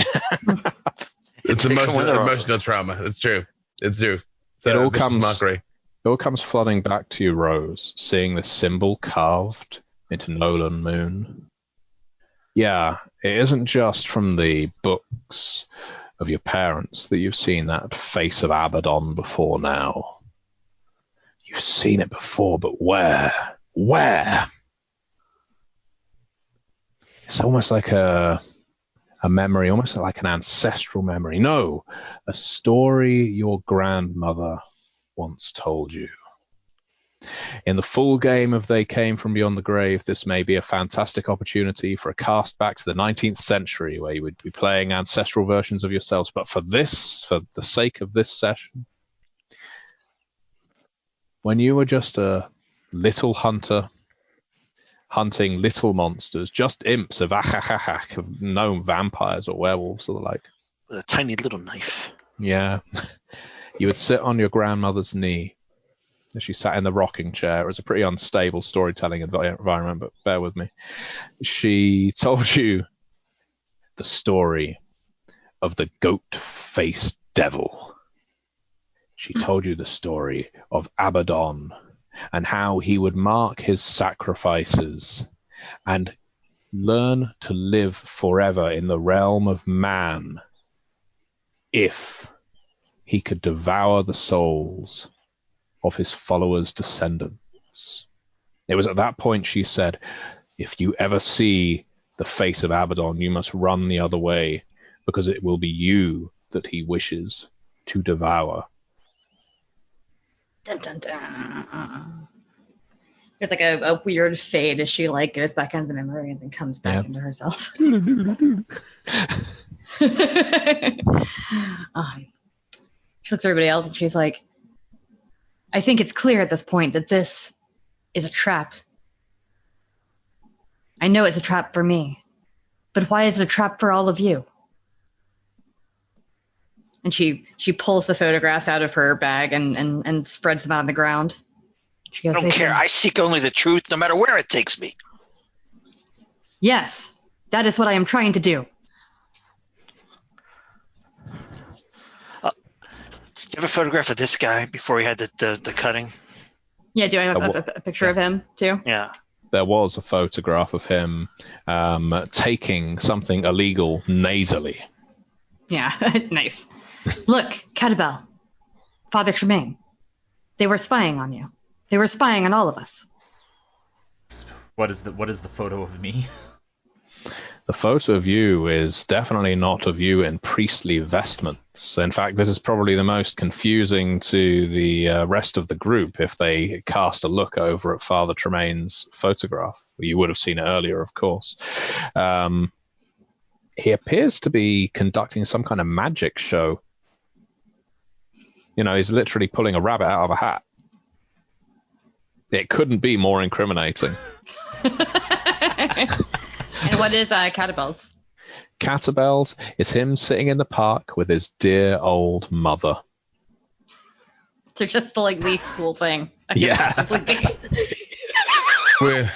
Speaker 6: It's emotional trauma. It's true.
Speaker 4: It all comes mockery. It all comes flooding back to you, Rose, seeing the symbol carved into Nolan Moon. Yeah, it isn't just from the books of your parents that you've seen that face of Abaddon before now. You've seen it before, but where? Where? It's almost like a memory, almost like an ancestral memory. No, a story your grandmother once told you. In the full game of They Came From Beyond the Grave, this may be a fantastic opportunity for a cast back to the 19th century where you would be playing ancestral versions of yourselves. But for the sake of this session, when you were just a little hunter hunting little monsters, just imps of achachachach, of no vampires or werewolves or the like.
Speaker 5: With a tiny little knife.
Speaker 4: Yeah. You would sit on your grandmother's knee as she sat in the rocking chair. It was a pretty unstable storytelling environment, but bear with me. She told you the story of the goat-faced devil. She told you the story of Abaddon and how he would mark his sacrifices and learn to live forever in the realm of man if he could devour the souls of his followers' descendants. It was at that point she said, if you ever see the face of Abaddon, you must run the other way, because it will be you that he wishes to devour.
Speaker 2: Dun, dun, dun. There's like a weird fade as she like goes back into the memory and then comes back into herself. She looks at everybody else and she's like, I think it's clear at this point that this is a trap. I know it's a trap for me, but why is it a trap for all of you? And she pulls the photographs out of her bag and spreads them out on the ground. She goes,
Speaker 5: I don't care. I seek only the truth, no matter where it takes me.
Speaker 2: Yes, that is what I am trying to do.
Speaker 5: You have a photograph of this guy before he had the cutting?
Speaker 2: Yeah, do I have a picture of him too?
Speaker 5: Yeah.
Speaker 4: There was a photograph of him taking something illegal nasally.
Speaker 2: Yeah, nice. Look, Catabel, Father Tremaine. They were spying on you. They were spying on all of us.
Speaker 7: What is the photo of me?
Speaker 4: The photo of you is definitely not of you in priestly vestments. In fact, this is probably the most confusing to the rest of the group if they cast a look over at Father Tremaine's photograph. You would have seen it earlier, of course. He appears to be conducting some kind of magic show. You know, he's literally pulling a rabbit out of a hat. It couldn't be more incriminating.
Speaker 2: And what is Catabel's?
Speaker 4: Catabel's is him sitting in the park with his dear old mother.
Speaker 2: So just the least cool thing.
Speaker 4: Yeah.
Speaker 6: Well,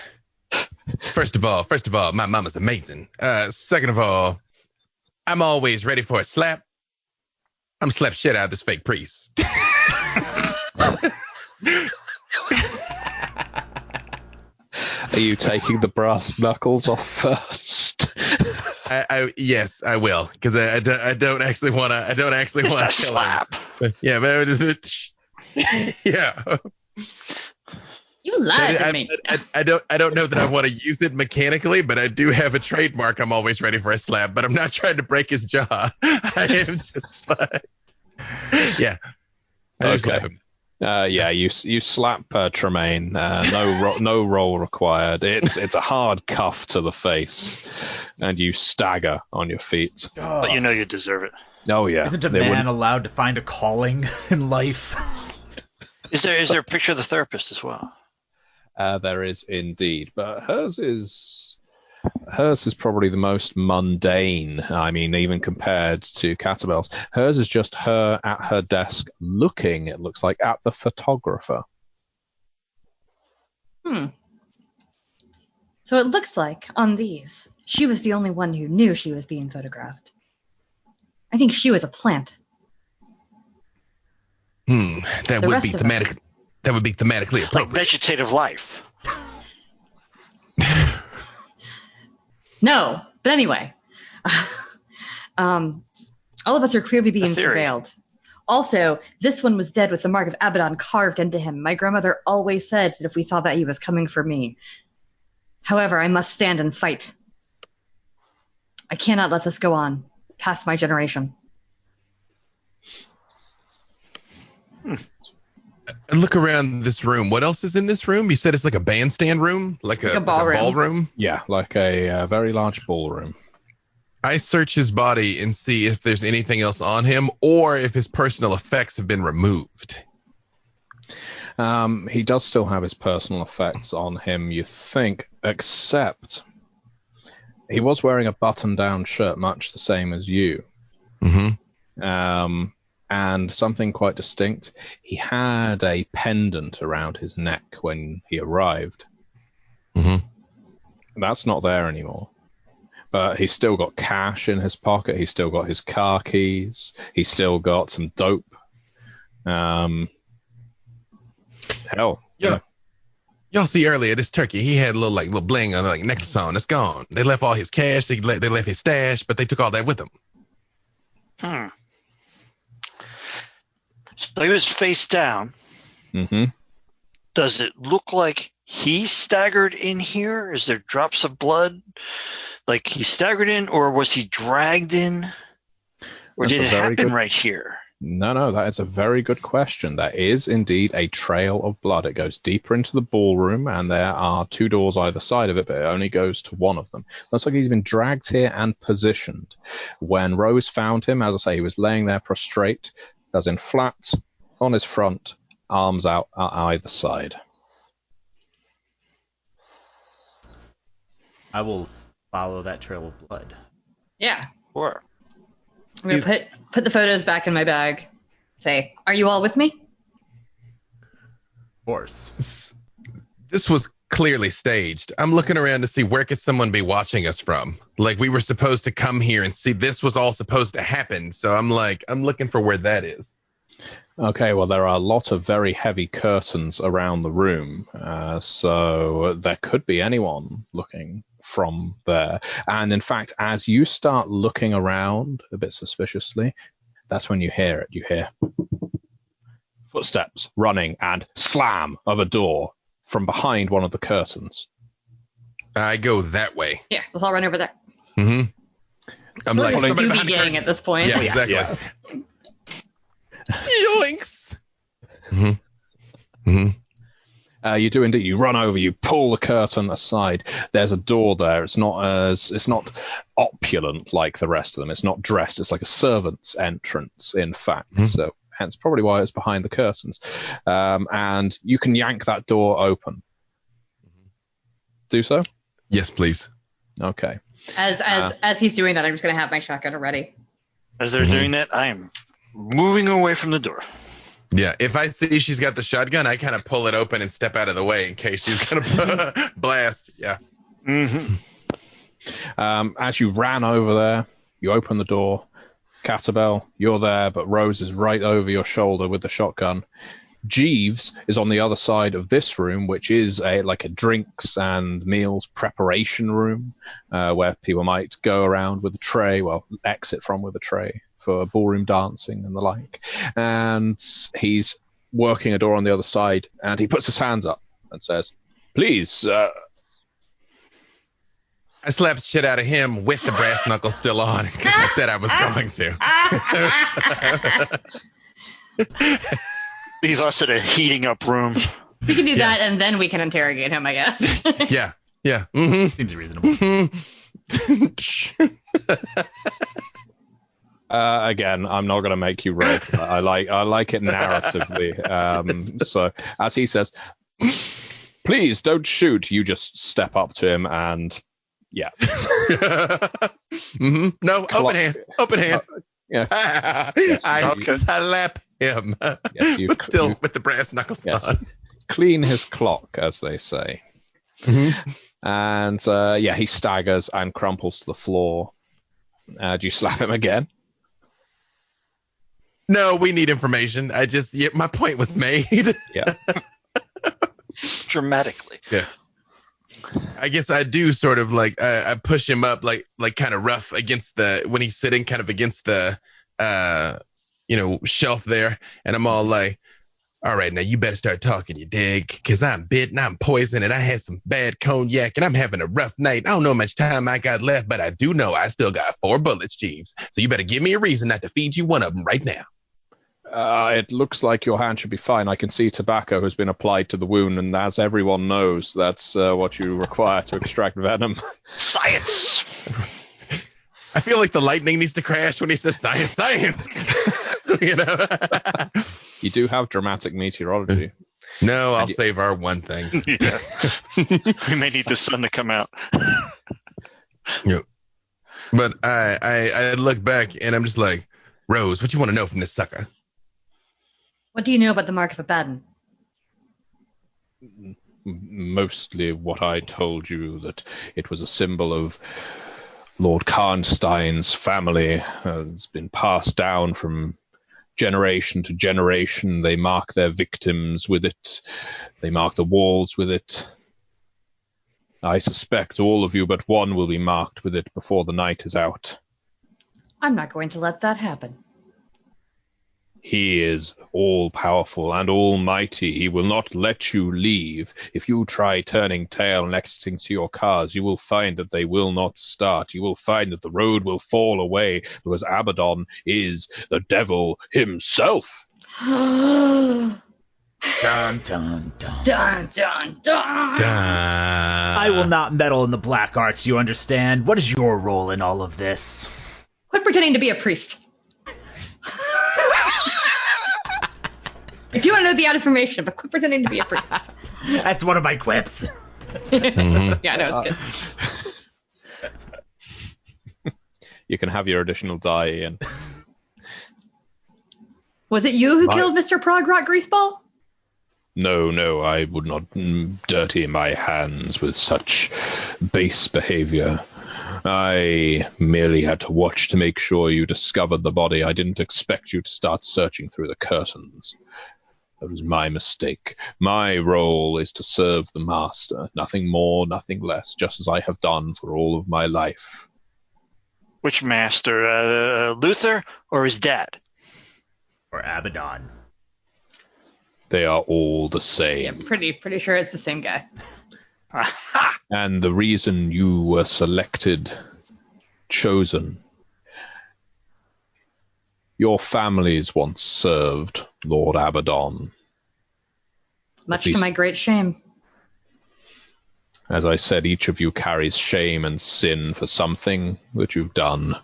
Speaker 6: first of all, my mama's amazing. Second of all, I'm always ready for a slap. I'm slap shit out of this fake priest.
Speaker 4: Are you taking the brass knuckles off first?
Speaker 6: Yes, I will, because I don't actually want to. I don't actually want to slap. Yeah, but yeah.
Speaker 2: You lied to me.
Speaker 6: I don't know that I want to use it mechanically, but I do have a trademark. I'm always ready for a slap, but I'm not trying to break his jaw. I am just like, yeah. I slap him.
Speaker 4: Yeah, you slap Tremaine. No roll required. It's a hard cuff to the face, and you stagger on your feet.
Speaker 5: But you know you deserve it.
Speaker 4: Oh yeah.
Speaker 7: Isn't a man allowed to find a calling in life?
Speaker 5: Is there a picture of the therapist as well?
Speaker 4: There is indeed, but hers is probably the most mundane. I mean, even compared to Catabel's, hers is just her at her desk looking, it looks like, at the photographer.
Speaker 2: So it looks like on these, she was the only one who knew she was being photographed. I think she was a plant.
Speaker 6: That would be thematic. That would be thematically appropriate.
Speaker 5: Like vegetative life.
Speaker 2: No, but anyway, all of us are clearly being surveilled. Also, this one was dead with the mark of Abaddon carved into him. My grandmother always said that if we saw that, he was coming for me. However, I must stand and fight. I cannot let this go on past my generation.
Speaker 6: look around this room. What else is in this room? You said it's like a bandstand room, like a ballroom.
Speaker 4: Yeah, like a very large ballroom.
Speaker 6: I search his body and see if there's anything else on him or if his personal effects have been removed.
Speaker 4: He does still have his personal effects on him, you think, except he was wearing a button-down shirt, much the same as you.
Speaker 6: Mm-hmm.
Speaker 4: And something quite distinct, he had a pendant around his neck when he arrived.
Speaker 6: Mm-hmm.
Speaker 4: That's not there anymore. But he's still got cash in his pocket. He's still got his car keys. He's still got some dope. Hell.
Speaker 6: Yeah. Y'all see earlier, this turkey, he had a little bling on, like necklace on. It's gone. They left all his cash. They left his stash, but they took all that with them.
Speaker 5: So he was face down.
Speaker 4: Mm-hmm.
Speaker 5: Does it look like he staggered in here? Is there drops of blood? Like he staggered in, or was he dragged in? Or did it happen right here?
Speaker 4: No, that is a very good question. There is indeed a trail of blood. It goes deeper into the ballroom, and there are 2 doors either side of it, but it only goes to one of them. Looks like he's been dragged here and positioned. When Rose found him, as I say, he was laying there prostrate, as in flat, on his front, arms out at either side.
Speaker 7: I will follow that trail of blood.
Speaker 2: Yeah.
Speaker 5: Sure.
Speaker 2: I'm going to put the photos back in my bag. Say, are you all with me?
Speaker 7: Of course.
Speaker 6: This was clearly staged. I'm looking around to see where could someone be watching us from. Like we were supposed to come here and see this was all supposed to happen. So I'm looking for where that is.
Speaker 4: Okay, well, there are a lot of very heavy curtains around the room. So there could be anyone looking from there. And in fact, as you start looking around a bit suspiciously, that's when you hear it. You hear footsteps running and slam of a door from behind one of the curtains.
Speaker 6: I go that way.
Speaker 2: Yeah, let's all run over there.
Speaker 6: Mm-hmm. I'm
Speaker 2: Like
Speaker 6: like
Speaker 2: a Scooby gang at this point.
Speaker 6: Yeah, exactly.
Speaker 4: Yeah.
Speaker 6: Yoinks! Mm-hmm. Mm-hmm.
Speaker 4: You do indeed. You run over. You pull the curtain aside. There's a door there. It's not opulent like the rest of them. It's not dressed. It's like a servant's entrance, in fact.
Speaker 6: Mm-hmm.
Speaker 4: So hence probably why it's behind the curtains. And you can yank that door open. Do so?
Speaker 6: Yes, please.
Speaker 4: Okay.
Speaker 2: As he's doing that, I'm just going to have my shotgun ready.
Speaker 5: As they're doing that, I am moving away from the door.
Speaker 6: Yeah, if I see she's got the shotgun, I kind of pull it open and step out of the way in case she's going to blast. Yeah.
Speaker 5: Mm-hmm.
Speaker 4: As you ran over there, you open the door. Catabel, you're there, but Rose is right over your shoulder with the shotgun. Jeeves is on the other side of this room, which is like a drinks and meals preparation room, where people might go around with a tray, exit from with a tray for ballroom dancing and the like. And he's working a door on the other side, and he puts his hands up and says, "Please."
Speaker 6: I slapped shit out of him with the brass knuckles still on because I said I was going to.
Speaker 5: Leave us in a heating up room.
Speaker 2: We can do that, and then we can interrogate him, I guess.
Speaker 6: Yeah. Mm-hmm.
Speaker 7: Seems reasonable.
Speaker 6: Mm-hmm.
Speaker 4: Again, I'm not going to make you roll. I like it narratively. So as he says, "Please don't shoot," you just step up to him and
Speaker 6: Mm-hmm. No, open hand.
Speaker 4: Yeah.
Speaker 6: Yes, I slap him.
Speaker 4: Yes,
Speaker 6: but still with the brass knuckles on.
Speaker 4: Clean his clock, as they say.
Speaker 6: Mm-hmm.
Speaker 4: And he staggers and crumples to the floor. Do you slap him again?
Speaker 6: No, we need information. My point was made.
Speaker 4: Yeah.
Speaker 5: Dramatically.
Speaker 6: Yeah. I guess I do sort of like I push him up like kind of rough against when he's sitting kind of against the shelf there, and I'm all like, "All right, now you better start talking, you dig? Because I'm bitten, I'm poisoned, and I had some bad cognac, and I'm having a rough night. I don't know how much time I got left, but I do know I still got 4 bullets, Jeeves. So you better give me a reason not to feed you one of them right now."
Speaker 4: It looks like your hand should be fine. I can see tobacco has been applied to the wound, and as everyone knows, that's what you require to extract venom.
Speaker 5: Science!
Speaker 6: I feel like the lightning needs to crash when he says science, science. You know?
Speaker 4: You do have dramatic meteorology.
Speaker 6: No, I'll save our one thing.
Speaker 5: Yeah. We may need the sun to come out.
Speaker 6: Yep. But I look back and I'm just like, Rose, what you want to know from this sucker?
Speaker 2: What do you know about the Mark of Abaddon?
Speaker 4: Mostly what I told you, that it was a symbol of Lord Karnstein's family. It's been passed down from generation to generation. They mark their victims with it. They mark the walls with it. I suspect all of you but one will be marked with it before the night is out.
Speaker 2: I'm not going to let that happen.
Speaker 4: He is all-powerful and almighty. He will not let you leave. If you try turning tail and exiting to your cars, you will find that they will not start. You will find that the road will fall away, because Abaddon is the devil himself.
Speaker 7: Dun, dun, dun.
Speaker 2: Dun, dun, dun.
Speaker 7: I will not meddle in the black arts, you understand? What is your role in all of this?
Speaker 2: Quit pretending to be a priest. I do want to know the information, but quit pretending to be a priest.
Speaker 7: That's one of my quips.
Speaker 6: Mm-hmm.
Speaker 2: Yeah, no, it's good.
Speaker 4: You can have your additional die, Ian.
Speaker 2: Was it you who killed Mr. Prog-Rock Greaseball?
Speaker 4: No, I would not dirty my hands with such base behavior. I merely had to watch to make sure you discovered the body. I didn't expect you to start searching through the curtains. That was my mistake. My role is to serve the master. Nothing more, nothing less, just as I have done for all of my life.
Speaker 5: Which master? Luther or his dad?
Speaker 7: Or Abaddon.
Speaker 4: They are all the same.
Speaker 2: Yeah, pretty sure it's the same guy.
Speaker 5: Aha!
Speaker 4: And the reason you were selected, chosen, your families once served Lord Abaddon.
Speaker 2: Much to my great shame.
Speaker 4: As I said, each of you carries shame and sin for something that you've done.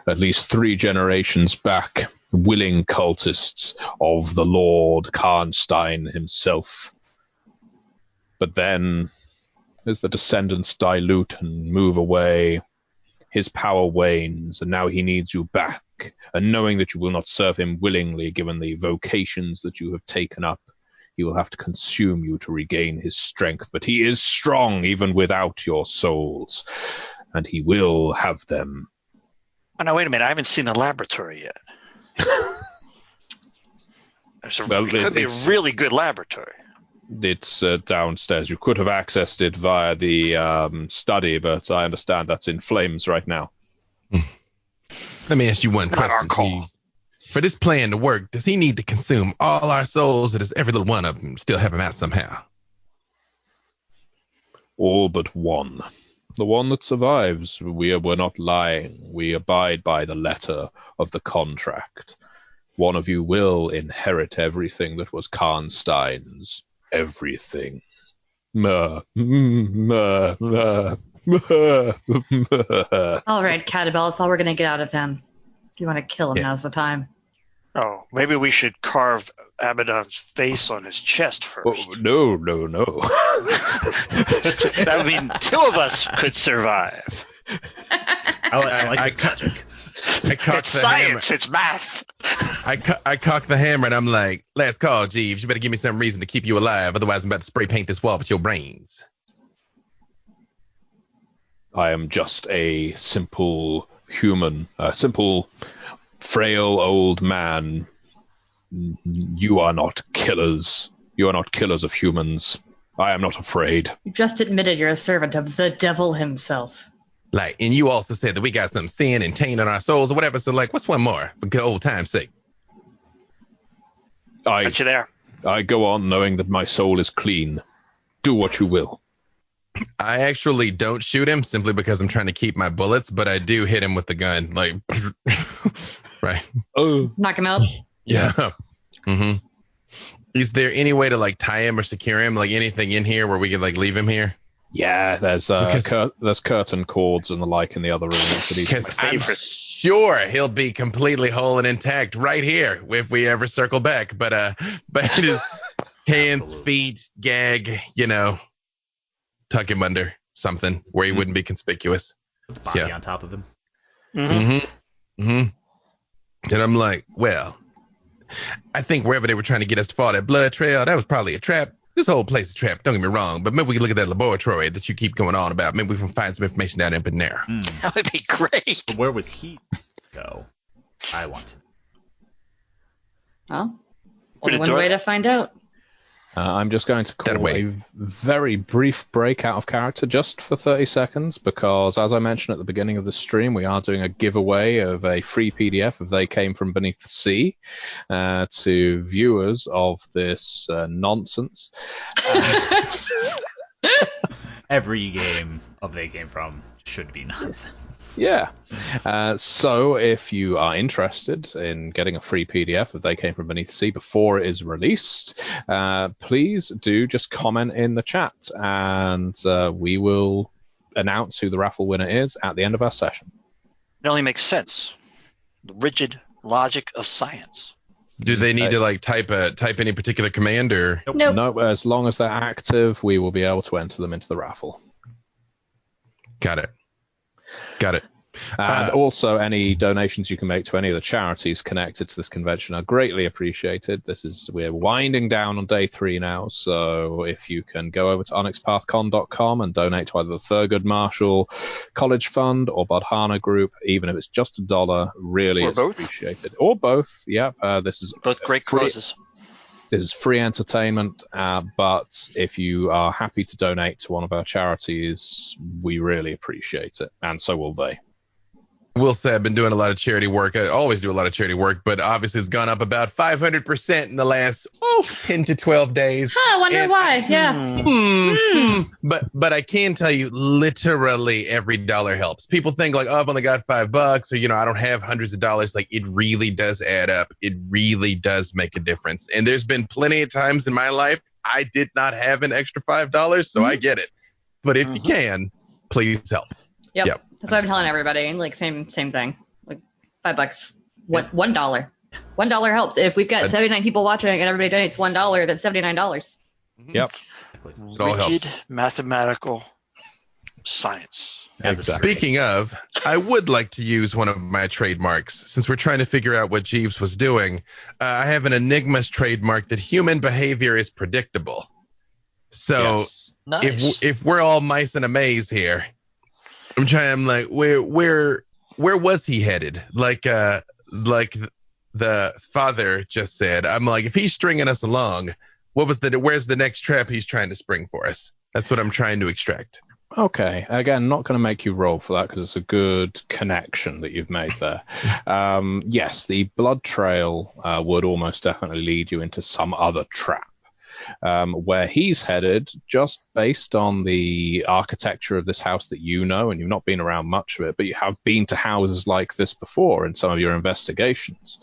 Speaker 4: At least 3 generations back, willing cultists of the Lord Karnstein himself. But then, as the descendants dilute and move away, his power wanes, and now he needs you back. And knowing that you will not serve him willingly, given the vocations that you have taken up, he will have to consume you to regain his strength. But he is strong even without your souls, and he will have them.
Speaker 5: Oh, now, wait a minute. I haven't seen the laboratory yet. It could be a really good laboratory.
Speaker 4: It's downstairs. You could have accessed it via the study, but I understand that's in flames right now.
Speaker 6: Let me ask you one
Speaker 5: Not our
Speaker 6: question.
Speaker 5: call.
Speaker 6: For this plan to work, does he need to consume all our souls, or does every little one of them still have him out somehow?
Speaker 4: All but one. The one that survives. We're not lying. We abide by the letter of the contract. One of you will inherit everything that was Karnstein's. Everything.
Speaker 2: All right, Catabel, it's all we're going to get out of him. If you want to kill him, now's the time.
Speaker 5: Oh, maybe we should carve Abaddon's face on his chest first.
Speaker 4: Oh, no.
Speaker 5: That would mean 2 of us could survive.
Speaker 7: I like this logic.
Speaker 6: I cock
Speaker 5: It's
Speaker 6: the
Speaker 5: science.
Speaker 6: hammer.
Speaker 5: It's math.
Speaker 6: I cock the hammer and I'm like, last call, Jeeves. You better give me some reason to keep you alive. Otherwise, I'm about to spray paint this wall with your brains.
Speaker 4: I am just a simple human, a simple, frail old man. You are not killers. You are not killers of humans. I am not afraid.
Speaker 2: You just admitted you're a servant of the devil himself.
Speaker 6: Like, and you also said that we got some sin and taint on our souls or whatever. So, like, what's one more for good old time's sake?
Speaker 5: Got you there.
Speaker 4: I go on knowing that my soul is clean. Do what you will.
Speaker 6: I actually don't shoot him simply because I'm trying to keep my bullets, but I do hit him with the gun. Like, right.
Speaker 2: Knock him out.
Speaker 6: Yeah. Mm-hmm. Is there any way to like tie him or secure him? Like anything in here where we could like leave him here?
Speaker 4: Yeah, there's there's curtain cords and the like in the other room.
Speaker 6: Because I'm sure he'll be completely whole and intact right here if we ever circle back. But his hands, feet, gag, tuck him under something where he wouldn't be conspicuous.
Speaker 7: With the body on top of him.
Speaker 6: Mm-hmm. Mm-hmm. And I'm like, well, I think wherever they were trying to get us to follow that blood trail, that was probably a trap. This whole place is a trap. Don't get me wrong, but maybe we can look at that laboratory that you keep going on about. Maybe we can find some information down in there.
Speaker 5: That would be great.
Speaker 7: But where was he go? I want to.
Speaker 2: Well, only one way to find out.
Speaker 4: I'm just going to call a very brief break out of character just for 30 seconds because, as I mentioned at the beginning of the stream, we are doing a giveaway of a free PDF of They Came From Beneath the Sea to viewers of this nonsense.
Speaker 7: Every game of They Came From should be nonsense.
Speaker 4: Yeah. So if you are interested in getting a free PDF of They Came From Beneath the Sea before it is released, please do just comment in the chat and we will announce who the raffle winner is at the end of our session.
Speaker 5: It only makes sense. The rigid logic of science.
Speaker 6: Do they need to like type any particular command or?
Speaker 2: Nope.
Speaker 4: No, as long as they're active, we will be able to enter them into the raffle.
Speaker 6: Got it.
Speaker 4: And also, any donations you can make to any of the charities connected to this convention are greatly appreciated. We're winding down on day 3 now, so if you can go over to onyxpathcon.com and donate to either the Thurgood Marshall College Fund or Bodhana Group, even if it's just $1, really is appreciated. Or both. Yeah, this is
Speaker 5: both great causes.
Speaker 4: This is free entertainment, but if you are happy to donate to one of our charities, we really appreciate it, and so will they.
Speaker 6: I will say I've been doing a lot of charity work. I always do a lot of charity work, but obviously it's gone up about 500% in the last 10 to 12 days.
Speaker 2: I wonder why. Yeah.
Speaker 6: But I can tell you, literally every dollar helps. People think like, oh, I've only got $5, or I don't have hundreds of dollars. Like it really does add up. It really does make a difference. And there's been plenty of times in my life I did not have an extra $5, so I get it. But if you can, please help.
Speaker 2: Yep. That's what I'm telling everybody. Like same thing. Like $5. $1. $1 helps. If we've got 79 people watching and everybody donates $1, that's $79.
Speaker 4: Yep.
Speaker 6: It all helps.
Speaker 5: Rigid mathematical science.
Speaker 4: Exactly.
Speaker 6: Speaking of, I would like to use one of my trademarks since we're trying to figure out what Jeeves was doing. I have an Enigma's trademark that human behavior is predictable. So
Speaker 5: Nice.
Speaker 6: if we're all mice in a maze here, I'm like, where was he headed? Like the father just said. I'm like, if he's stringing us along, where's the next trap he's trying to spring for us? That's what I'm trying to extract.
Speaker 4: Okay. Again, not going to make you roll for that because it's a good connection that you've made there. Yes, the blood trail would almost definitely lead you into some other trap. Where he's headed, just based on the architecture of this house that you know, and you've not been around much of it, but you have been to houses like this before in some of your investigations.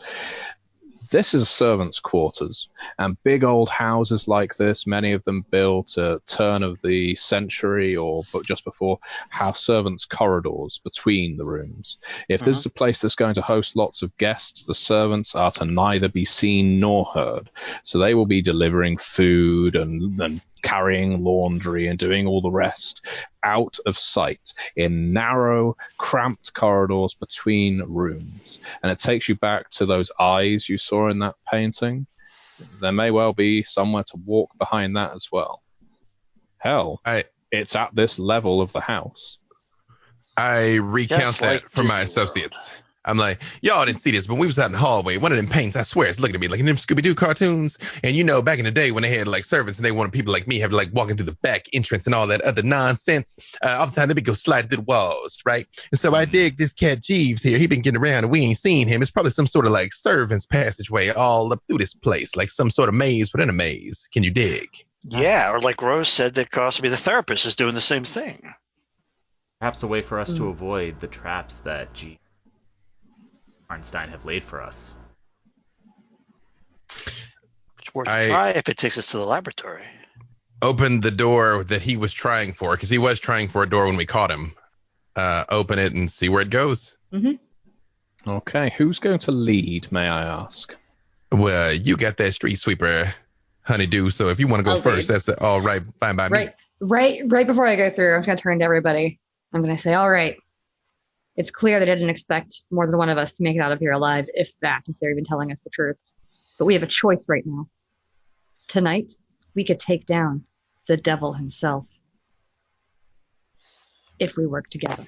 Speaker 4: This is servants' quarters, and big old houses like this, many of them built at turn of the century or just before, have servants' corridors between the rooms. If this is a place that's going to host lots of guests, the servants are to neither be seen nor heard. So they will be delivering food and carrying laundry and doing all the rest out of sight in narrow, cramped corridors between rooms. And it takes you back to those eyes you saw in that painting. There may well be somewhere to walk behind that as well. Hell, it's at this level of the house.
Speaker 6: I recount that for my associates. I'm like, y'all didn't see this, but we was out in the hallway. One of them paints, I swear, it's looking at me like in them Scooby-Doo cartoons. And back in the day when they had like servants and they wanted people like me have to like walking through the back entrance and all that other nonsense, all the time they would go sliding through the walls, right? And so I dig this cat Jeeves here. He been getting around and we ain't seen him. It's probably some sort of like servants passageway all up through this place, like some sort of maze within a maze. Can you dig?
Speaker 5: Yeah, or like Rose said, that could also be the therapist is doing the same thing.
Speaker 7: Perhaps a way for us to avoid the traps that Arnstein have laid for us.
Speaker 5: It's worth a try if it takes us to the laboratory.
Speaker 6: Open the door that he was trying for, because he was trying for a door when we caught him. Open it and see where it goes.
Speaker 2: Mm-hmm.
Speaker 4: Okay, who's going to lead, may I ask?
Speaker 6: Well, you got that street sweeper, honeydew, so if you want to go
Speaker 8: I'll
Speaker 6: first,
Speaker 8: lead.
Speaker 6: that's all right, fine by me.
Speaker 8: Right before I go through, I'm just going to turn to everybody. I'm going to say, all right, it's clear they didn't expect more than one of us to make it out of here alive, if they're even telling us the truth. But we have a choice right now. Tonight, we could take down the devil himself if we work together.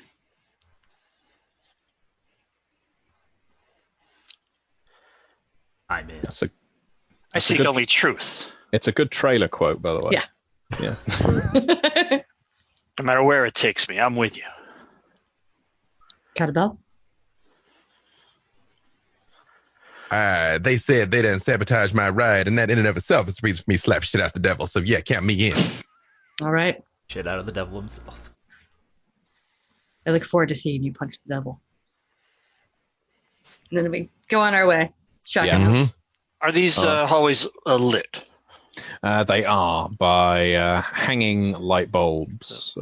Speaker 7: I'm in.
Speaker 5: I seek only truth.
Speaker 4: It's a good trailer quote, by the way.
Speaker 8: Yeah.
Speaker 4: Yeah.
Speaker 5: No matter where it takes me, I'm with you.
Speaker 8: Catabel?
Speaker 6: They said they didn't sabotage my ride, and that in and of itself is the reason for me to slap shit out the devil. So yeah, count me in.
Speaker 8: All right.
Speaker 7: Shit out of the devil himself.
Speaker 8: I look forward to seeing you punch the devil. And then we go on our way. Shotgun.
Speaker 4: Yes.
Speaker 6: Mhm.
Speaker 5: Are these hallways lit?
Speaker 4: They are by hanging light bulbs.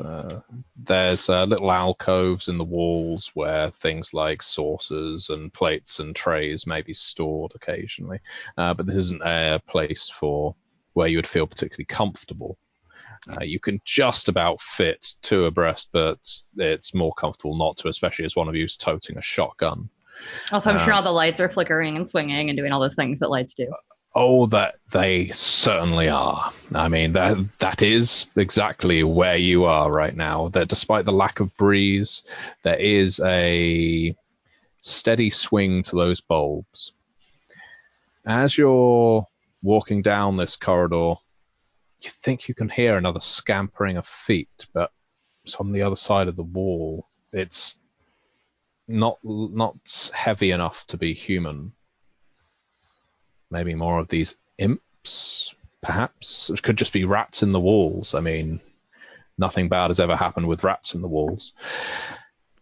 Speaker 4: There's little alcoves in the walls where things like saucers and plates and trays may be stored occasionally. But this isn't a place for where you would feel particularly comfortable. You can just about fit two abreast, but it's more comfortable not to, especially as one of you is toting a shotgun.
Speaker 8: Also, I'm sure all the lights are flickering and swinging and doing all those things that lights do.
Speaker 4: Oh, that they certainly are. I mean, that is exactly where you are right now. That despite the lack of breeze, there is a steady swing to those bulbs. As you're walking down this corridor, you think you can hear another scampering of feet, but it's on the other side of the wall. It's not heavy enough to be human. Maybe more of these imps, perhaps. It could just be rats in the walls. I mean, nothing bad has ever happened with rats in the walls.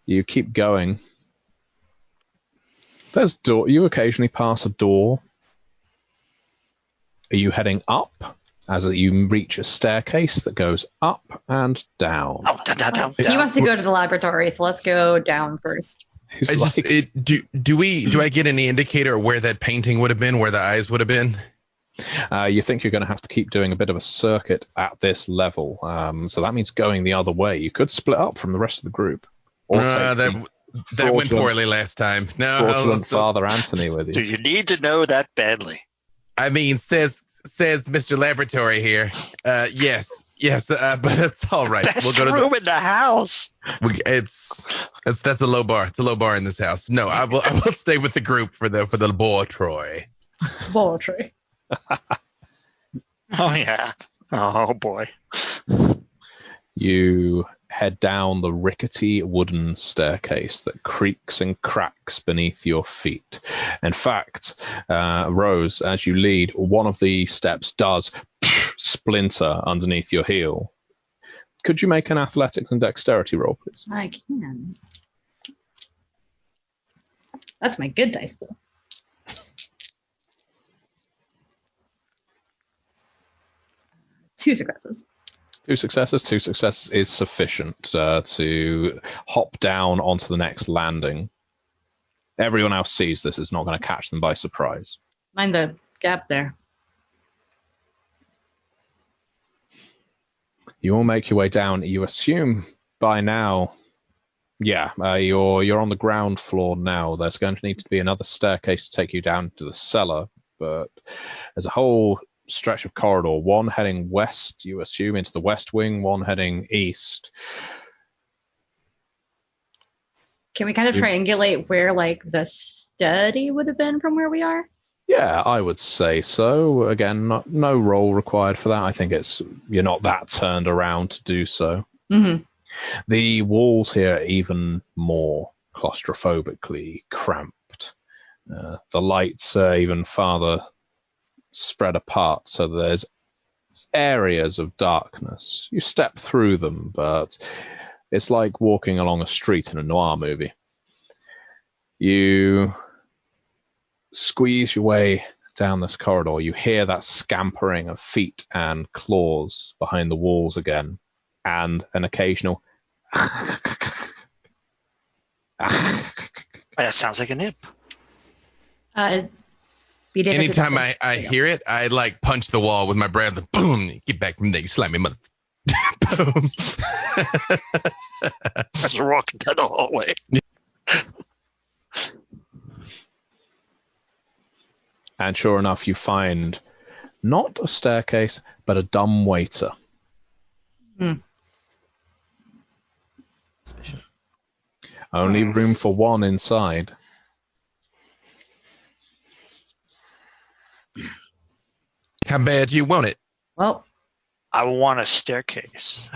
Speaker 4: You keep going. There's door. You occasionally pass a door. Are you heading up as you reach a staircase that goes up and down?
Speaker 5: Oh, down.
Speaker 8: He wants to go to the laboratory, so let's go down first.
Speaker 4: It's
Speaker 6: I just,
Speaker 4: like-
Speaker 6: do I get any indicator where that painting would have been, where the eyes would have been?
Speaker 4: You think you're going to have to keep doing a bit of a circuit at this level. So that means going the other way. You could split up from the rest of the group. Or take
Speaker 6: That went
Speaker 4: fraudulent-
Speaker 6: poorly last time. No,
Speaker 4: fraudulent Father Anthony with
Speaker 5: Do
Speaker 4: you.
Speaker 5: you need to know that badly?
Speaker 6: I mean, says Mr. Laboratory here. Yes, but it's all right.
Speaker 5: Best
Speaker 6: We'll go to
Speaker 5: room in the house.
Speaker 6: that's a low bar. It's a low bar in this house. No, I will stay with the group for the laboratory.
Speaker 8: Laboratory.
Speaker 5: Oh, yeah. Oh, boy.
Speaker 4: You head down the rickety wooden staircase that creaks and cracks beneath your feet. In fact, Rose, as you lead, one of the steps does splinter underneath your heel. Could you make an athletics and dexterity roll, please?
Speaker 8: I can. That's my good dice pool. Two successes.
Speaker 4: Two successes is sufficient to hop down onto the next landing. Everyone else sees this. It's not going to catch them by surprise.
Speaker 8: Mind the gap there.
Speaker 4: You all make your way down. You assume by now, you're on the ground floor now. There's going to need to be another staircase to take you down to the cellar, but there's a whole stretch of corridor, one heading west, you assume, into the west wing, one heading east.
Speaker 8: Can we kind of triangulate where, like, the study would have been from where we are?
Speaker 4: Yeah, I would say so. Again, no roll required for that. I think you're not that turned around to do so.
Speaker 8: Mm-hmm.
Speaker 4: The walls here are even more claustrophobically cramped. The lights are even farther spread apart, so there's areas of darkness. You step through them, but it's like walking along a street in a noir movie. You squeeze your way down this corridor, you hear that scampering of feet and claws behind the walls again, and an occasional
Speaker 5: That sounds like a nip.
Speaker 6: Anytime I hear it, I like punch the wall with my brand. Boom! Get back from there, you slimy mother. Boom!
Speaker 5: As we're walking down the hallway.
Speaker 4: And sure enough, you find not a staircase, but a dumb waiter.
Speaker 7: Suspicious.
Speaker 4: Only room for one inside.
Speaker 6: How bad do you want it?
Speaker 8: Well,
Speaker 5: I want a staircase.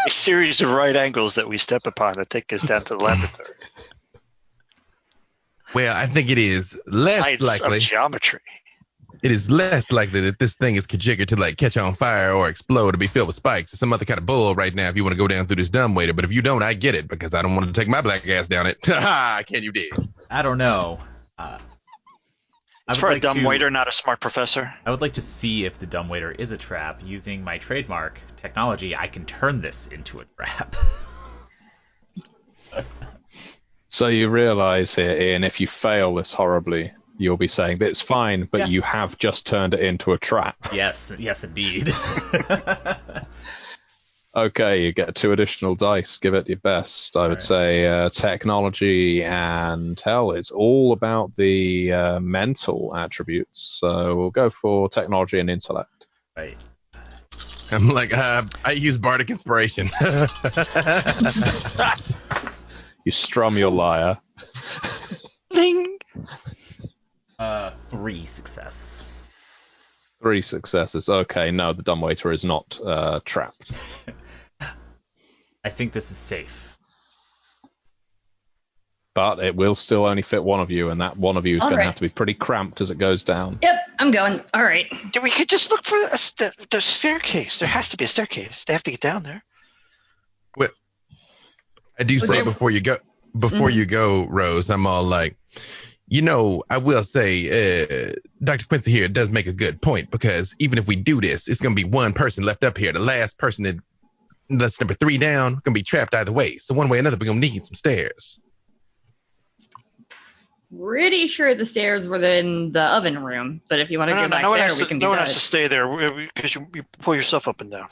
Speaker 5: A series of right angles that we step upon that take us down to the laboratory.
Speaker 6: Well, I think it is less
Speaker 5: Sides
Speaker 6: likely.
Speaker 5: of geometry.
Speaker 6: It is less likely that this thing is configured to like catch on fire or explode or be filled with spikes or some other kind of bull right now if you want to go down through this dumbwaiter. But if you don't, I get it because I don't want to take my black ass down it. Ha! Can you dig?
Speaker 7: I don't know.
Speaker 5: It's for a dumb waiter, not a smart professor.
Speaker 7: I would like to see if the dumbwaiter is a trap. Using my trademark technology, I can turn this into a trap.
Speaker 4: So you realize here, Ian, if you fail this horribly, you'll be saying that it's fine, but you have just turned it into a trap.
Speaker 7: Yes, indeed.
Speaker 4: Okay, you get 2 additional dice. Give it your best. I would say technology and hell, it's all about the mental attributes. So we'll go for technology and intellect.
Speaker 7: Right.
Speaker 6: I'm like, I use bardic inspiration.
Speaker 4: You strum your lyre.
Speaker 5: Ding!
Speaker 7: 3 success.
Speaker 4: 3 successes. Okay, no, the dumbwaiter is not trapped.
Speaker 7: I think this is safe.
Speaker 4: But it will still only fit one of you, and that one of you is going to have to be pretty cramped as it goes down.
Speaker 8: Yep, I'm going. All right.
Speaker 5: We could just look for the staircase. There has to be a staircase. They have to get down there.
Speaker 6: Well, I do say before you go, Rose, I'm all like, I will say, Dr. Quincy here does make a good point because even if we do this, it's going to be one person left up here. The last person that's number 3 down going to be trapped either way. So one way or another, we're going to need some stairs.
Speaker 8: Pretty sure the stairs were in the oven room, but if you want to go back there, we can do that.
Speaker 5: No one has to stay there because you pull yourself up and down.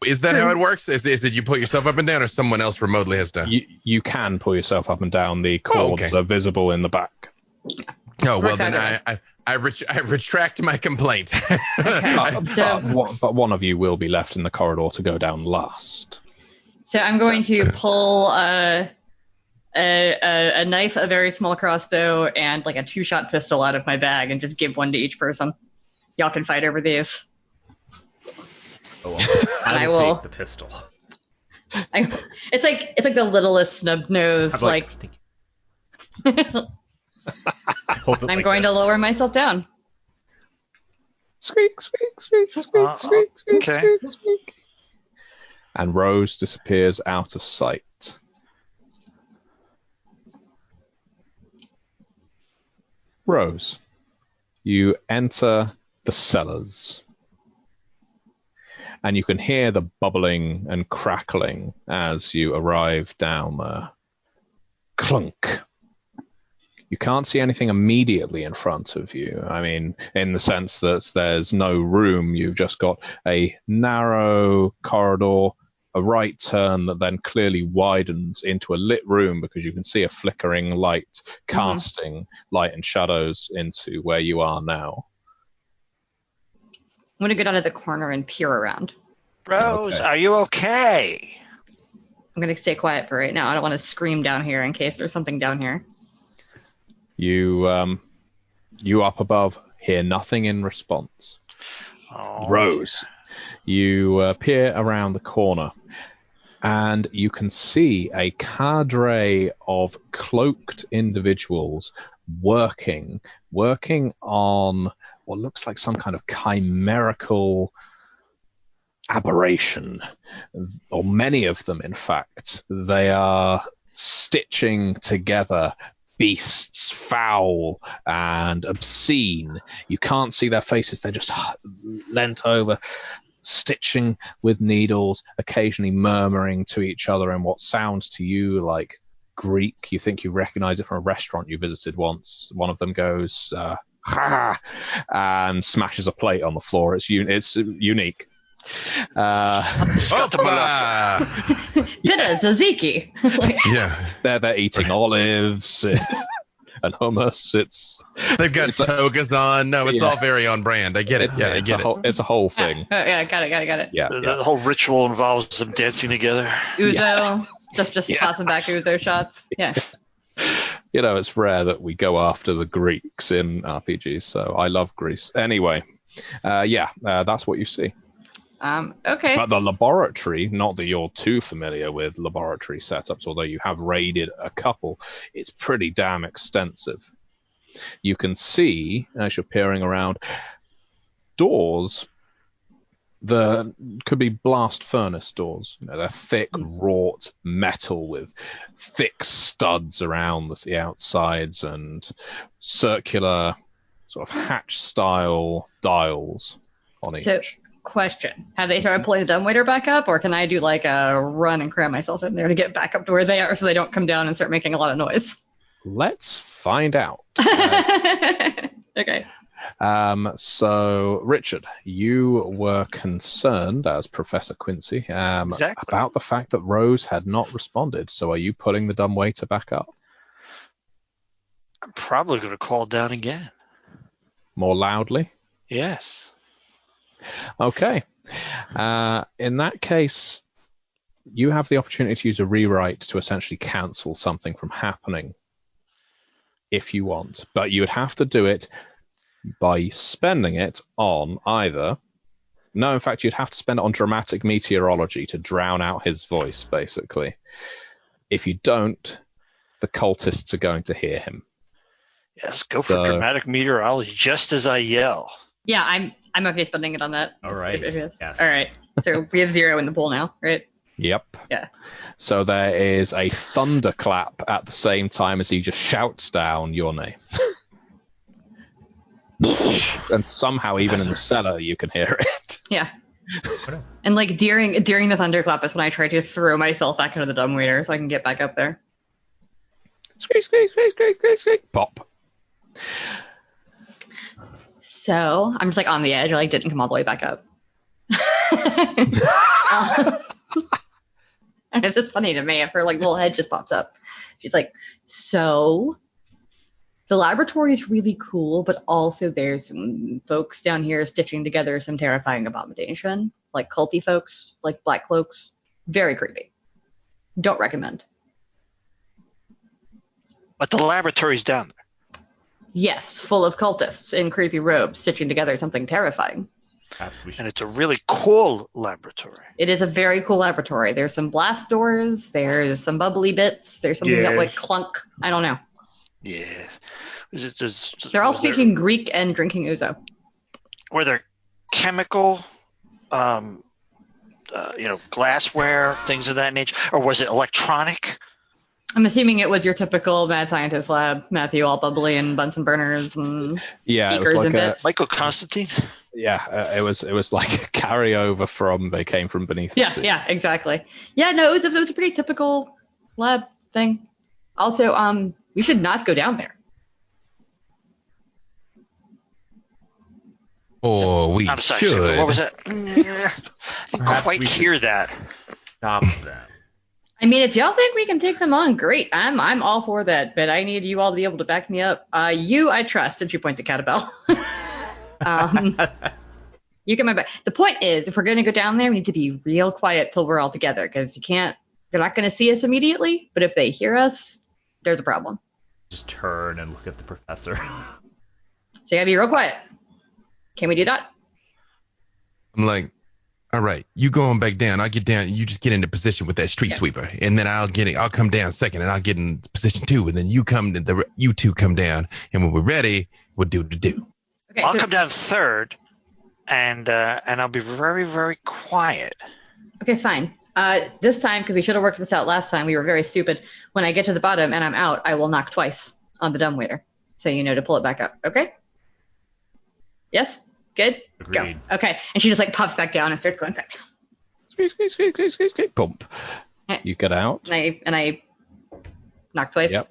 Speaker 6: Is that how it works? Is it you pull yourself up and down or someone else remotely has to?
Speaker 4: You can pull yourself up and down. The cords are visible in the back.
Speaker 6: Oh, well, then I retract my complaint.
Speaker 4: But one of you will be left in the corridor to go down last.
Speaker 8: So I'm going to pull a knife, a very small crossbow, and like a 2-shot pistol out of my bag and just give one to each person. Y'all can fight over these.
Speaker 7: I will take the pistol.
Speaker 8: It's like the littlest snub nose. I'm going to lower myself down.
Speaker 4: Squeak, squeak, squeak, squeak, squeak, squeak, squeak, squeak. And Rose disappears out of sight. Rose, you enter the cellars. And you can hear the bubbling and crackling as you arrive down there. Clunk. You can't see anything immediately in front of you. I mean, in the sense that there's no room. You've just got a narrow corridor, a right turn that then clearly widens into a lit room because you can see a flickering light casting light and shadows into where you are now.
Speaker 8: I'm going to go down to the corner and peer around.
Speaker 5: Rose, are you okay?
Speaker 8: I'm going to stay quiet for right now. I don't want to scream down here in case there's something down here.
Speaker 4: You up above hear nothing in response.
Speaker 5: Oh,
Speaker 4: Rose, you peer around the corner and you can see a cadre of cloaked individuals working on what looks like some kind of chimerical aberration, or many of them, in fact. They are stitching together beasts, foul and obscene. You can't see their faces. They're just leant over, stitching with needles, occasionally murmuring to each other in what sounds to you like Greek. You think you recognize it from a restaurant you visited once. One of them goes, ha, and smashes a plate on the floor. It's unique.
Speaker 8: Pita tzatziki.
Speaker 4: They're eating olives and hummus.
Speaker 6: They've got togas on. No, it's all very on brand. I get it. I get it.
Speaker 4: It's a whole thing.
Speaker 8: Yeah, got it.
Speaker 4: Yeah,
Speaker 5: the whole ritual involves them dancing together.
Speaker 8: Uzo, just tossing back Uzo shots. Yeah.
Speaker 4: It's rare that we go after the Greeks in RPGs, so I love Greece. Anyway, that's what you see.
Speaker 8: Okay.
Speaker 4: But the laboratory, not that you're too familiar with laboratory setups, although you have raided a couple, it's pretty damn extensive. You can see, as you're peering around, doors that could be blast furnace doors. They're thick, wrought metal with thick studs around the outsides and circular sort of hatch-style dials on each.
Speaker 8: Question: have they started pulling the dumbwaiter back up, or can I do like a run and cram myself in there to get back up to where they are so they don't come down and start making a lot of noise?
Speaker 4: Let's find out.
Speaker 8: Okay.
Speaker 4: So, Richard, you were concerned, as Professor Quincy, about the fact that Rose had not responded. So are you pulling the dumbwaiter back up?
Speaker 5: I'm probably going to call down again.
Speaker 4: More loudly?
Speaker 5: Yes.
Speaker 4: Okay. In that case, you have the opportunity to use a rewrite to essentially cancel something from happening if you want. But you would have to do it by spending it on either... No, in fact, you'd have to spend it on dramatic meteorology to drown out his voice, basically. If you don't, the cultists are going to hear him.
Speaker 5: Yes, go for dramatic meteorology just as I yell.
Speaker 8: Yeah, I'm okay spending it on that.
Speaker 7: All right.
Speaker 8: Yes.
Speaker 7: Yes.
Speaker 8: All right. So we have 0 in the pool now, right?
Speaker 4: Yep.
Speaker 8: Yeah.
Speaker 4: So there is a thunderclap at the same time as he just shouts down your name. And somehow, even in the cellar, you can hear it.
Speaker 8: Yeah. And like during the thunderclap is when I try to throw myself back into the dumbwaiter so I can get back up there.
Speaker 4: Squeak, squeak, squeak, squeak, squeak, squeak. Pop.
Speaker 8: So I'm just like on the edge. I like didn't come all the way back up. And it's just funny to me if her like little head just pops up. She's like, so the laboratory is really cool, but also there's some folks down here stitching together some terrifying abomination, like culty folks, like black cloaks. Very creepy. Don't recommend.
Speaker 5: But the laboratory's down there.
Speaker 8: Yes, full of cultists in creepy robes stitching together something terrifying.
Speaker 7: Perhaps we should.
Speaker 5: And it's a really cool laboratory.
Speaker 8: It is a very cool laboratory. There's some blast doors. There's some bubbly bits. There's something that like clunk. I don't know.
Speaker 5: Yeah.
Speaker 8: They're all speaking Greek and drinking ouzo.
Speaker 5: Were there chemical, glassware, things of that nature? Or was it electronic?
Speaker 8: I'm assuming it was your typical mad scientist lab, Matthew, all bubbly and Bunsen burners and beakers and bits.
Speaker 5: Michael Constantine?
Speaker 4: Yeah, it was like a carryover from they came from beneath the sea.
Speaker 8: Yeah, exactly. Yeah, no, it was a pretty typical lab thing. Also, we should not go down there.
Speaker 6: Or we
Speaker 5: I'm sorry,
Speaker 6: should.
Speaker 5: what was that? I didn't quite hear that.
Speaker 7: Stop them.
Speaker 8: I mean, if y'all think we can take them on, great. I'm all for that, but I need you all to be able to back me up. You, I trust. And she points at Catabel. You get my back. The point is, if we're going to go down there, we need to be real quiet till we're all together, because they're not going to see us immediately, but if they hear us, there's a problem.
Speaker 7: Just turn and look at the professor.
Speaker 8: So you gotta be real quiet. Can we do that?
Speaker 6: I'm like, all right, you going back down. I'll get down. You just get into position with that street sweeper, and then I'll come down second, and I'll get in position 2, and then you two come down, and when we're ready, we'll do the do.
Speaker 8: Okay,
Speaker 5: I'll come down third, and I'll be very, very quiet.
Speaker 8: Okay, fine. This time, because we should have worked this out last time, we were very stupid. When I get to the bottom and I'm out, I will knock twice. on the dumbwaiter, so you know to pull it back up. Okay. Yes. Good.
Speaker 7: Agreed.
Speaker 8: Go. Okay. And she just like pops back down and starts going back.
Speaker 4: Squeak, squeak, squeak, squeak, squeak, squeak, bump. You get out.
Speaker 8: And I knock twice.
Speaker 4: Yep.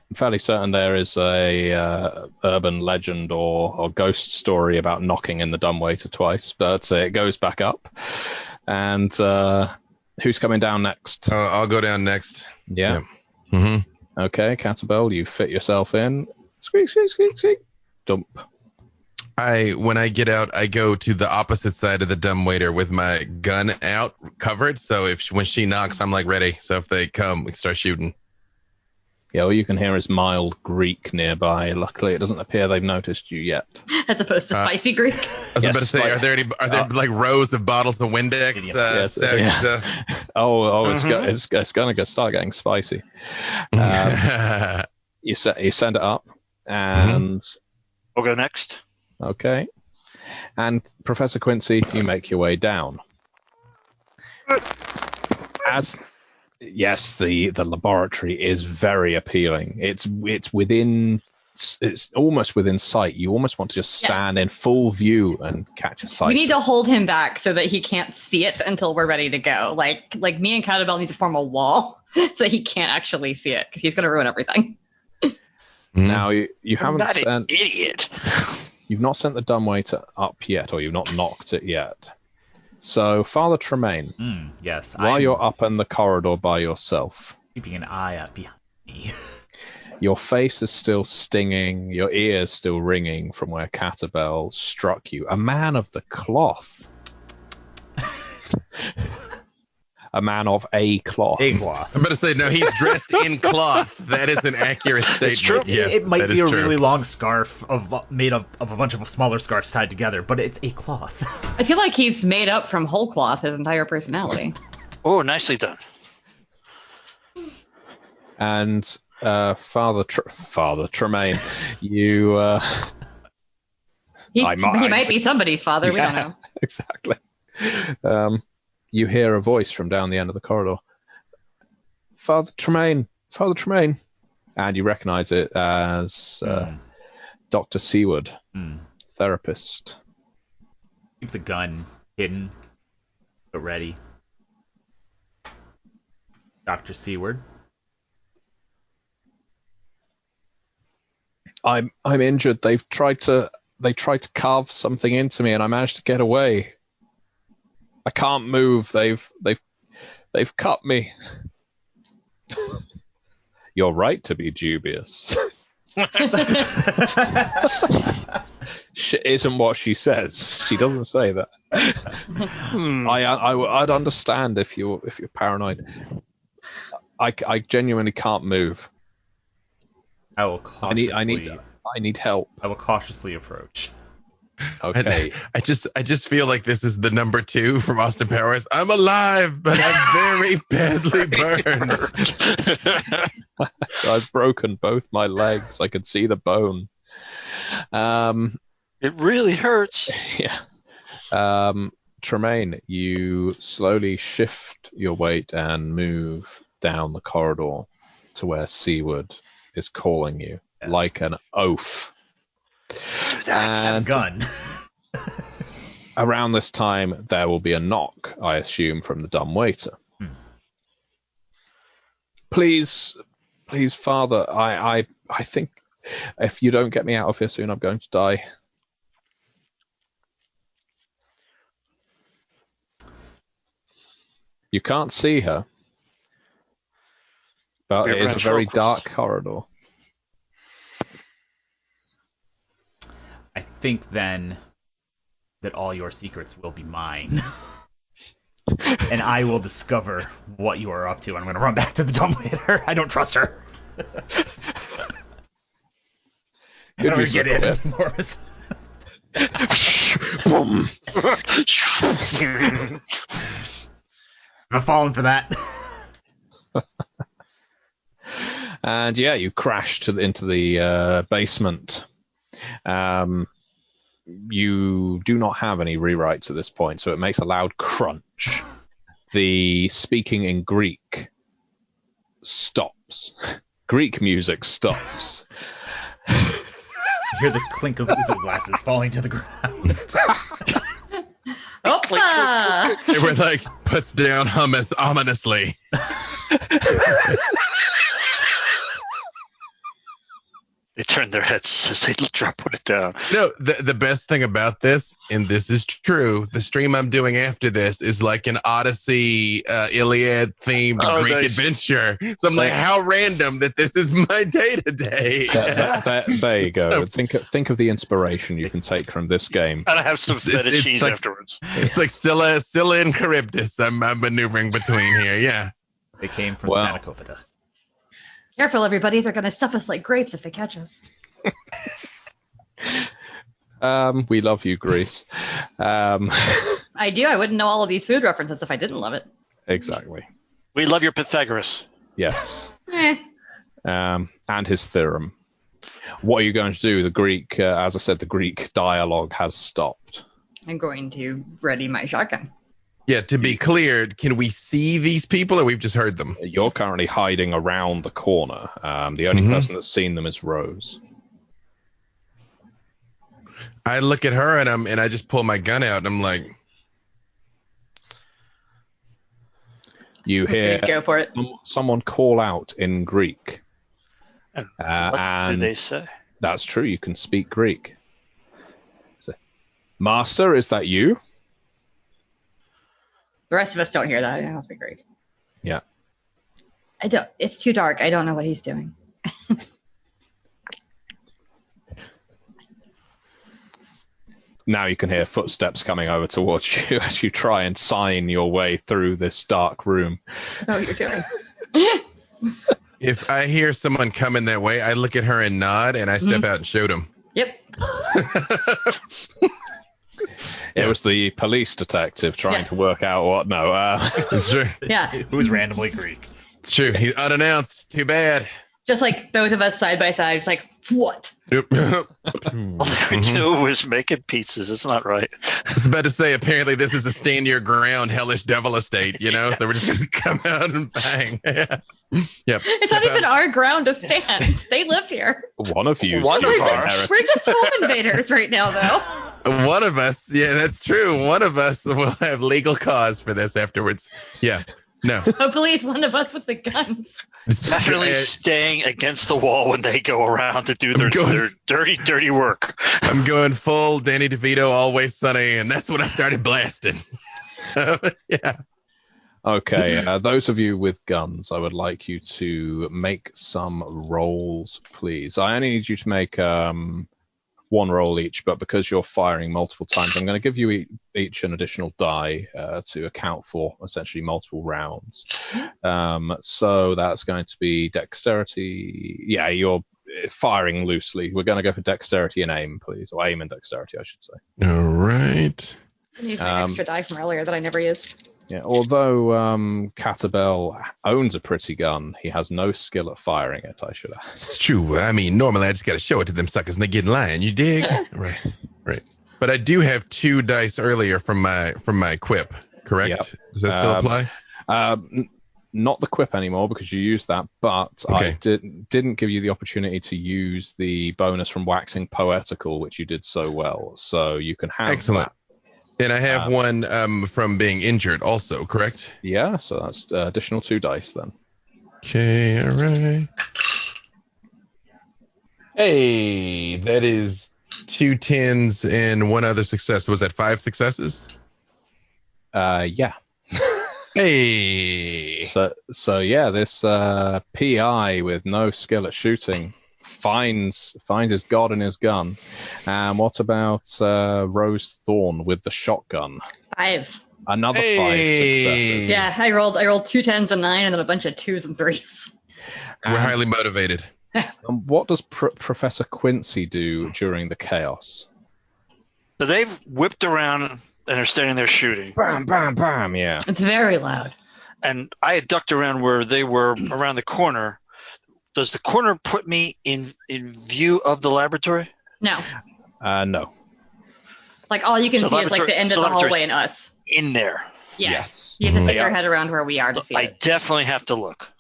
Speaker 4: I'm fairly certain there is a urban legend or ghost story about knocking in the dumbwaiter twice, but it goes back up. And who's coming down next?
Speaker 6: I'll go down next.
Speaker 4: Yeah.
Speaker 6: Mm-hmm.
Speaker 4: Okay, Catabel, you fit yourself in. Squeak, squeak, squeak, squeak. Dump.
Speaker 6: When I get out, I go to the opposite side of the dumbwaiter with my gun out, covered. So when she knocks, I'm like ready. So if they come, we can start shooting.
Speaker 4: Yeah, all you can hear is mild Greek nearby. Luckily, it doesn't appear they've noticed you yet.
Speaker 8: As opposed to spicy Greek.
Speaker 6: I was about to say, are there like rows of bottles of Windex?
Speaker 4: Yes. It's going to start getting spicy. You send it up, and
Speaker 5: I'll go next.
Speaker 4: Okay, and Professor Quincy, you make your way down. Yes, the laboratory is very appealing. It's almost within sight. You almost want to just stand in full view and catch a sight.
Speaker 8: We need to hold him back so that he can't see it until we're ready to go. Like me and Catabel need to form a wall so he can't actually see it because he's going to ruin everything.
Speaker 4: Now you haven't
Speaker 5: Not
Speaker 4: sent.
Speaker 5: an idiot.
Speaker 4: You've not sent the dumbwaiter up yet, or you've not knocked it yet. So, Father Tremaine,
Speaker 7: yes.
Speaker 4: while you're up in the corridor by yourself,
Speaker 7: keeping an eye out behind me.
Speaker 4: Your face is still stinging, your ears still ringing from where Catabel struck you. A man of the cloth. A man of a cloth.
Speaker 7: A cloth.
Speaker 6: I'm about to say, no, he's dressed in cloth. That is an accurate statement.
Speaker 5: It's true.
Speaker 6: Yes,
Speaker 7: it might
Speaker 6: that
Speaker 7: be
Speaker 6: is
Speaker 7: a
Speaker 6: true.
Speaker 7: really long scarf made up of a bunch of smaller scarves tied together, but it's a cloth.
Speaker 8: I feel like he's made up from whole cloth his entire personality.
Speaker 5: Oh, nicely done.
Speaker 4: And Father Tremaine, you...
Speaker 8: He might be somebody's father. We don't know.
Speaker 4: Exactly. You hear a voice from down the end of the corridor. Father Tremaine. And you recognize it as Dr. Seward, therapist.
Speaker 7: Keep the gun hidden, but ready. Dr. Seward.
Speaker 4: I'm injured. They tried to carve something into me, and I managed to get away. I can't move. They've cut me. You're right to be dubious. Isn't what she says. She doesn't say that. I'd understand if you're paranoid. I genuinely can't move.
Speaker 7: I will cautiously.
Speaker 4: I need help.
Speaker 7: I will cautiously approach.
Speaker 4: Okay.
Speaker 6: I just feel like this is the number 2 from Austin Powers. I'm alive, but I'm very badly burned.
Speaker 4: I've broken both my legs. I can see the bone.
Speaker 5: It really hurts.
Speaker 4: Yeah. Tremaine, you slowly shift your weight and move down the corridor to where Seward is calling you like an oaf. And
Speaker 7: gun.
Speaker 4: Around this time, there will be a knock, I assume, from the dumbwaiter. Please, Father, I think if you don't get me out of here soon, I'm going to die. You can't see her, but it is a very dark corridor.
Speaker 7: I think then that all your secrets will be mine. And I will discover what you are up to. I'm going to run back to the dumbwaiter. I don't trust her. I don't get in anymore.
Speaker 4: Boom.
Speaker 7: I'm falling for that.
Speaker 4: And yeah, you crash into the basement. You do not have any rewrites at this point, so it makes a loud crunch. The speaking in Greek stops. Greek music stops.
Speaker 7: You hear the clink of Uzo glasses falling to the ground.
Speaker 2: Opa!
Speaker 6: Everyone like puts down hummus ominously.
Speaker 5: They turn their heads as they put it down.
Speaker 6: No, the best thing about this, and this is true, the stream I'm doing after this is like an Odyssey, Iliad themed Greek adventure. So I'm like, how random that this is my day to day.
Speaker 4: There you go. Think of the inspiration you can take from this game.
Speaker 5: And I have some feta cheese
Speaker 6: like,
Speaker 5: afterwards.
Speaker 6: It's like Scylla and Charybdis. I'm maneuvering between here. Yeah.
Speaker 7: They came from
Speaker 4: Wow.
Speaker 7: Spanakopita.
Speaker 8: Careful, everybody. They're going to stuff us like grapes if they catch us.
Speaker 4: We love you, Greece.
Speaker 8: I do. I wouldn't know all of these food references if I didn't love it.
Speaker 4: Exactly.
Speaker 5: We love your Pythagoras.
Speaker 4: Yes.
Speaker 8: Eh.
Speaker 4: And his theorem. What are you going to do? The Greek, as I said, the Greek dialogue has stopped.
Speaker 8: I'm going to ready my shotgun.
Speaker 6: Yeah, to be clear, can we see these people or we've just heard them?
Speaker 4: You're currently hiding around the corner. The only person that's seen them is Rose.
Speaker 6: I look at her and I just pull my gun out and I'm like,
Speaker 4: You hear
Speaker 8: Go for it.
Speaker 4: someone call out in Greek.
Speaker 5: What
Speaker 4: And
Speaker 5: do they say?
Speaker 4: that's true. You can speak Greek. So, Master, is that you?
Speaker 8: The rest of us don't hear that. It must be great.
Speaker 4: Yeah.
Speaker 8: I don't. It's too dark. I don't know what he's doing.
Speaker 4: Now you can hear footsteps coming over towards you as you try and sign your way through this dark room.
Speaker 8: I know what you're doing.
Speaker 6: if I hear someone coming that way, I look at her and nod and I step out and shoot them.
Speaker 8: Yep.
Speaker 4: It was the police detective trying to work out what. No,
Speaker 6: It's true.
Speaker 8: Yeah.
Speaker 7: It was randomly Greek.
Speaker 6: It's true. He's unannounced. Too bad.
Speaker 8: Just like both of us side by side. It's like, what?
Speaker 5: All they do was making pizzas. It's not right.
Speaker 6: I was about to say, apparently this is a stand your ground hellish devil estate, you know? So we're just going to come out and bang. Yep.
Speaker 8: It's not even our ground to stand. They live here.
Speaker 4: one of you.
Speaker 5: One of ours.
Speaker 8: We're just home invaders right now, though.
Speaker 6: One of us, yeah, that's true. One of us will have legal cause for this afterwards. Yeah. No.
Speaker 8: Hopefully, it's one of us with the guns.
Speaker 5: Definitely staying against the wall when they go around to do their dirty, dirty work.
Speaker 6: I'm going full Danny DeVito, Always Sunny, and that's when I started blasting. Yeah.
Speaker 4: Okay, those of you with guns, I would like you to make some rolls, please. I only need you to make one roll each, but because you're firing multiple times, I'm going to give you each an additional die to account for essentially multiple rounds. So that's going to be dexterity. Yeah, you're firing loosely. We're going to go for dexterity and aim, please, or aim and dexterity, I should say.
Speaker 6: All right.
Speaker 8: I used my extra die from earlier that I never used.
Speaker 4: Yeah, although Catabel owns a pretty gun, he has no skill at firing it, I should add.
Speaker 6: It's true. I mean, normally I just got to show it to them suckers and they get in line. You dig? Right. But I do have 2 dice earlier from my quip, correct?
Speaker 4: Yep.
Speaker 6: Does that still apply?
Speaker 4: Not the quip anymore because you used that, but
Speaker 6: Okay.
Speaker 4: I didn't give you the opportunity to use the bonus from Waxing Poetical, which you did so well. So you can have
Speaker 6: Excellent.
Speaker 4: that.
Speaker 6: And I have one from being injured also, correct?
Speaker 4: Yeah, so that's additional 2 dice then.
Speaker 6: Okay, all right. Hey, that is 2 10s and 1 other success. Was that 5 successes?
Speaker 4: Yeah.
Speaker 6: Hey.
Speaker 4: So yeah, this PI with no skill at shooting finds his god in his gun. And what about Rose Thorn with the shotgun?
Speaker 8: 5.
Speaker 4: Another 5
Speaker 6: Hey.
Speaker 4: successes.
Speaker 8: Yeah, I rolled 2 10s and 9, and then a bunch of 2s and 3s.
Speaker 6: We're highly motivated.
Speaker 4: And what does Professor Quincy do during the chaos?
Speaker 5: So they've whipped around and are standing there shooting.
Speaker 4: Bam, bam, bam. Yeah.
Speaker 8: It's very loud.
Speaker 5: And I had ducked around where they were around the corner. Does the corner put me in view of the laboratory?
Speaker 8: No.
Speaker 4: No.
Speaker 8: Like, all you can
Speaker 5: So
Speaker 8: see is like the end of the
Speaker 5: laboratory's
Speaker 8: hallway and us.
Speaker 5: In there.
Speaker 8: Yeah.
Speaker 4: Yes.
Speaker 8: You have to stick
Speaker 4: Yeah.
Speaker 8: your head around where we are to see
Speaker 5: I
Speaker 8: it.
Speaker 5: definitely have to look.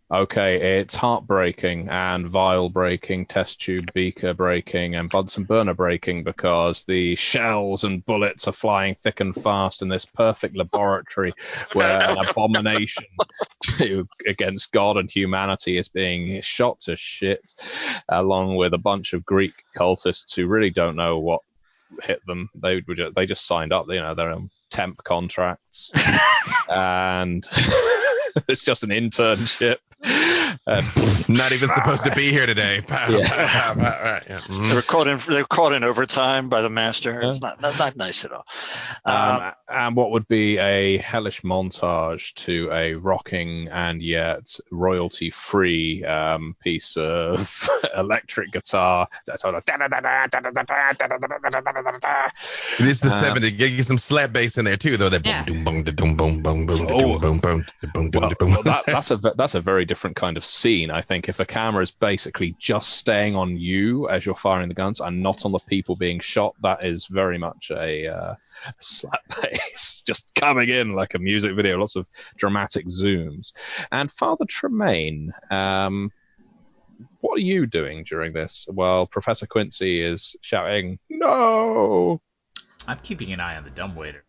Speaker 4: Okay, it's heart breaking and vial breaking, test tube beaker breaking, and Bunsen burner breaking because the shells and bullets are flying thick and fast in this perfect laboratory where an abomination against God and humanity is being shot to shit, along with a bunch of Greek cultists who really don't know what hit them. They just signed up, their own temp contracts, and it's just an internship.
Speaker 6: Not even supposed to be here today.
Speaker 5: They were caught in overtime by the master. It's not nice at all.
Speaker 4: And what would be a hellish montage to a rocking and yet royalty-free piece of electric guitar.
Speaker 6: It is the 70s. Get some slap bass in there too, though. That boom, boom, boom, boom, boom, boom, boom, boom, boom, boom, boom.
Speaker 4: That's a very different kind of scene. I think if a camera is basically just staying on you as you're firing the guns and not on the people being shot, that is very much a slap bass, just coming in like a music video, lots of dramatic zooms. And Father Tremaine, what are you doing during this? Well, Professor Quincy is shouting, "No!"
Speaker 7: I'm keeping an eye on the dumbwaiter.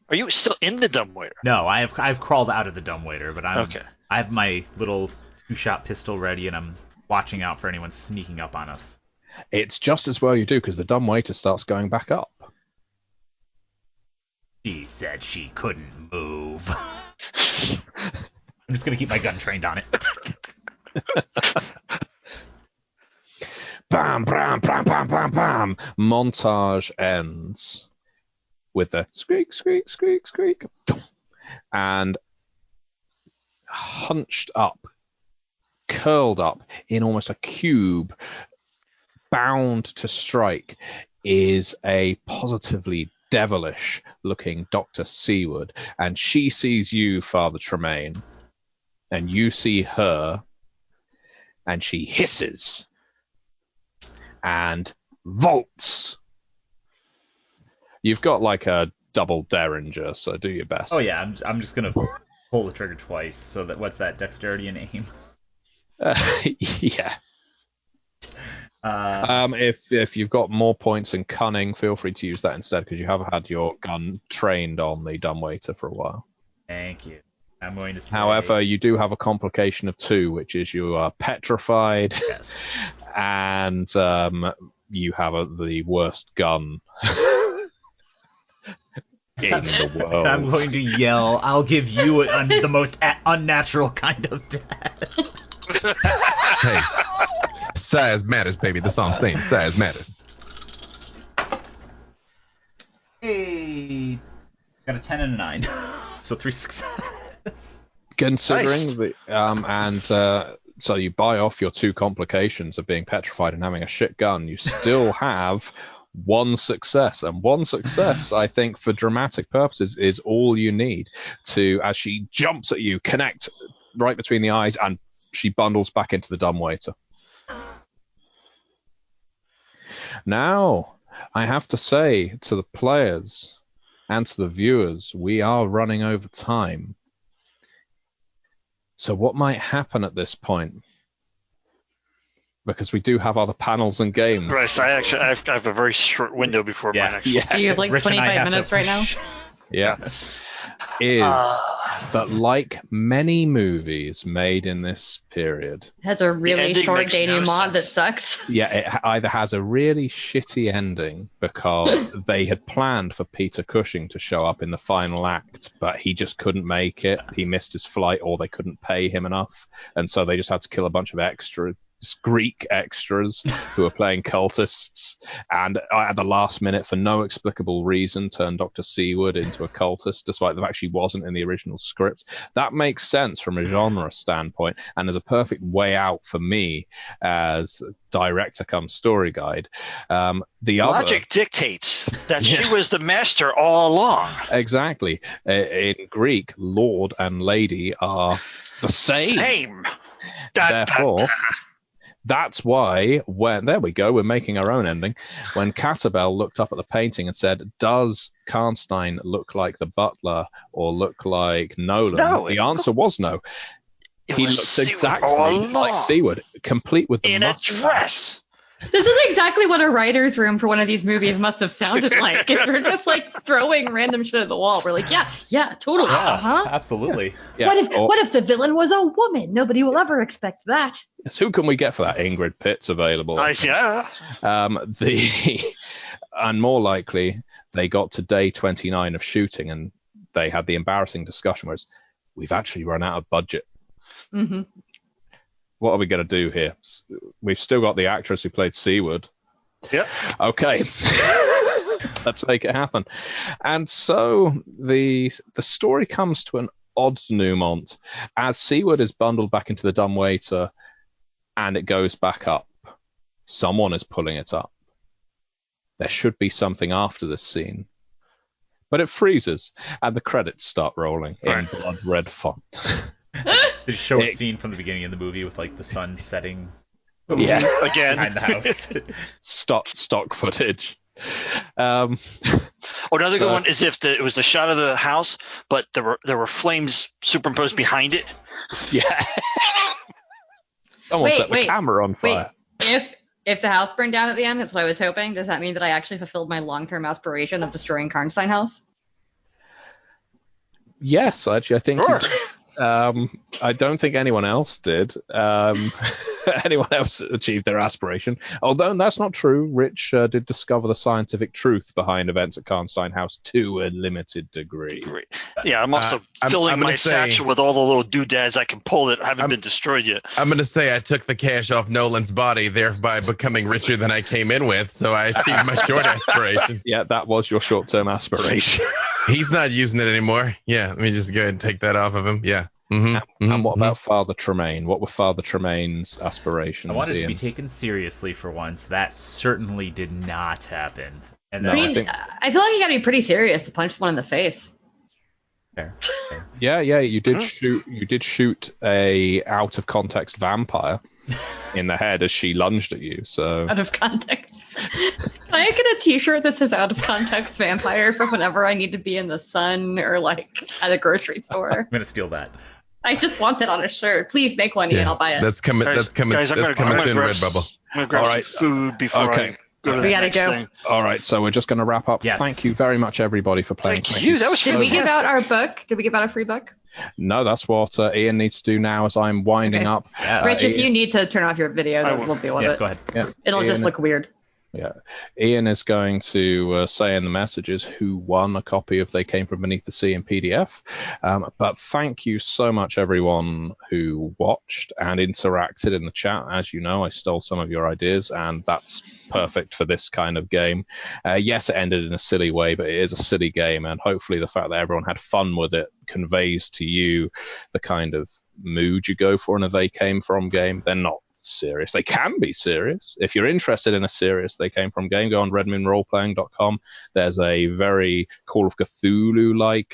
Speaker 5: Are you still in the dumbwaiter?
Speaker 7: No, I've crawled out of the dumbwaiter, but
Speaker 5: Okay.
Speaker 7: I have my little two-shot pistol ready, and I'm watching out for anyone sneaking up on us.
Speaker 4: It's just as well you do, because the dumbwaiter starts going back up.
Speaker 7: She said she couldn't move. I'm just gonna keep my gun trained on it.
Speaker 4: Bam, bam, bam, bam, bam, bam. Montage ends with a squeak, squeak, squeak, squeak. And hunched up, curled up in almost a cube, bound to strike, is a positively devilish looking Dr. Seward. And she sees you, Father Tremaine, and you see her, and she hisses and vaults. You've got like a double derringer, so do your best.
Speaker 7: Oh yeah, I'm just gonna pull the trigger twice. So that what's that? Dexterity and aim.
Speaker 4: Yeah. If you've got more points in cunning, feel free to use that instead, because you have had your gun trained on the dumbwaiter for a while.
Speaker 7: Thank you. I'm going to say...
Speaker 4: However, you do have a complication of 2, which is you are petrified.
Speaker 7: Yes.
Speaker 4: And you have the worst gun in the world.
Speaker 7: I'm going to yell, "I'll give you the most unnatural kind of death."
Speaker 6: Hey, size matters, baby. The song's saying size matters.
Speaker 7: Hey, got a 10 and a 9, so 3 successes.
Speaker 4: Considering nice. So you buy off your 2 complications of being petrified and having a shit gun, you still have 1 success. And 1 success, I think, for dramatic purposes, is all you need to, as she jumps at you, connect right between the eyes, and she bundles back into the dumbwaiter. Now, I have to say to the players and to the viewers, we are running over time. So what might happen at this point? Because we do have other panels and games.
Speaker 5: Right, I have a very short window before my next one.
Speaker 2: Do you have like
Speaker 7: Rich and I
Speaker 2: 25
Speaker 7: have
Speaker 2: minutes
Speaker 7: to
Speaker 2: right now?
Speaker 7: push.
Speaker 4: Yeah. But like many movies made in this period,
Speaker 8: It has a really
Speaker 5: ending
Speaker 8: short
Speaker 5: makes no
Speaker 8: denouement that
Speaker 5: sense.
Speaker 8: sucks.
Speaker 4: yeah, it either has a really shitty ending because they had planned for Peter Cushing to show up in the final act, but he just couldn't make it. He missed his flight, or they couldn't pay him enough, and so they just had to kill a bunch of Greek extras who were playing cultists, and at the last minute, for no explicable reason, turned Dr. Seward into a cultist, despite the fact she wasn't in the original script. That makes sense from a genre standpoint, and there's a perfect way out for me as director come story guide.
Speaker 5: Logic dictates that she was the master all along.
Speaker 4: Exactly. In Greek, lord and lady are the same. Therefore, that's why there we go, we're making our own ending. When Catabel looked up at the painting and said, "Does Karnstein look like the butler or look like Nolan?"
Speaker 5: No,
Speaker 4: the answer was no. He
Speaker 5: was
Speaker 4: looks
Speaker 5: Seward
Speaker 4: exactly
Speaker 5: all
Speaker 4: like
Speaker 5: along,
Speaker 4: Seward, complete with the
Speaker 5: in a
Speaker 4: mustache.
Speaker 5: dress.
Speaker 8: This is exactly what a writer's room for one of these movies must have sounded like. If we're just like throwing random shit at the wall, we're like, yeah, totally,
Speaker 7: Yeah, absolutely.
Speaker 4: Yeah.
Speaker 8: What if the villain was a woman? Nobody will ever expect that.
Speaker 4: Yes, who can we get for that? Ingrid Pitt's available.
Speaker 5: Yeah.
Speaker 4: And more likely, they got to day 29 of shooting, and they had the embarrassing discussion where we've actually run out of budget.
Speaker 8: Mm-hmm.
Speaker 4: What are we going to do here? We've still got the actress who played Seward.
Speaker 5: Yep.
Speaker 4: Okay. Let's make it happen. And so the story comes to an odd denouement as Seward is bundled back into the dumbwaiter and it goes back up. Someone is pulling it up. There should be something after this scene. But it freezes and the credits start rolling in blood red font.
Speaker 7: They show a scene from the beginning of the movie with like the sun setting
Speaker 4: Yeah.
Speaker 5: Again.
Speaker 7: behind the house.
Speaker 4: Stock footage.
Speaker 5: Another good one is if it was the shot of the house, but there were flames superimposed behind it.
Speaker 4: Yeah. Someone
Speaker 8: Wait,
Speaker 4: set the
Speaker 8: wait,
Speaker 4: camera on fire.
Speaker 8: If the house burned down at the end, that's what I was hoping. Does that mean that I actually fulfilled my long-term aspiration of destroying Karnstein House?
Speaker 4: Yes, actually, I think.
Speaker 5: Sure.
Speaker 4: I don't think anyone else did. Anyone else achieved their aspiration. Although that's not true. Rich did discover the scientific truth behind events at Karnstein House to a limited degree.
Speaker 5: Yeah, I'm also filling
Speaker 6: I'm
Speaker 5: my
Speaker 6: gonna say-
Speaker 5: satchel with all the little doodads I can pull that haven't been destroyed yet.
Speaker 6: I'm going to say I took the cash off Nolan's body, thereby becoming richer than I came in with, so I achieved my short aspiration.
Speaker 4: Yeah, that was your short-term aspiration.
Speaker 6: He's not using it anymore. Yeah, let me just go ahead and take that off of him. Yeah.
Speaker 4: And what about Father Tremaine? What were Father Tremaine's aspirations?
Speaker 7: I wanted to
Speaker 4: Ian?
Speaker 7: be taken seriously for once. That certainly did not happen. And
Speaker 4: No,
Speaker 8: I
Speaker 7: that,
Speaker 8: mean,
Speaker 4: think-
Speaker 8: I feel like you gotta be pretty serious to punch someone in the face.
Speaker 7: fair.
Speaker 4: Yeah, you did shoot. You did shoot a out of context vampire in the head as she lunged at you. So
Speaker 8: Out of context. Can I get a t-shirt that says out of context vampire for whenever I need to be in the sun or like at a grocery store?
Speaker 7: I'm gonna steal that.
Speaker 8: I just want it on a shirt. Please make one, Ian. I'll buy it.
Speaker 6: That's coming.
Speaker 5: Guys,
Speaker 6: That's coming.
Speaker 5: guys, I'm
Speaker 6: That's
Speaker 5: gonna
Speaker 6: coming soon.
Speaker 5: grab
Speaker 6: Redbubble.
Speaker 5: I'm gonna grab
Speaker 4: All right.
Speaker 5: some food before
Speaker 4: Okay.
Speaker 5: I go to
Speaker 8: We
Speaker 5: the
Speaker 8: gotta
Speaker 5: next
Speaker 8: go.
Speaker 5: thing.
Speaker 4: all right, so we're just going to wrap up.
Speaker 7: Yes.
Speaker 4: Thank you very much, everybody, for playing.
Speaker 5: Thank you. That was
Speaker 8: Did we
Speaker 5: fantastic.
Speaker 8: give out our book? Did we give out a free book?
Speaker 4: No, that's what Ian needs to do now as I'm winding
Speaker 8: Okay.
Speaker 4: up.
Speaker 7: Yeah.
Speaker 8: Rich, if
Speaker 4: Ian-
Speaker 8: you need to turn off your video,
Speaker 5: I
Speaker 8: then
Speaker 5: will.
Speaker 8: we'll deal with
Speaker 7: Yes,
Speaker 8: it.
Speaker 7: go ahead.
Speaker 4: Yeah,
Speaker 8: It'll just
Speaker 4: Ian-
Speaker 8: look weird.
Speaker 4: Ian is going to say in the messages who won a copy of They Came From Beneath the Sea in PDF. But thank you so much, everyone who watched and interacted in the chat. As you know, I stole some of your ideas, and that's perfect for this kind of game. Yes, it ended in a silly way, but it is a silly game, and hopefully the fact that everyone had fun with it conveys to you the kind of mood you go for in a They Came From game. They're not serious. They can be serious. If you're interested in a serious They Came From game, go on redmoonroleplaying.com. There's a very Call of Cthulhu-like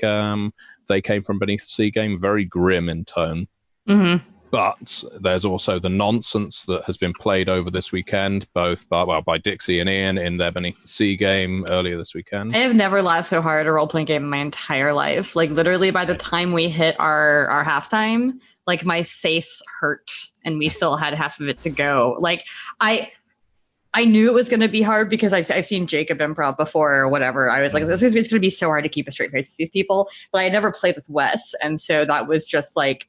Speaker 4: They Came From Beneath the Sea game, very grim in tone.
Speaker 8: Mm-hmm.
Speaker 4: But there's also the nonsense that has been played over this weekend, both by Dixie and Ian in their Beneath the Sea game earlier this weekend.
Speaker 8: I have never laughed so hard at a role-playing game in my entire life. Like, literally, by the time we hit our halftime, like, my face hurt, and we still had half of it to go. Like, I knew it was going to be hard because I've seen Jacob improv before or whatever. I was like, it's going to be so hard to keep a straight face with these people. But I had never played with Wes, and so that was just, like,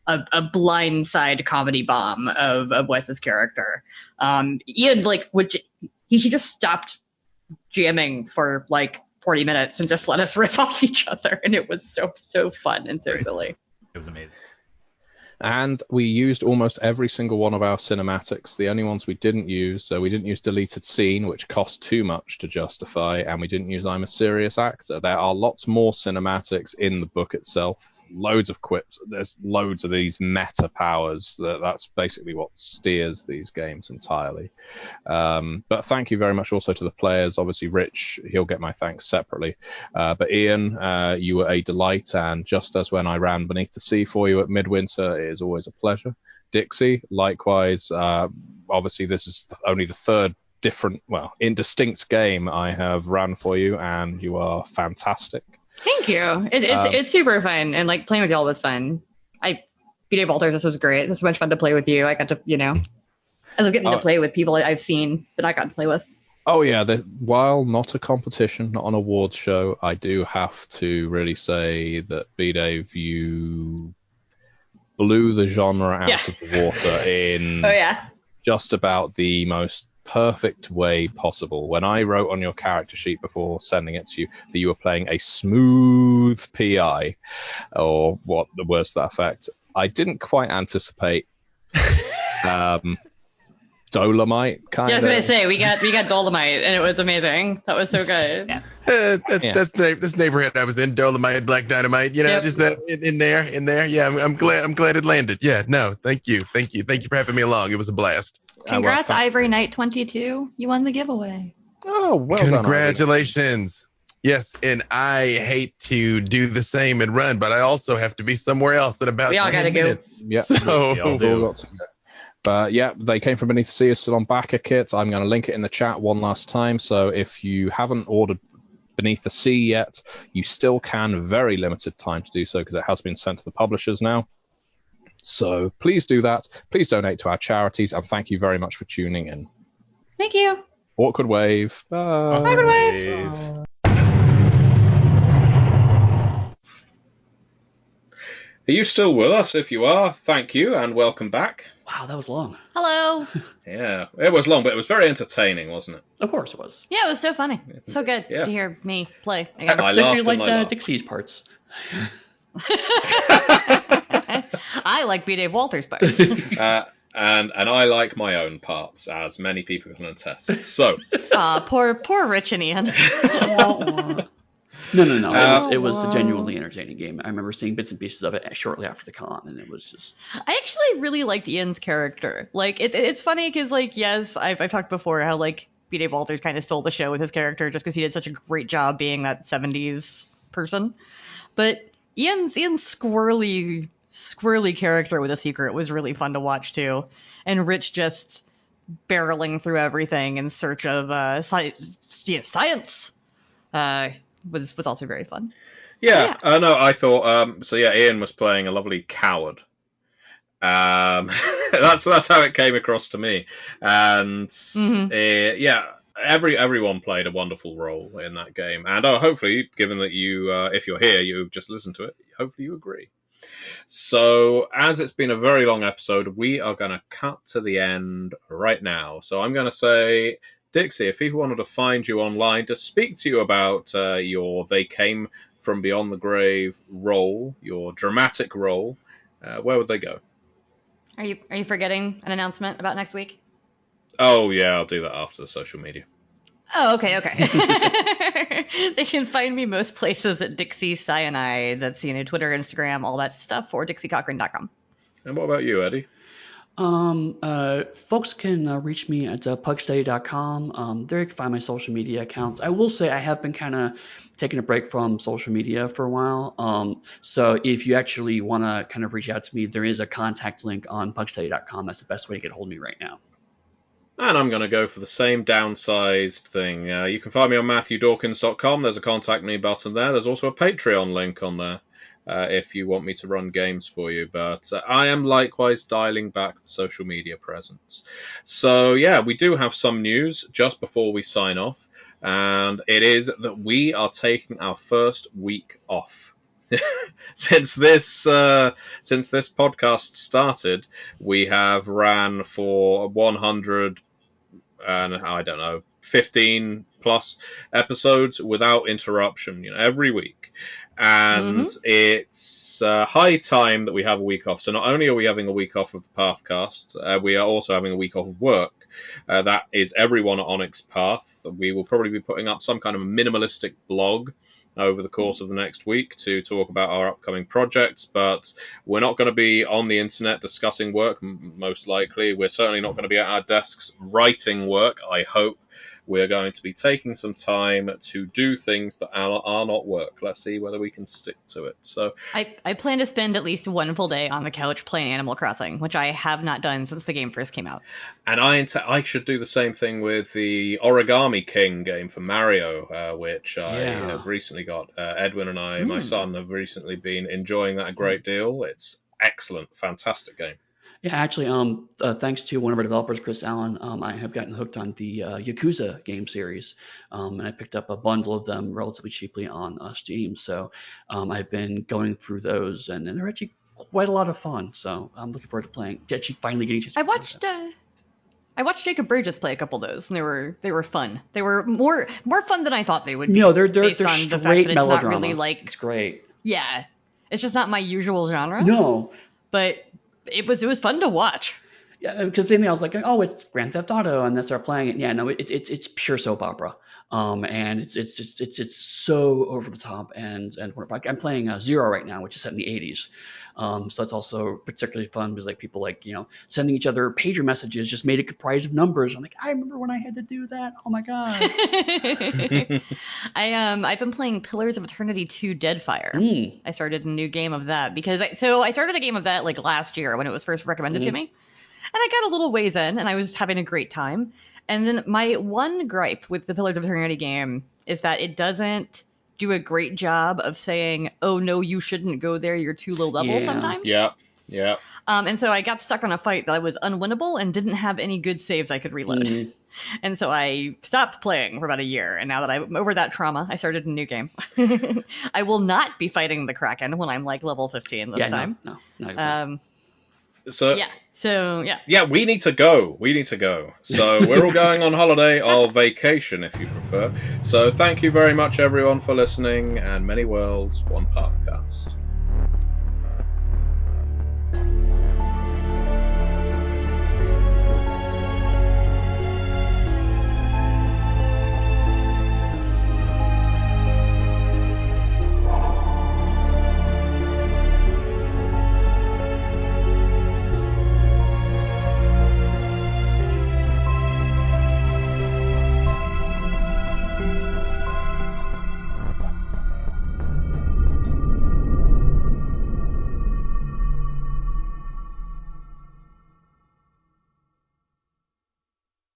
Speaker 8: a blindside comedy bomb of Wes's character. Ian, like, he just stopped jamming for, like, 40 minutes and just let us riff off each other, and it was so fun and so silly.
Speaker 7: It was amazing.
Speaker 4: And we used almost every single one of our cinematics. The only ones we didn't use, we didn't use Deleted Scene, which cost too much to justify, and we didn't use I'm a Serious Actor. There are lots more cinematics in the book itself, loads of quips. There's loads of these meta powers. That's basically what steers these games entirely. But thank you very much also to the players. Obviously, Rich, he'll get my thanks separately. But Ian, you were a delight, and just as when I ran Beneath the Sea for you at Midwinter, it is always a pleasure. Dixie, likewise. Obviously, this is only the third indistinct game I have ran for you, and you are fantastic.
Speaker 8: Thank you. It's super fun, and like playing with y'all was fun. B-Day Walters, this was great. This was much fun to play with you. I got to, I was getting to play with people I've seen that I got to play with.
Speaker 4: Oh yeah, while not a competition, not an awards show, I do have to really say that B-Dave, you blew the genre out of the water in just about the most perfect way possible. When I wrote on your character sheet before sending it to you that you were playing a smooth PI, or what the words to that effect, I didn't quite anticipate Dolomite kind of.
Speaker 8: Yeah, I was gonna say we got Dolomite and it was amazing. That was so good.
Speaker 6: That's neighborhood I was in. Dolomite, Black Dynamite. Just in there. Yeah, I'm glad it landed. Yeah, no, thank you for having me along. It was a blast.
Speaker 8: Congrats, Ivory Knight 22. You won the giveaway.
Speaker 4: Oh, well done.
Speaker 6: Congratulations. Yes, and I hate to do the same and run, but I also have to be somewhere else in about 10 minutes.
Speaker 4: Yeah,
Speaker 6: so
Speaker 4: we all got to go. But yeah, they came from Beneath the Sea, still on backer kits. I'm going to link it in the chat one last time. So if you haven't ordered Beneath the Sea yet, you still can. Very limited time to do so because it has been sent to the publishers now. So please do that. Please donate to our charities, and thank you very much for tuning in.
Speaker 8: Thank you.
Speaker 4: Awkward Wave. Bye.
Speaker 8: Awkward Wave.
Speaker 1: Are you still with us? If you are, thank you and welcome back.
Speaker 3: Wow, that was long.
Speaker 8: Hello.
Speaker 1: Yeah, it was long, but it was very entertaining, wasn't it?
Speaker 3: Of course it was.
Speaker 8: Yeah, it was so funny. So good to hear me play.
Speaker 1: I laughed and I laughed.
Speaker 3: Dixie's parts.
Speaker 8: I like B. Dave Walters' parts.
Speaker 1: And I like my own parts, as many people can attest. So,
Speaker 8: poor Rich and Ian.
Speaker 3: No. It was a genuinely entertaining game. I remember seeing bits and pieces of it shortly after the con, and it was just.
Speaker 2: I actually really liked Ian's character. Like, it's funny because, like, yes, I've talked before how, like, B. Dave Walters kind of stole the show with his character just because he did such a great job being that 70s person. But Ian's squirrely character with a secret was really fun to watch too, and Rich just barreling through everything in search of science. Was also very fun.
Speaker 1: Yeah. No, I thought Ian was playing a lovely coward. That's how it came across to me, and everyone played a wonderful role in that game, and hopefully, given that you, if you're here, you've just listened to it, hopefully you agree. So, as it's been a very long episode, we are going to cut to the end right now. So I'm going to say, Dixie, if people wanted to find you online to speak to you about your They Came From Beyond the Grave role, your dramatic role, where would they go?
Speaker 8: Are you forgetting an announcement about next week?
Speaker 1: Oh, yeah, I'll do that after the social media.
Speaker 8: Oh, okay.
Speaker 2: They can find me most places at Dixie Cyanide. That's, Twitter, Instagram, all that stuff, or DixieCochran.com.
Speaker 1: And what about you, Eddie?
Speaker 3: Folks can reach me at pugstudy.com. There you can find my social media accounts. I will say I have been kind of taking a break from social media for a while. So if you actually want to kind of reach out to me, there is a contact link on pugstudy.com. That's the best way to get a hold of me right now.
Speaker 1: And I'm going to go for the same downsized thing. You can find me on MatthewDawkins.com. There's a contact me button there. There's also a Patreon link on there if you want me to run games for you. But I am likewise dialing back the social media presence. So, yeah, we do have some news just before we sign off. And it is that we are taking our first week off. Since this podcast started, we have ran for 100 and I don't know 15 plus episodes without interruption, every week, and it's high time that we have a week off. So not only are we having a week off of the Pathcast, we are also having a week off of work. That is everyone at Onyx Path. We will probably be putting up some kind of a minimalistic blog over the course of the next week to talk about our upcoming projects, but we're not going to be on the internet discussing work, most likely. We're certainly not going to be at our desks writing work, I hope. We're going to be taking some time to do things that are not work. Let's see whether we can stick to it. So
Speaker 2: I plan to spend at least one full day on the couch playing Animal Crossing, which I have not done since the game first came out.
Speaker 1: And I should do the same thing with the Origami King game for Mario, which I have recently got. Edwin and I, my son, have recently been enjoying that a great deal. It's excellent, fantastic game.
Speaker 3: Yeah, actually, thanks to one of our developers, Chris Allen, I have gotten hooked on the Yakuza game series, and I picked up a bundle of them relatively cheaply on Steam. So I've been going through those, and they're actually quite a lot of fun. So I'm looking forward to actually finally getting a chance to play them.
Speaker 2: I watched Jacob Burgess play a couple of those, and they were fun. They were more fun than I thought they would be.
Speaker 3: No, they're
Speaker 2: based
Speaker 3: straight
Speaker 2: on the fact that it's
Speaker 3: melodrama.
Speaker 2: not really like,
Speaker 3: it's great.
Speaker 2: yeah, it's just not my usual genre.
Speaker 3: No,
Speaker 2: but it was fun to watch.
Speaker 3: yeah, because then I was like, oh, it's Grand Theft Auto, and then start playing it. Yeah, no, it's pure soap opera. And it's so over the top, and I'm playing Zero right now, which is set in the 80s. So that's also particularly fun because like people like sending each other pager messages just made it comprised of numbers. I'm like, I remember when I had to do that. Oh my god.
Speaker 2: I've been playing Pillars of Eternity 2 Deadfire. I started a new game of that because I started a game of that like last year when it was first recommended to me. And I got a little ways in, and I was having a great time. And then my one gripe with the Pillars of Eternity game is that it doesn't do a great job of saying, oh, no, you shouldn't go there. You're too low level sometimes.
Speaker 1: Yeah.
Speaker 2: And so I got stuck on a fight that was unwinnable and didn't have any good saves I could reload. And so I stopped playing for about a year. And now that I'm over that trauma, I started a new game. I will not be fighting the Kraken when I'm like level 15 this time.
Speaker 3: No.
Speaker 1: So
Speaker 2: yeah,
Speaker 1: we need to go. So we're all going on holiday or vacation, if you prefer. So thank you very much, everyone, for listening. And many worlds, one Pathcast.